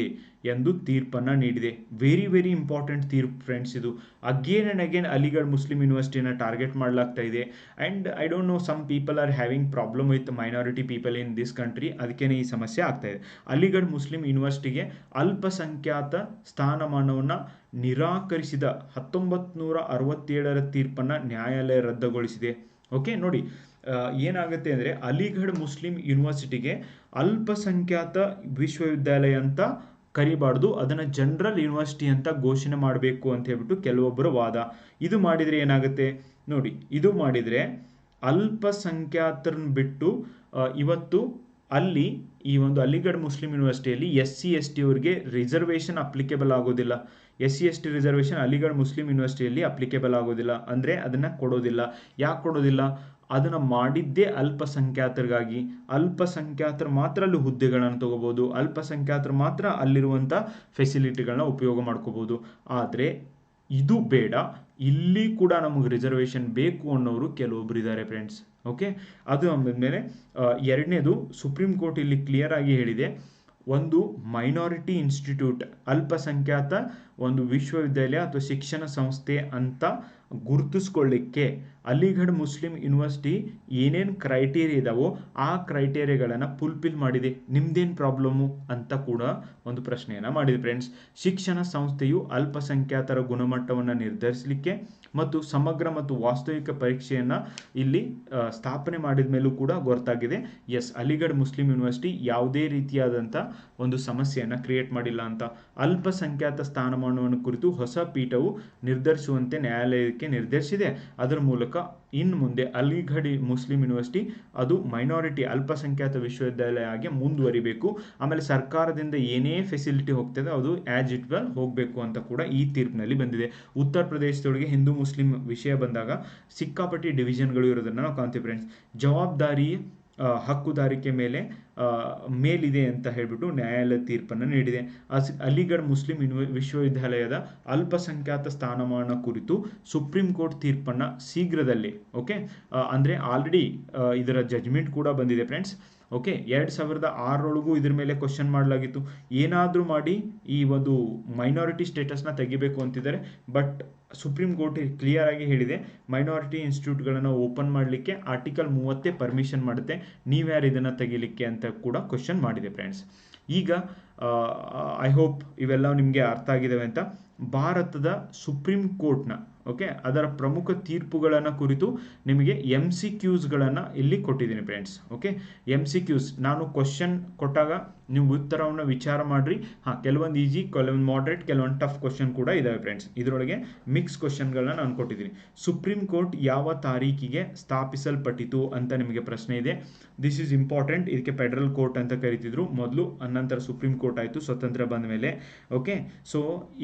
ಎಂದು ತೀರ್ಪನ್ನು ನೀಡಿದೆ. ವೆರಿ ವೆರಿ ಇಂಪಾರ್ಟೆಂಟ್ ತೀರ್ಪು ಫ್ರೆಂಡ್ಸ್ ಇದು. Again and again Aligarh Muslim ಯೂನಿವರ್ಸಿಟಿಯನ್ನು ಟಾರ್ಗೆಟ್ ಮಾಡಲಾಗ್ತಾ ಇದೆ. And I don't know, some people are having problem with minority people in this country, ಅದಕ್ಕೇ ಈ ಸಮಸ್ಯೆ ಆಗ್ತಾ ಇದೆ. ಅಲಿಗಢ್ ಮುಸ್ಲಿಂ ಯೂನಿವರ್ಸಿಟಿಗೆ ಅಲ್ಪಸಂಖ್ಯಾತ ಸ್ಥಾನಮಾನವನ್ನು ನಿರಾಕರಿಸಿದ 1967ರ ತೀರ್ಪನ್ನು ನ್ಯಾಯಾಲಯ ರದ್ದುಗೊಳಿಸಿದೆ. ಓಕೆ, ನೋಡಿ ಏನಾಗುತ್ತೆ ಅಂದರೆ, ಅಲಿಗಢ್ ಮುಸ್ಲಿಂ ಯೂನಿವರ್ಸಿಟಿಗೆ ಅಲ್ಪಸಂಖ್ಯಾತ ವಿಶ್ವವಿದ್ಯಾಲಯ ಅಂತ ಕರಿಬಾರ್ದು, ಅದನ್ನು ಜನರಲ್ ಯೂನಿವರ್ಸಿಟಿ ಅಂತ ಘೋಷಣೆ ಮಾಡಬೇಕು ಅಂತ ಹೇಳ್ಬಿಟ್ಟು ಕೆಲವೊಬ್ಬರ ವಾದ. ಇದು ಮಾಡಿದರೆ ಏನಾಗುತ್ತೆ ನೋಡಿ, ಇದು ಮಾಡಿದರೆ ಅಲ್ಪಸಂಖ್ಯಾತರನ್ನ ಬಿಟ್ಟು ಇವತ್ತು ಅಲ್ಲಿ ಈ ಒಂದು ಅಲಿಗಢ್ ಮುಸ್ಲಿಂ ಯೂನಿವರ್ಸಿಟಿಯಲ್ಲಿ SC/ST ಅವರಿಗೆ ರಿಸರ್ವೇಷನ್ ಅಪ್ಲಿಕೇಬಲ್ ಆಗೋದಿಲ್ಲ. SC/ST ರಿಸರ್ವೇಷನ್ ಅಲಿಗಢ್ ಮುಸ್ಲಿಂ ಯೂನಿವರ್ಸಿಟಿಯಲ್ಲಿ ಅಪ್ಲಿಕೇಬಲ್ ಆಗೋದಿಲ್ಲ, ಅಂದರೆ ಅದನ್ನು ಕೊಡೋದಿಲ್ಲ. ಯಾಕೆ ಕೊಡೋದಿಲ್ಲ? ಅದನ್ನು ಮಾಡಿದ್ದೇ ಅಲ್ಪಸಂಖ್ಯಾತರಿಗಾಗಿ. ಅಲ್ಪಸಂಖ್ಯಾತರು ಮಾತ್ರ ಅಲ್ಲಿ ಹುದ್ದೆಗಳನ್ನು ತಗೋಬೋದು, ಅಲ್ಪಸಂಖ್ಯಾತರು ಮಾತ್ರ ಅಲ್ಲಿರುವಂಥ ಫೆಸಿಲಿಟಿಗಳನ್ನ ಉಪಯೋಗ ಮಾಡ್ಕೋಬೋದು. ಆದರೆ ಇದು ಬೇಡ, ಇಲ್ಲಿ ಕೂಡ ನಮಗೆ ರಿಸರ್ವೇಷನ್ ಬೇಕು ಅನ್ನೋರು ಕೆಲವೊಬ್ರು ಇದ್ದಾರೆ ಫ್ರೆಂಡ್ಸ್. ಓಕೆ, ಅದು ಆದಮೇಲೆ ಎರಡನೇದು, ಸುಪ್ರೀಂ ಕೋರ್ಟ್ ಇಲ್ಲಿ ಕ್ಲಿಯರ್ ಆಗಿ ಹೇಳಿದೆ, ಒಂದು ಮೈನಾರಿಟಿ ಇನ್ಸ್ಟಿಟ್ಯೂಟ್, ಅಲ್ಪಸಂಖ್ಯಾತ ಒಂದು ವಿಶ್ವವಿದ್ಯಾಲಯ ಅಥವಾ ಶಿಕ್ಷಣ ಸಂಸ್ಥೆ ಅಂತ ಗುರುತಿಸ್ಕೊಳ್ಳಿಕ್ಕೆ ಅಲಿಗಢ್ ಮುಸ್ಲಿಂ ಯೂನಿವರ್ಸಿಟಿ ಏನೇನು ಕ್ರೈಟೇರಿಯಾ ಇದಾವೋ ಆ ಕ್ರೈಟೇರಿಯಾಗಳನ್ನು ಫುಲ್ಫಿಲ್ ಮಾಡಿದೆ, ನಿಮ್ದೇನು ಪ್ರಾಬ್ಲಮ್ಮು ಅಂತ ಕೂಡ ಒಂದು ಪ್ರಶ್ನೆಯನ್ನು ಮಾಡಿದೆ ಫ್ರೆಂಡ್ಸ್. ಶಿಕ್ಷಣ ಸಂಸ್ಥೆಯು ಅಲ್ಪಸಂಖ್ಯಾತರ ಗುಣಮಟ್ಟವನ್ನು ನಿರ್ಧರಿಸಲಿಕ್ಕೆ ಮತ್ತು ಸಮಗ್ರ ಮತ್ತು ವಾಸ್ತವಿಕ ಪರೀಕ್ಷೆಯನ್ನು ಇಲ್ಲಿ ಸ್ಥಾಪನೆ ಮಾಡಿದ ಮೇಲೂ ಕೂಡ ಗೊತ್ತಾಗಿದೆ, ಎಸ್ ಅಲಿಗಢ್ ಮುಸ್ಲಿಂ ಯೂನಿವರ್ಸಿಟಿ ಯಾವುದೇ ರೀತಿಯಾದಂಥ ಒಂದು ಸಮಸ್ಯೆಯನ್ನು ಕ್ರಿಯೇಟ್ ಮಾಡಿಲ್ಲ ಅಂತ. ಅಲ್ಪಸಂಖ್ಯಾತ ಸ್ಥಾನಮಾನವನ್ನು ಕುರಿತು ಹೊಸ ಪೀಠವು ನಿರ್ಧರಿಸುವಂತೆ ನ್ಯಾಯಾಲಯಕ್ಕೆ ನಿರ್ಧರಿಸಿದೆ. ಅದರ ಮೂಲಕ ಇನ್ನು ಮುಂದೆ ಅಲಿಗಢ್ ಮುಸ್ಲಿಂ ಯೂನಿವರ್ಸಿಟಿ ಅದು ಮೈನಾರಿಟಿ ಅಲ್ಪಸಂಖ್ಯಾತ ವಿಶ್ವವಿದ್ಯಾಲಯ ಆಗಿ ಮುಂದುವರಿಬೇಕು. ಆಮೇಲೆ ಸರ್ಕಾರದಿಂದ ಏನೇ ಫೆಸಿಲಿಟಿ ಹೋಗ್ತದೆ ಅದು ಆಸ್ ಇಟ್ ವೆಲ್ ಹೋಗಬೇಕು ಅಂತ ಕೂಡ ಈ ತೀರ್ಪಿನಲ್ಲಿ ಬಂದಿದೆ. ಉತ್ತರ ಪ್ರದೇಶದೊಳಗೆ ಹಿಂದೂ ಮುಸ್ಲಿಂ ವಿಷಯ ಬಂದಾಗ ಸಿಕ್ಕಾಪಟ್ಟಿ ಡಿವಿಷನ್ಗಳು ಇರೋದನ್ನು ನಾವು ಕಾಣ್ತೀವಿ ಫ್ರೆಂಡ್ಸ್. ಜವಾಬ್ದಾರಿ ಹಕ್ಕುದಾರಿಕೆ ಮೇಲಿದೆ ಅಂತ ಹೇಳ್ಬಿಟ್ಟು ನ್ಯಾಯಾಲಯ ತೀರ್ಪನ್ನು ನೀಡಿದೆ. ಅಲಿಗಢ್ ಮುಸ್ಲಿಂ ವಿಶ್ವವಿದ್ಯಾಲಯದ ಅಲ್ಪಸಂಖ್ಯಾತ ಸ್ಥಾನಮಾನ ಕುರಿತು ಸುಪ್ರೀಂ ಕೋರ್ಟ್ ತೀರ್ಪನ್ನು ಶೀಘ್ರದಲ್ಲೇ ಅಂದರೆ ಆಲ್ರೆಡಿ ಇದರ ಜಜ್ಮೆಂಟ್ ಕೂಡ ಬಂದಿದೆ ಫ್ರೆಂಡ್ಸ್. ಓಕೆ, 2006 ಇದ್ರ ಮೇಲೆ ಕ್ವಶನ್ ಮಾಡಲಾಗಿತ್ತು, ಏನಾದರೂ ಮಾಡಿ ಈ ಒಂದು ಮೈನಾರಿಟಿ ಸ್ಟೇಟಸ್ನ ತೆಗಿಬೇಕು ಅಂತಿದ್ದಾರೆ. ಬಟ್ ಸುಪ್ರೀಂ ಕೋರ್ಟ್ ಕ್ಲಿಯರ್ ಆಗಿ ಹೇಳಿದೆ, ಮೈನಾರಿಟಿ ಇನ್ಸ್ಟಿಟ್ಯೂಟ್ಗಳನ್ನು ಓಪನ್ ಮಾಡಲಿಕ್ಕೆ ಆರ್ಟಿಕಲ್ 30 ಪರ್ಮಿಷನ್ ಮಾಡುತ್ತೆ, ನೀವ್ಯಾರು ಇದನ್ನು ತೆಗಿಲಿಕ್ಕೆ ಅಂತ ಕೂಡ ಕ್ವಶನ್ ಮಾಡಿದೆ ಫ್ರೆಂಡ್ಸ್. ಈಗ ಐ ಹೋಪ್ ಇವೆಲ್ಲ ನಿಮಗೆ ಅರ್ಥ ಆಗಿದ್ದಾವೆ ಅಂತ. ಭಾರತದ ಸುಪ್ರೀಂ ಕೋರ್ಟ್ನ ಅದರ ಪ್ರಮುಖ ತೀರ್ಪುಗಳನ್ನು ಕುರಿತು ನಿಮಗೆ MCQsಗಳನ್ನು ಇಲ್ಲಿ ಕೊಟ್ಟಿದ್ದೀನಿ ಫ್ರೆಂಡ್ಸ್. ಓಕೆ, MCQs ನಾನು ಕ್ವಶನ್ ಕೊಟ್ಟಾಗ ನೀವು ಉತ್ತರವನ್ನು ವಿಚಾರ ಮಾಡಿರಿ. ಕೆಲವೊಂದು ಈಜಿ, ಕೆಲವೊಂದು ಮಾಡ್ರೇಟ್, ಕೆಲವೊಂದು ಟಫ್ ಕ್ವಶನ್ ಕೂಡ ಇದಾವೆ ಫ್ರೆಂಡ್ಸ್. ಇದರೊಳಗೆ ಮಿಕ್ಸ್ ಕ್ವಶನ್ಗಳನ್ನ ನಾನು ಕೊಟ್ಟಿದ್ದೀನಿ. ಸುಪ್ರೀಂ ಕೋರ್ಟ್ ಯಾವ ತಾರೀಕಿಗೆ ಸ್ಥಾಪಿಸಲ್ಪಟ್ಟಿತು ಅಂತ ನಿಮಗೆ ಪ್ರಶ್ನೆ ಇದೆ. This is important. ಇದಕ್ಕೆ ಫೆಡರಲ್ ಕೋರ್ಟ್ ಅಂತ ಕರಿತಿದ್ರು ಮೊದಲು, ಅನಂತರ ಸುಪ್ರೀಂ ಕೋರ್ಟ್ ಆಯಿತು ಸ್ವತಂತ್ರ ಬಂದ ಮೇಲೆ. ಓಕೆ, ಸೊ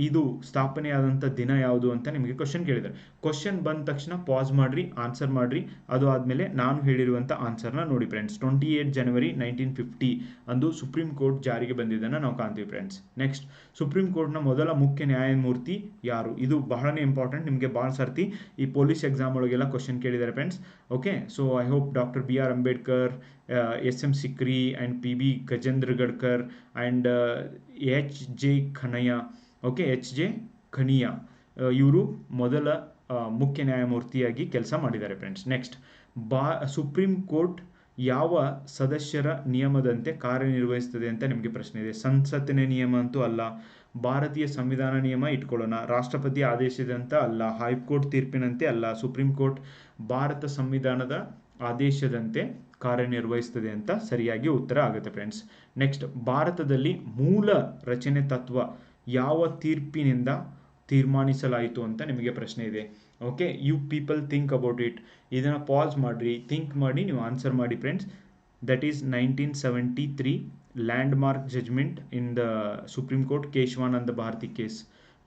ಇದು ಸ್ಥಾಪನೆಯಾದಂಥ ದಿನ ಯಾವುದು ಅಂತ ನಿಮಗೆ ಕ್ವಶನ್ ಕೇಳಿದ್ದಾರೆ. ಕ್ವಶನ್ ಬಂದ ತಕ್ಷಣ ಪಾಸ್ ಮಾಡ್ರಿ, ಆನ್ಸರ್ ಮಾಡ್ರಿ. ಅದು ಆದಮೇಲೆ ನಾನು ಹೇಳಿರುವಂಥ ಆನ್ಸರ್ನ ನೋಡಿ ಫ್ರೆಂಡ್ಸ್. 28 ಜನವರಿ 1950 ಅಂದು ಸುಪ್ರೀಂ ಕೋರ್ಟ್ ಜಾರಿಗೆ ಬಂದಿದ್ದನ್ನು ನಾವು ಕಾಣ್ತೀವಿ ಫ್ರೆಂಡ್ಸ್. ನೆಕ್ಸ್ಟ್, ಸುಪ್ರೀಂ ಕೋರ್ಟ್ನ ಮೊದಲ ಮುಖ್ಯ ನ್ಯಾಯಮೂರ್ತಿ ಯಾರು? ಇದು ಬಹಳನೇ ಇಂಪಾರ್ಟೆಂಟ್, ನಿಮಗೆ ಭಾಳ ಸರ್ತಿ ಈ ಪೊಲೀಸ್ ಎಕ್ಸಾಮ್ ಒಳಗೆಲ್ಲ ಕ್ವಶನ್ ಕೇಳಿದ್ದಾರೆ friends. Okay, so I hope doctor BR Ambedkar, SM Sikri and PB Gajendragadkar and HJ Kania. Okay, HJ Kania ಇವರು ಮೊದಲ ಮುಖ್ಯ ನ್ಯಾಯಮೂರ್ತಿಯಾಗಿ ಕೆಲಸ ಮಾಡಿದ್ದಾರೆ ಫ್ರೆಂಡ್ಸ್. ನೆಕ್ಸ್ಟ್, ಸುಪ್ರೀಂ ಕೋರ್ಟ್ ಯಾವ ಸದಸ್ಯರ ನಿಯಮದಂತೆ ಕಾರ್ಯನಿರ್ವಹಿಸ್ತದೆ ಅಂತ ನಿಮಗೆ ಪ್ರಶ್ನೆ ಇದೆ. ಸಂಸತ್ತಿನ ನಿಯಮ ಅಂತೂ ಅಲ್ಲ, ಭಾರತೀಯ ಸಂವಿಧಾನ ನಿಯಮ ಇಟ್ಕೊಳ್ಳೋಣ, ರಾಷ್ಟ್ರಪತಿ ಆದೇಶದಂತೆ ಅಲ್ಲ, ಹೈಕೋರ್ಟ್ ತೀರ್ಪಿನಂತೆ ಅಲ್ಲ, ಸುಪ್ರೀಂ ಕೋರ್ಟ್ ಭಾರತ ಸಂವಿಧಾನದ ಆದೇಶದಂತೆ ಕಾರ್ಯನಿರ್ವಹಿಸ್ತದೆ ಅಂತ ಸರಿಯಾಗಿ ಉತ್ತರ ಆಗುತ್ತೆ ಫ್ರೆಂಡ್ಸ್. ನೆಕ್ಸ್ಟ್, ಭಾರತದಲ್ಲಿ ಮೂಲ ರಚನೆ ತತ್ವ ಯಾವ ತೀರ್ಪಿನಿಂದ ತೀರ್ಮಾನಿಸಲಾಯಿತು ಅಂತ ನಿಮಗೆ ಪ್ರಶ್ನೆ ಇದೆ. Okay, you people think about it. ಇದನ್ನು ಪಾಸ್ ಮಾಡಿರಿ, ಥಿಂಕ್ ಮಾಡಿ ನೀವು ಆನ್ಸರ್ ಮಾಡಿ friends. That is 1973 landmark judgment in the supreme court, Kesavananda Bharati case.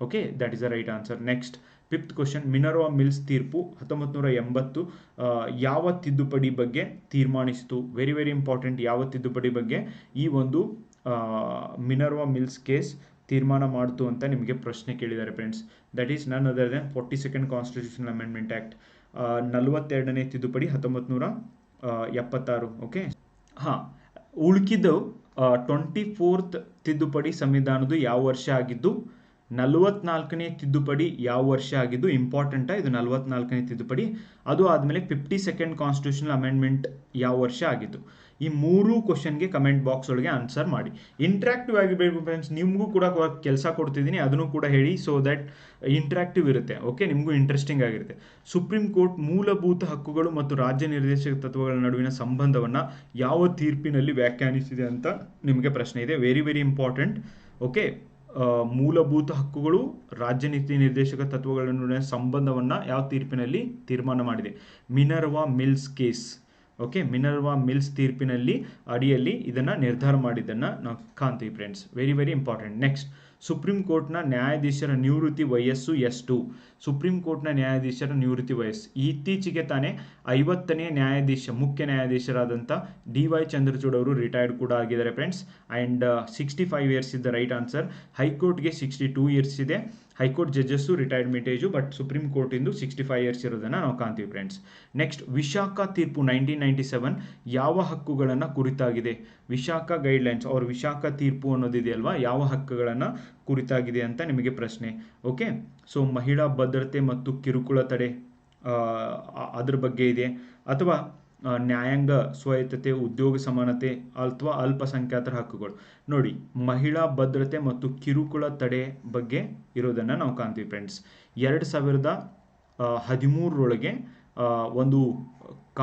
Okay, that is the right answer. Next, 5th question, Minerva Mills ತೀರ್ಪು 1980 ಯಾವ ತಿದ್ದುಪಡಿ ಬಗ್ಗೆ ತೀರ್ಮಾನಿಸಿತು? ವೆರಿ ವೆರಿ ಇಂಪಾರ್ಟೆಂಟ್, ಯಾವ ತಿದ್ದುಪಡಿ ಬಗ್ಗೆ ಈ ಒಂದು ಮಿನರ್ವಾ ಮಿಲ್ಸ್ ಕೇಸ್ ತೀರ್ಮಾನ ಮಾಡ್ತು ಅಂತ ನಿಮಗೆ ಪ್ರಶ್ನೆ ಕೇಳಿದ್ದಾರೆ friends. That is none other than 42nd constitution amendment act, 42ನೇ ತಿದ್ದುಪಡಿ 1976. ಓಕೆ, ಉಳ್ಕಿದ್ದು 24th ತಿದ್ದುಪಡಿ ಸಂವಿಧಾನದ್ದು ಯಾವ ವರ್ಷ ಆಗಿದ್ದು, 44ನೇ ತಿದ್ದುಪಡಿ ಯಾವ ವರ್ಷ ಆಗಿದ್ದು, ಇಂಪಾರ್ಟೆಂಟಾ ಇದು 44ನೇ ತಿದ್ದುಪಡಿ. ಅದು ಆದಮೇಲೆ 52nd ಕಾನ್ಸ್ಟಿಟ್ಯೂಷನಲ್ ಅಮೆಂಡ್ಮೆಂಟ್ ಯಾವ ವರ್ಷ ಆಗಿತ್ತು. ಈ 3 ಕ್ವಶನ್ಗೆ ಕಮೆಂಟ್ ಬಾಕ್ಸ್ ಒಳಗೆ ಆನ್ಸರ್ ಮಾಡಿ. ಇಂಟ್ರಾಕ್ಟಿವ್ ಆಗಿರಬೇಕು ಫ್ರೆಂಡ್ಸ್, ನಿಮಗೂ ಕೂಡ ಕೆಲಸ ಕೊಡ್ತಿದ್ದೀನಿ, ಅದನ್ನು ಕೂಡ ಹೇಳಿ, ಸೊ ದಟ್ ಇಂಟ್ರಾಕ್ಟಿವ್ ಇರುತ್ತೆ. ಓಕೆ, ನಿಮಗೂ ಇಂಟ್ರೆಸ್ಟಿಂಗ್ ಆಗಿರುತ್ತೆ. ಸುಪ್ರೀಂ ಕೋರ್ಟ್ ಮೂಲಭೂತ ಹಕ್ಕುಗಳು ಮತ್ತು ರಾಜ್ಯ ನಿರ್ದೇಶಕ ತತ್ವಗಳ ನಡುವಿನ ಸಂಬಂಧವನ್ನು ಯಾವ ತೀರ್ಪಿನಲ್ಲಿ ವ್ಯಾಖ್ಯಾನಿಸಿದೆ ಅಂತ ನಿಮಗೆ ಪ್ರಶ್ನೆ ಇದೆ. Very very important. ಓಕೆ, ಮೂಲಭೂತ ಹಕ್ಕುಗಳು ರಾಜ್ಯ ನೀತಿ ನಿರ್ದೇಶಕ ತತ್ವಗಳ ನಡುವಿನ ಸಂಬಂಧವನ್ನು ಯಾವ ತೀರ್ಪಿನಲ್ಲಿ ತೀರ್ಮಾನ ಮಾಡಿದೆ? Minerva mills case. Okay, Minerva Mills ತೀರ್ಪಿನಲ್ಲಿ ಅಡಿಯಲ್ಲಿ ಇದನ್ನು ನಿರ್ಧಾರ ಮಾಡಿದ್ದನ್ನು ನಾವು ಕಾಣ್ತೀವಿ friends. Very very important. Next, supreme ಕೋರ್ಟ್ನ ನ್ಯಾಯಾಧೀಶರ ನಿವೃತ್ತಿ ವಯಸ್ಸು ಎಷ್ಟು? ಸುಪ್ರೀಂ ಕೋರ್ಟ್ನ ನ್ಯಾಯಾಧೀಶರ ನಿವೃತ್ತಿ ವಯಸ್ಸು ಇತ್ತೀಚೆಗೆ ತಾನೇ 50ನೇ ನ್ಯಾಯಾಧೀಶ ಮುಖ್ಯ ನ್ಯಾಯಾಧೀಶರಾದಂಥ DY ಚಂದ್ರಚೂಡ್ ಅವರು ರಿಟೈರ್ಡ್ ಕೂಡ ಆಗಿದ್ದಾರೆ friends. And 65 years is the right answer. ಹೈಕೋರ್ಟ್ಗೆ 62 ಇಯರ್ಸ್ ಇದೆ. High court judges retirement age, but supreme court ಇಂದು 65 ಇಯರ್ಸ್ ಇರೋದನ್ನು ನಾವು ಕಾಣ್ತೀವಿ ಫ್ರೆಂಡ್ಸ್. ನೆಕ್ಸ್ಟ್, ವಿಶಾಖ ತೀರ್ಪು 1997 ಯಾವ ಹಕ್ಕುಗಳನ್ನು ಕುರಿತಾಗಿದೆ? ವಿಶಾಖ ಗೈಡ್ಲೈನ್ಸ್ ಅವ್ರ ವಿಶಾಖ ತೀರ್ಪು ಅನ್ನೋದಿದೆಯಲ್ವಾ, ಯಾವ ಹಕ್ಕುಗಳನ್ನು ಕುರಿತಾಗಿದೆ ಅಂತ ನಿಮಗೆ ಪ್ರಶ್ನೆ. ಓಕೆ, ಸೊ ಮಹಿಳಾ ಭದ್ರತೆ ಮತ್ತು ಕಿರುಕುಳ ತಡೆ ಅದ್ರ ಬಗ್ಗೆ ಇದೆ, ಅಥವಾ ನ್ಯಾಯಾಂಗ ಸ್ವಾಯತ್ತತೆ, ಉದ್ಯೋಗ ಸಮಾನತೆ, ಅಥವಾ ಅಲ್ಪಸಂಖ್ಯಾತರ ಹಕ್ಕುಗಳು. ನೋಡಿ, ಮಹಿಳಾ ಭದ್ರತೆ ಮತ್ತು ಕಿರುಕುಳ ತಡೆ ಬಗ್ಗೆ ಇರೋದನ್ನು ನಾವು ಕಾಣ್ತೀವಿ ಫ್ರೆಂಡ್ಸ್. 2013 ಒಂದು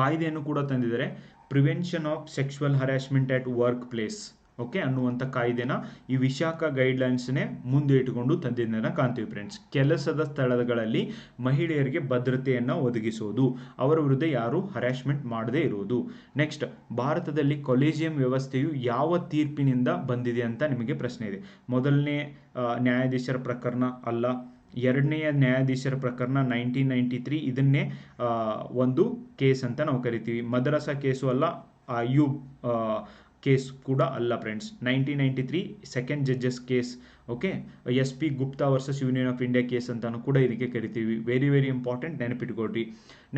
ಕಾಯ್ದೆಯನ್ನು ಕೂಡ ತಂದಿದ್ದಾರೆ, prevention of sexual harassment at work place okay ಅನ್ನುವಂಥ ಕಾಯ್ದೆನ ಈ ವಿಶಾಖ ಗೈಡ್ಲೈನ್ಸ್ನೇ ಮುಂದೆ ಇಟ್ಟುಕೊಂಡು ತಂದಿದ್ದನ್ನು ಕಾಣ್ತೀವಿ ಫ್ರೆಂಡ್ಸ್. ಕೆಲಸದ ಸ್ಥಳಗಳಲ್ಲಿ ಮಹಿಳೆಯರಿಗೆ ಭದ್ರತೆಯನ್ನು ಒದಗಿಸುವುದು, ಅವರ ವಿರುದ್ಧ ಯಾರು ಹರಾಸ್ಮೆಂಟ್ ಮಾಡದೇ ಇರುವುದು. ನೆಕ್ಸ್ಟ್, ಭಾರತದಲ್ಲಿ ಕೊಲೇಜಿಯಂ ವ್ಯವಸ್ಥೆಯು ಯಾವ ತೀರ್ಪಿನಿಂದ ಬಂದಿದೆ ಅಂತ ನಿಮಗೆ ಪ್ರಶ್ನೆ ಇದೆ. ಮೊದಲನೇ ನ್ಯಾಯಾಧೀಶರ ಪ್ರಕರಣ ಅಲ್ಲ, ಎರಡನೆಯ ನ್ಯಾಯಾಧೀಶರ ಪ್ರಕರಣ 1993, ಇದನ್ನೇ ಒಂದು ಕೇಸ್ ಅಂತ ನಾವು ಕರಿತೀವಿ. ಮದ್ರಾಸ ಕೇಸು ಅಲ್ಲ, ಅಯ್ಯೂಬ್ ಕೇಸ್ ಕೂಡ ಅಲ್ಲ friends. 1993 second judges case. Okay, SP Gupta versus union of India case ಅಂತಾನು ಕೂಡ ಇದಕ್ಕೆ ಕರಿತೀವಿ. ವೆರಿ ವೆರಿ ಇಂಪಾರ್ಟೆಂಟ್, ನೆನಪಿಟ್ಕೊಡ್ರಿ.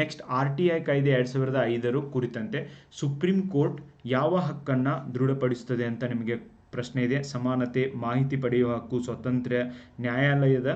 ನೆಕ್ಸ್ಟ್, RTI ಕಾಯ್ದೆ 2005 ಕುರಿತಂತೆ ಸುಪ್ರೀಂ ಕೋರ್ಟ್ ಯಾವ ಹಕ್ಕನ್ನು ದೃಢಪಡಿಸುತ್ತದೆ ಅಂತ ನಿಮಗೆ ಪ್ರಶ್ನೆ ಇದೆ. ಸಮಾನತೆ, ಮಾಹಿತಿ ಪಡೆಯುವ ಹಕ್ಕು, ಸ್ವಾತಂತ್ರ್ಯ, ನ್ಯಾಯಾಲಯದ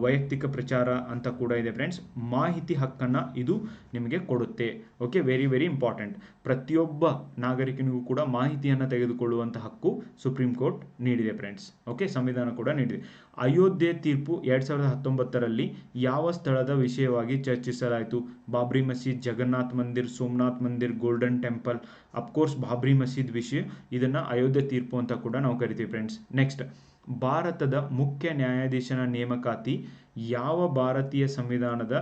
ವೈಯಕ್ತಿಕ ಪ್ರಚಾರ ಅಂತ ಕೂಡ ಇದೆ ಫ್ರೆಂಡ್ಸ್. ಮಾಹಿತಿ ಹಕ್ಕನ್ನು ಇದು ನಿಮಗೆ ಕೊಡುತ್ತೆ. Okay, very very important. ಪ್ರತಿಯೊಬ್ಬ ನಾಗರಿಕನಿಗೂ ಕೂಡ ಮಾಹಿತಿಯನ್ನು ತೆಗೆದುಕೊಳ್ಳುವಂಥ ಹಕ್ಕು ಸುಪ್ರೀಂ ಕೋರ್ಟ್ ನೀಡಿದೆ ಫ್ರೆಂಡ್ಸ್. ಓಕೆ, ಸಂವಿಧಾನ ಕೂಡ ನೀಡಿದೆ. ಅಯೋಧ್ಯೆ ತೀರ್ಪು 2019 ಯಾವ ಸ್ಥಳದ ವಿಷಯವಾಗಿ ಚರ್ಚಿಸಲಾಯಿತು? ಬಾಬ್ರಿ ಮಸೀದ್, ಜಗನ್ನಾಥ್ ಮಂದಿರ್, ಸೋಮನಾಥ್ ಮಂದಿರ್, ಗೋಲ್ಡನ್ ಟೆಂಪಲ್. ಅಫ್ಕೋರ್ಸ್ ಬಾಬ್ರಿ ಮಸೀದ್ ವಿಷಯ, ಇದನ್ನು ಅಯೋಧ್ಯೆ ತೀರ್ಪು ಅಂತ ಕೂಡ ನಾವು ಕರಿತೀವಿ ಫ್ರೆಂಡ್ಸ್. ನೆಕ್ಸ್ಟ್, ಭಾರತದ ಮುಖ್ಯ ನ್ಯಾಯಾಧೀಶನ ನೇಮಕಾತಿ ಯಾವ ಭಾರತೀಯ ಸಂವಿಧಾನದ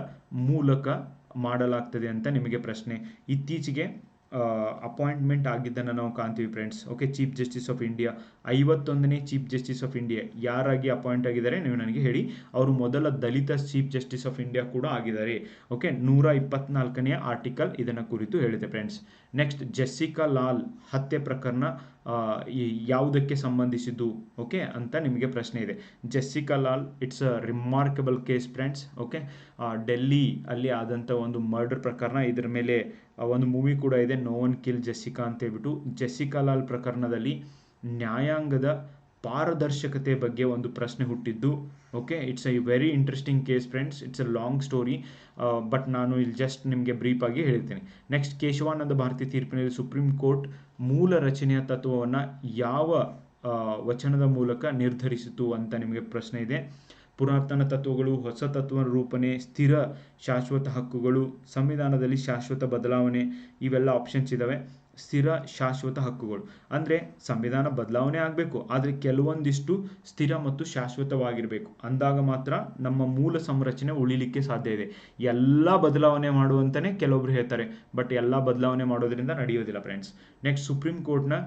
ಮೂಲಕ ಮಾಡಲಾಗ್ತದೆ ಅಂತ ನಿಮಗೆ ಪ್ರಶ್ನೆ. ಇತ್ತೀಚೆಗೆ ಅಪಾಯಿಂಟ್ಮೆಂಟ್ ಆಗಿದ್ದನ್ನು ನಾವು ಕಾಣ್ತೀವಿ friends. Okay, chief justice of India 51ನೇ ಚೀಫ್ ಜಸ್ಟಿಸ್ ಆಫ್ ಇಂಡಿಯಾ ಯಾರಾಗಿ ಅಪಾಯಿಂಟ್ ಆಗಿದ್ದಾರೆ ನೀವು ನನಗೆ ಹೇಳಿ. ಅವರು ಮೊದಲ Dalit chief justice of India ಕೂಡ ಆಗಿದ್ದಾರೆ. ಓಕೆ, 124ನೇ ಆರ್ಟಿಕಲ್ ಇದನ್ನು ಕುರಿತು ಹೇಳಿದೆ ಫ್ರೆಂಡ್ಸ್. ನೆಕ್ಸ್ಟ್, ಜೆಸ್ಸಿಕಾ ಲಾಲ್ ಹತ್ಯೆ ಪ್ರಕರಣ ಯಾವುದಕ್ಕೆ ಸಂಬಂಧಿಸಿದ್ದು ಓಕೆ ಅಂತ ನಿಮಗೆ ಪ್ರಶ್ನೆ ಇದೆ. Jessica Lal, it's a remarkable case friends. Okay, Delhi ಅಲ್ಲಿ ಆದಂಥ ಒಂದು ಮರ್ಡರ್ ಪ್ರಕರಣ, ಇದರ ಮೇಲೆ ಒಂದು ಮೂವಿ ಕೂಡ ಇದೆ, ನೋ ಒನ್ ಕಿಲ್ ಜೆಸ್ಸಿಕಾ ಅಂತ ಹೇಳ್ಬಿಟ್ಟು. ಜೆಸ್ಸಿಕಾ ಲಾಲ್ ಪ್ರಕರಣದಲ್ಲಿ ನ್ಯಾಯಾಂಗದ ಪಾರದರ್ಶಕತೆ ಬಗ್ಗೆ ಒಂದು ಪ್ರಶ್ನೆ ಹುಟ್ಟಿದ್ದು. Okay, it's A very interesting case friends. It's A long story, but ನಾನು ಇಲ್ಲಿ ಜಸ್ಟ್ ನಿಮಗೆ ಬ್ರೀಫಾಗಿ ಹೇಳ್ತೀನಿ. ನೆಕ್ಸ್ಟ್, ಕೇಶವಾನಂದ ಭಾರತಿ ತೀರ್ಪಿನಲ್ಲಿ ಸುಪ್ರೀಂ ಕೋರ್ಟ್ ಮೂಲ ರಚನೆಯ ತತ್ವವನ್ನು ಯಾವ ವಚನದ ಮೂಲಕ ನಿರ್ಧರಿಸಿತು ಅಂತ ನಿಮಗೆ ಪ್ರಶ್ನೆ ಇದೆ. ಪುರಾತನ ತತ್ವಗಳು, ಹೊಸ ತತ್ವ ರೂಪಣೆ, ಸ್ಥಿರ ಶಾಶ್ವತ ಹಕ್ಕುಗಳು, ಸಂವಿಧಾನದಲ್ಲಿ ಶಾಶ್ವತ ಬದಲಾವಣೆ, ಇವೆಲ್ಲ ಆಪ್ಷನ್ಸ್ ಇದ್ದಾವೆ. ಸ್ಥಿರ ಶಾಶ್ವತ ಹಕ್ಕುಗಳು ಅಂದರೆ ಸಂವಿಧಾನ ಬದಲಾವಣೆ ಆಗಬೇಕು, ಆದರೆ ಕೆಲವೊಂದಿಷ್ಟು ಸ್ಥಿರ ಮತ್ತು ಶಾಶ್ವತವಾಗಿರಬೇಕು. ಅಂದಾಗ ಮಾತ್ರ ನಮ್ಮ ಮೂಲ ಸಂರಚನೆ ಉಳಿಲಿಕ್ಕೆ ಸಾಧ್ಯ ಇದೆ. ಎಲ್ಲ ಬದಲಾವಣೆ ಮಾಡುವಂತಲೇ ಕೆಲವೊಬ್ರು ಹೇಳ್ತಾರೆ, ಬಟ್ ಎಲ್ಲ ಬದಲಾವಣೆ ಮಾಡೋದ್ರಿಂದ ನಡೆಯೋದಿಲ್ಲ ಫ್ರೆಂಡ್ಸ್. ನೆಕ್ಸ್ಟ್, ಸುಪ್ರೀಂ ಕೋರ್ಟ್ನ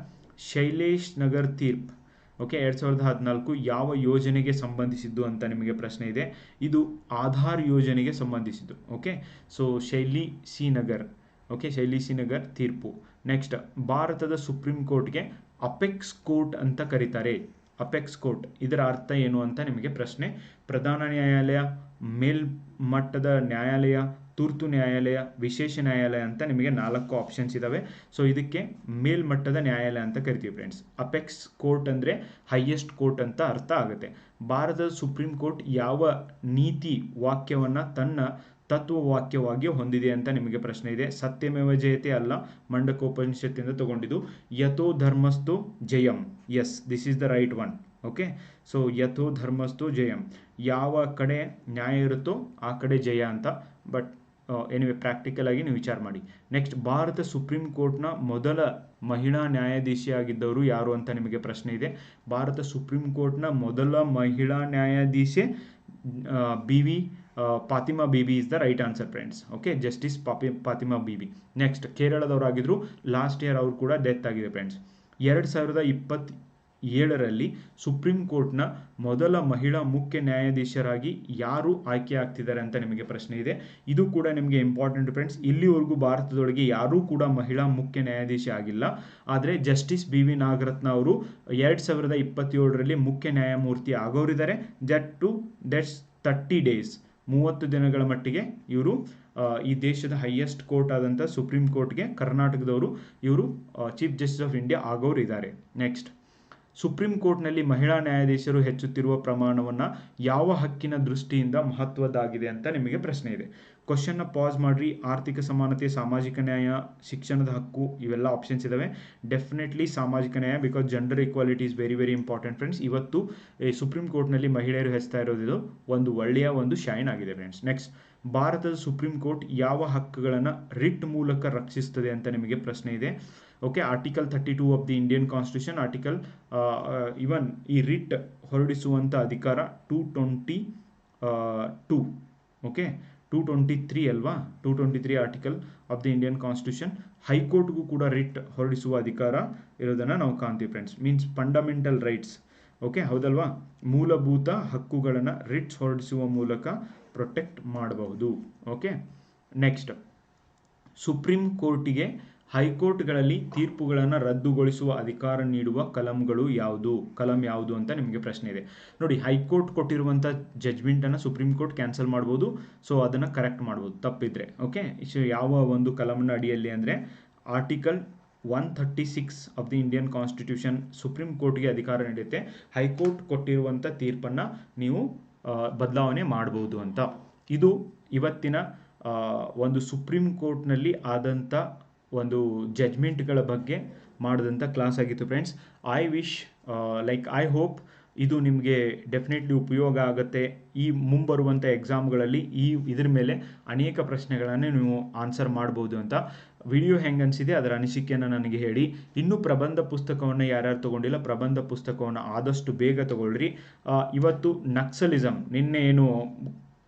ಶೈಲೇಶ್ ನಗರ್ ತೀರ್ಪು ಓಕೆ 2014 ಯಾವ ಯೋಜನೆಗೆ ಸಂಬಂಧಿಸಿದ್ದು ಅಂತ ನಿಮಗೆ ಪ್ರಶ್ನೆ ಇದೆ. ಇದು ಆಧಾರ್ ಯೋಜನೆಗೆ ಸಂಬಂಧಿಸಿದ್ದು. ಓಕೆ, ಸೊ ಶೈಲಿ ಸಿ ನಗರ್ ಓಕೆ ಶೈಲಿ ಸಿ ನಗರ್ ತೀರ್ಪು. ನೆಕ್ಸ್ಟ್, ಭಾರತದ ಸುಪ್ರೀಂ ಕೋರ್ಟ್ಗೆ ಅಪೆಕ್ಸ್ ಕೋರ್ಟ್ ಅಂತ ಕರೀತಾರೆ. ಅಪೆಕ್ಸ್ ಕೋರ್ಟ್ ಇದರ ಅರ್ಥ ಏನು ಅಂತ ನಿಮಗೆ ಪ್ರಶ್ನೆ. ಪ್ರಧಾನ ನ್ಯಾಯಾಲಯ, ಮೇಲ್ಮಟ್ಟದ ನ್ಯಾಯಾಲಯ, ತುರ್ತು ನ್ಯಾಯಾಲಯ, ವಿಶೇಷ ನ್ಯಾಯಾಲಯ ಅಂತ ನಿಮಗೆ 4 ಆಪ್ಷನ್ಸ್ ಇದ್ದಾವೆ. ಸೊ ಇದಕ್ಕೆ ಮೇಲ್ಮಟ್ಟದ ನ್ಯಾಯಾಲಯ ಅಂತ ಕರಿತೀವಿ ಫ್ರೆಂಡ್ಸ್. ಅಪೆಕ್ಸ್ ಕೋರ್ಟ್ ಅಂದರೆ ಹೈಯೆಸ್ಟ್ ಕೋರ್ಟ್ ಅಂತ ಅರ್ಥ ಆಗುತ್ತೆ. ಭಾರತದ ಸುಪ್ರೀಂ ಕೋರ್ಟ್ ಯಾವ ನೀತಿ ವಾಕ್ಯವನ್ನು ತನ್ನ ತತ್ವವಾಕ್ಯವಾಗಿ ಹೊಂದಿದೆ ಅಂತ ನಿಮಗೆ ಪ್ರಶ್ನೆ ಇದೆ. ಸತ್ಯಮೇವ ಜಯತೆ ಅಲ್ಲ, ಮಂಡಕೋಪನಿಷತ್ತಿಂದ ತಗೊಂಡಿದ್ದು. ಯಥೋ ಧರ್ಮಸ್ಥೋ ಜಯಂ, yes this is the right one. Okay, so ಯಥೋ ಧರ್ಮಸ್ಥೋ ಜಯಂ, ಯಾವ ಕಡೆ ನ್ಯಾಯ ಇರುತ್ತೋ ಆ ಕಡೆ ಜಯ ಅಂತ. ಬಟ್ ಎನಿವೆ ಪ್ರಾಕ್ಟಿಕಲ್ ಆಗಿ ನೀವು ವಿಚಾರ ಮಾಡಿ. ನೆಕ್ಸ್ಟ್, ಭಾರತ ಸುಪ್ರೀಂ ಕೋರ್ಟ್ನ ಮೊದಲ ಮಹಿಳಾ ನ್ಯಾಯಾಧೀಶೆಯಾಗಿದ್ದವರು ಯಾರು ಅಂತ ನಿಮಗೆ ಪ್ರಶ್ನೆ ಇದೆ. ಭಾರತ ಸುಪ್ರೀಂ ಕೋರ್ಟ್ನ ಮೊದಲ ಮಹಿಳಾ ನ್ಯಾಯಾಧೀಶೆ Fathima Beevi is the right answer friends. Okay, justice Fathima Beevi. Next, ಕೇರಳದವರಾಗಿದ್ದರು, ಲಾಸ್ಟ್ ಇಯರ್ ಅವರು ಕೂಡ ಡೆತ್ ಆಗಿದೆ ಫ್ರೆಂಡ್ಸ್. ಏಳರಲ್ಲಿ ಸುಪ್ರೀಂ ಕೋರ್ಟ್ನ ಮೊದಲ ಮಹಿಳಾ ಮುಖ್ಯ ನ್ಯಾಯಾಧೀಶರಾಗಿ ಯಾರು ಆಯ್ಕೆ ಆಗ್ತಿದ್ದಾರೆ ಅಂತ ನಿಮಗೆ ಪ್ರಶ್ನೆ ಇದೆ. ಇದು ಕೂಡ ನಿಮಗೆ ಇಂಪಾರ್ಟೆಂಟ್ ಫ್ರೆಂಡ್ಸ್. ಇಲ್ಲಿವರೆಗೂ ಭಾರತದೊಳಗೆ ಯಾರೂ ಕೂಡ ಮಹಿಳಾ ಮುಖ್ಯ ನ್ಯಾಯಾಧೀಶ ಆಗಿಲ್ಲ. ಆದರೆ ಜಸ್ಟಿಸ್ BV ನಾಗರತ್ನ ಅವರು 2027ರಲ್ಲಿ ಮುಖ್ಯ ನ್ಯಾಯಮೂರ್ತಿ ಆಗೋರಿದ್ದಾರೆ. ದಟ್ಸ್ 30 ಡೇಸ್, 30 ದಿನಗಳ ಮಟ್ಟಿಗೆ ಇವರು ಈ ದೇಶದ ಹೈಯೆಸ್ಟ್ ಕೋರ್ಟ್ ಆದಂಥ ಸುಪ್ರೀಂ ಕೋರ್ಟ್ಗೆ ಕರ್ನಾಟಕದವರು ಇವರು ಚೀಫ್ ಜಸ್ಟಿಸ್ ಆಫ್ ಇಂಡಿಯಾ ಆಗೋರು ಇದ್ದಾರೆ. ನೆಕ್ಸ್ಟ್, ಸುಪ್ರೀಂ ಕೋರ್ಟ್ನಲ್ಲಿ ಮಹಿಳಾ ನ್ಯಾಯಾಧೀಶರು ಹೆಚ್ಚುತ್ತಿರುವ ಪ್ರಮಾಣವನ್ನು ಯಾವ ಹಕ್ಕಿನ ದೃಷ್ಟಿಯಿಂದ ಮಹತ್ವದ್ದಾಗಿದೆ ಅಂತ ನಿಮಗೆ ಪ್ರಶ್ನೆ ಇದೆ. ಕ್ವಶನ್ನ ಪಾಸ್ ಮಾಡಿರಿ. ಆರ್ಥಿಕ ಸಮಾನತೆ, ಸಾಮಾಜಿಕ ನ್ಯಾಯ, ಶಿಕ್ಷಣದ ಹಕ್ಕು, ಇವೆಲ್ಲ ಆಪ್ಷನ್ಸ್ ಇದಾವೆ. ಡೆಫಿನೆಟ್ಲಿ ಸಾಮಾಜಿಕ ನ್ಯಾಯ, because gender equality is very very important friends. ಇವತ್ತು ಸುಪ್ರೀಂ ಕೋರ್ಟ್ನಲ್ಲಿ ಮಹಿಳೆಯರು ಹೆಚ್ಚುತ್ತಾ ಇರೋದು ಒಂದು ಒಳ್ಳೆಯ ಒಂದು ಶೈನ್ ಆಗಿದೆ ಫ್ರೆಂಡ್ಸ್. ನೆಕ್ಸ್ಟ್, ಭಾರತದ ಸುಪ್ರೀಂ ಕೋರ್ಟ್ ಯಾವ ಹಕ್ಕುಗಳನ್ನು ರಿಟ್ ಮೂಲಕ ರಕ್ಷಿಸುತ್ತದೆ ಅಂತ ನಿಮಗೆ ಪ್ರಶ್ನೆ ಇದೆ. Okay, article 32 of the Indian constitution, article even ಈ ರಿಟ್ ಹೊರಡಿಸುವಂಥ ಅಧಿಕಾರ 222, ಓಕೆ 223 ಅಲ್ವಾ, 223 article of the Indian constitution. ಹೈಕೋರ್ಟ್ಗೂ ಕೂಡ ರಿಟ್ ಹೊರಡಿಸುವ ಅಧಿಕಾರ ಇರೋದನ್ನು ನಾವು ಕಾಣ್ತೀವಿ friends. Means fundamental rights, okay ಹೌದಲ್ವಾ, ಮೂಲಭೂತ ಹಕ್ಕುಗಳನ್ನು ರಿಟ್ಸ್ ಹೊರಡಿಸುವ ಮೂಲಕ ಪ್ರೊಟೆಕ್ಟ್ ಮಾಡಬಹುದು. ಓಕೆ, ನೆಕ್ಸ್ಟ್, ಸುಪ್ರೀಂ ಕೋರ್ಟಿಗೆ ಹೈಕೋರ್ಟ್ಗಳಲ್ಲಿ ತೀರ್ಪುಗಳನ್ನು ರದ್ದುಗೊಳಿಸುವ ಅಧಿಕಾರ ನೀಡುವ ಕಲಂ ಯಾವುದು ಅಂತ ನಿಮಗೆ ಪ್ರಶ್ನೆ ಇದೆ. ನೋಡಿ, ಹೈಕೋರ್ಟ್ ಕೊಟ್ಟಿರುವಂಥ ಜಜ್ಮೆಂಟನ್ನು ಸುಪ್ರೀಂ ಕೋರ್ಟ್ ಕ್ಯಾನ್ಸಲ್ ಮಾಡ್ಬೋದು. ಸೊ ಅದನ್ನು ಕರೆಕ್ಟ್ ಮಾಡ್ಬೋದು ತಪ್ಪಿದ್ರೆ. ಓಕೆ, ಯಾವ ಒಂದು ಕಲಂನ ಅಡಿಯಲ್ಲಿ ಅಂದರೆ article 136 of the Indian constitution supreme ಕೋರ್ಟ್ಗೆ ಅಧಿಕಾರ ನೀಡುತ್ತೆ ಹೈಕೋರ್ಟ್ ಕೊಟ್ಟಿರುವಂಥ ತೀರ್ಪನ್ನು ನೀವು ಬದಲಾವಣೆ ಮಾಡಬಹುದು ಅಂತ. ಇದು ಇವತ್ತಿನ ಒಂದು ಸುಪ್ರೀಂ ಕೋರ್ಟ್ನಲ್ಲಿ ಆದಂಥ ಒಂದು ಜಜ್ಮೆಂಟ್ಗಳ ಬಗ್ಗೆ ಮಾಡಿದಂಥ ಕ್ಲಾಸ್ ಆಗಿತ್ತು ಫ್ರೆಂಡ್ಸ್. ಐ ಹೋಪ್ ಇದು ನಿಮಗೆ ಡೆಫಿನೆಟ್ಲಿ ಉಪಯೋಗ ಆಗುತ್ತೆ. ಈ ಮುಂಬರುವಂಥ ಎಕ್ಸಾಮ್ಗಳಲ್ಲಿ ಇದ್ರ ಮೇಲೆ ಅನೇಕ ಪ್ರಶ್ನೆಗಳನ್ನು ನೀವು ಆನ್ಸರ್ ಮಾಡ್ಬೋದು ಅಂತ. ವಿಡಿಯೋ ಹೆಂಗೆ ಅನಿಸಿದೆ ಅದರ ಅನಿಸಿಕೆಯನ್ನು ನನಗೆ ಹೇಳಿ. ಇನ್ನೂ ಪ್ರಬಂಧ ಪುಸ್ತಕವನ್ನು ಯಾರ್ಯಾರು ತೊಗೊಂಡಿಲ್ಲ, ಪ್ರಬಂಧ ಪುಸ್ತಕವನ್ನು ಆದಷ್ಟು ಬೇಗ ತೊಗೊಳ್ರಿ. ಇವತ್ತು ನಕ್ಸಲಿಸಮ್, ನಿನ್ನೆ ಏನು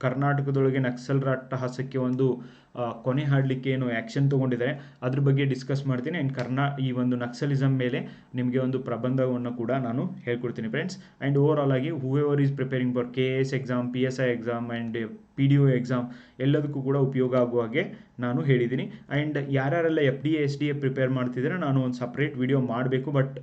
ಕರ್ನಾಟಕದೊಳಗೆ ನಕ್ಸಲರ ಅಟ್ಟಹಾಸಕ್ಕೆ ಒಂದು ಕೊನೆ ಹಾಡಲಿಕ್ಕೆ ಏನು ಆ್ಯಕ್ಷನ್ ತೊಗೊಂಡಿದ್ದಾರೆ ಅದ್ರ ಬಗ್ಗೆ ಡಿಸ್ಕಸ್ ಮಾಡ್ತೀನಿ. ಆ್ಯಂಡ್ ಈ ಒಂದು ನಕ್ಸಲಿಸಮ್ ಮೇಲೆ ನಿಮಗೆ ಒಂದು ಪ್ರಬಂಧವನ್ನು ಕೂಡ ನಾನು ಹೇಳ್ಕೊಡ್ತೀನಿ ಫ್ರೆಂಡ್ಸ್. ಆ್ಯಂಡ್ ಓವರ್ ಆಲ್ ಆಗಿ whoever is preparing for KAS exam, PSI exam and PDO exam ಎಲ್ಲದಕ್ಕೂ ಕೂಡ ಉಪಯೋಗ ಆಗುವ ಹಾಗೆ ನಾನು ಹೇಳಿದ್ದೀನಿ. ಆ್ಯಂಡ್ ಯಾರ್ಯಾರೆಲ್ಲ FDA SDA ಪ್ರಿಪೇರ್ ಮಾಡ್ತಿದ್ದಾರೆ ನಾನು ಒಂದು ಸಪ್ರೇಟ್ ವಿಡಿಯೋ ಮಾಡಬೇಕು. ಬಟ್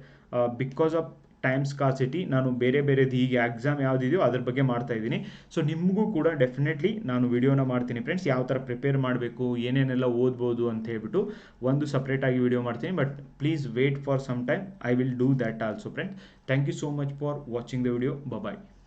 ಬಿಕಾಸ್ ಆಫ್ ಟೈಮ್ ಸ್ಕಾರ್ಸಿಟಿ ನಾನು ಬೇರೆದು ಹೀಗೆ ಎಕ್ಸಾಮ್ ಯಾವುದಿದೆಯೋ ಅದ್ರ ಬಗ್ಗೆ ಮಾಡ್ತಾ ಇದ್ದೀನಿ. ಸೊ ನಿಮಗೂ ಕೂಡ ಡೆಫಿನೆಟ್ಲಿ ನಾನು ವಿಡಿಯೋನ ಮಾಡ್ತೀನಿ ಫ್ರೆಂಡ್ಸ್. ಯಾವ ಥರ ಪ್ರಿಪೇರ್ ಮಾಡಬೇಕು, ಏನೇನೆಲ್ಲ ಓದ್ಬೋದು ಅಂತ ಹೇಳ್ಬಿಟ್ಟು ಒಂದು ಸಪ್ರೇಟಾಗಿ ವಿಡಿಯೋ ಮಾಡ್ತೀನಿ. But please wait for some time, I will do that also friends. Thank you so much for watching the video. Bye.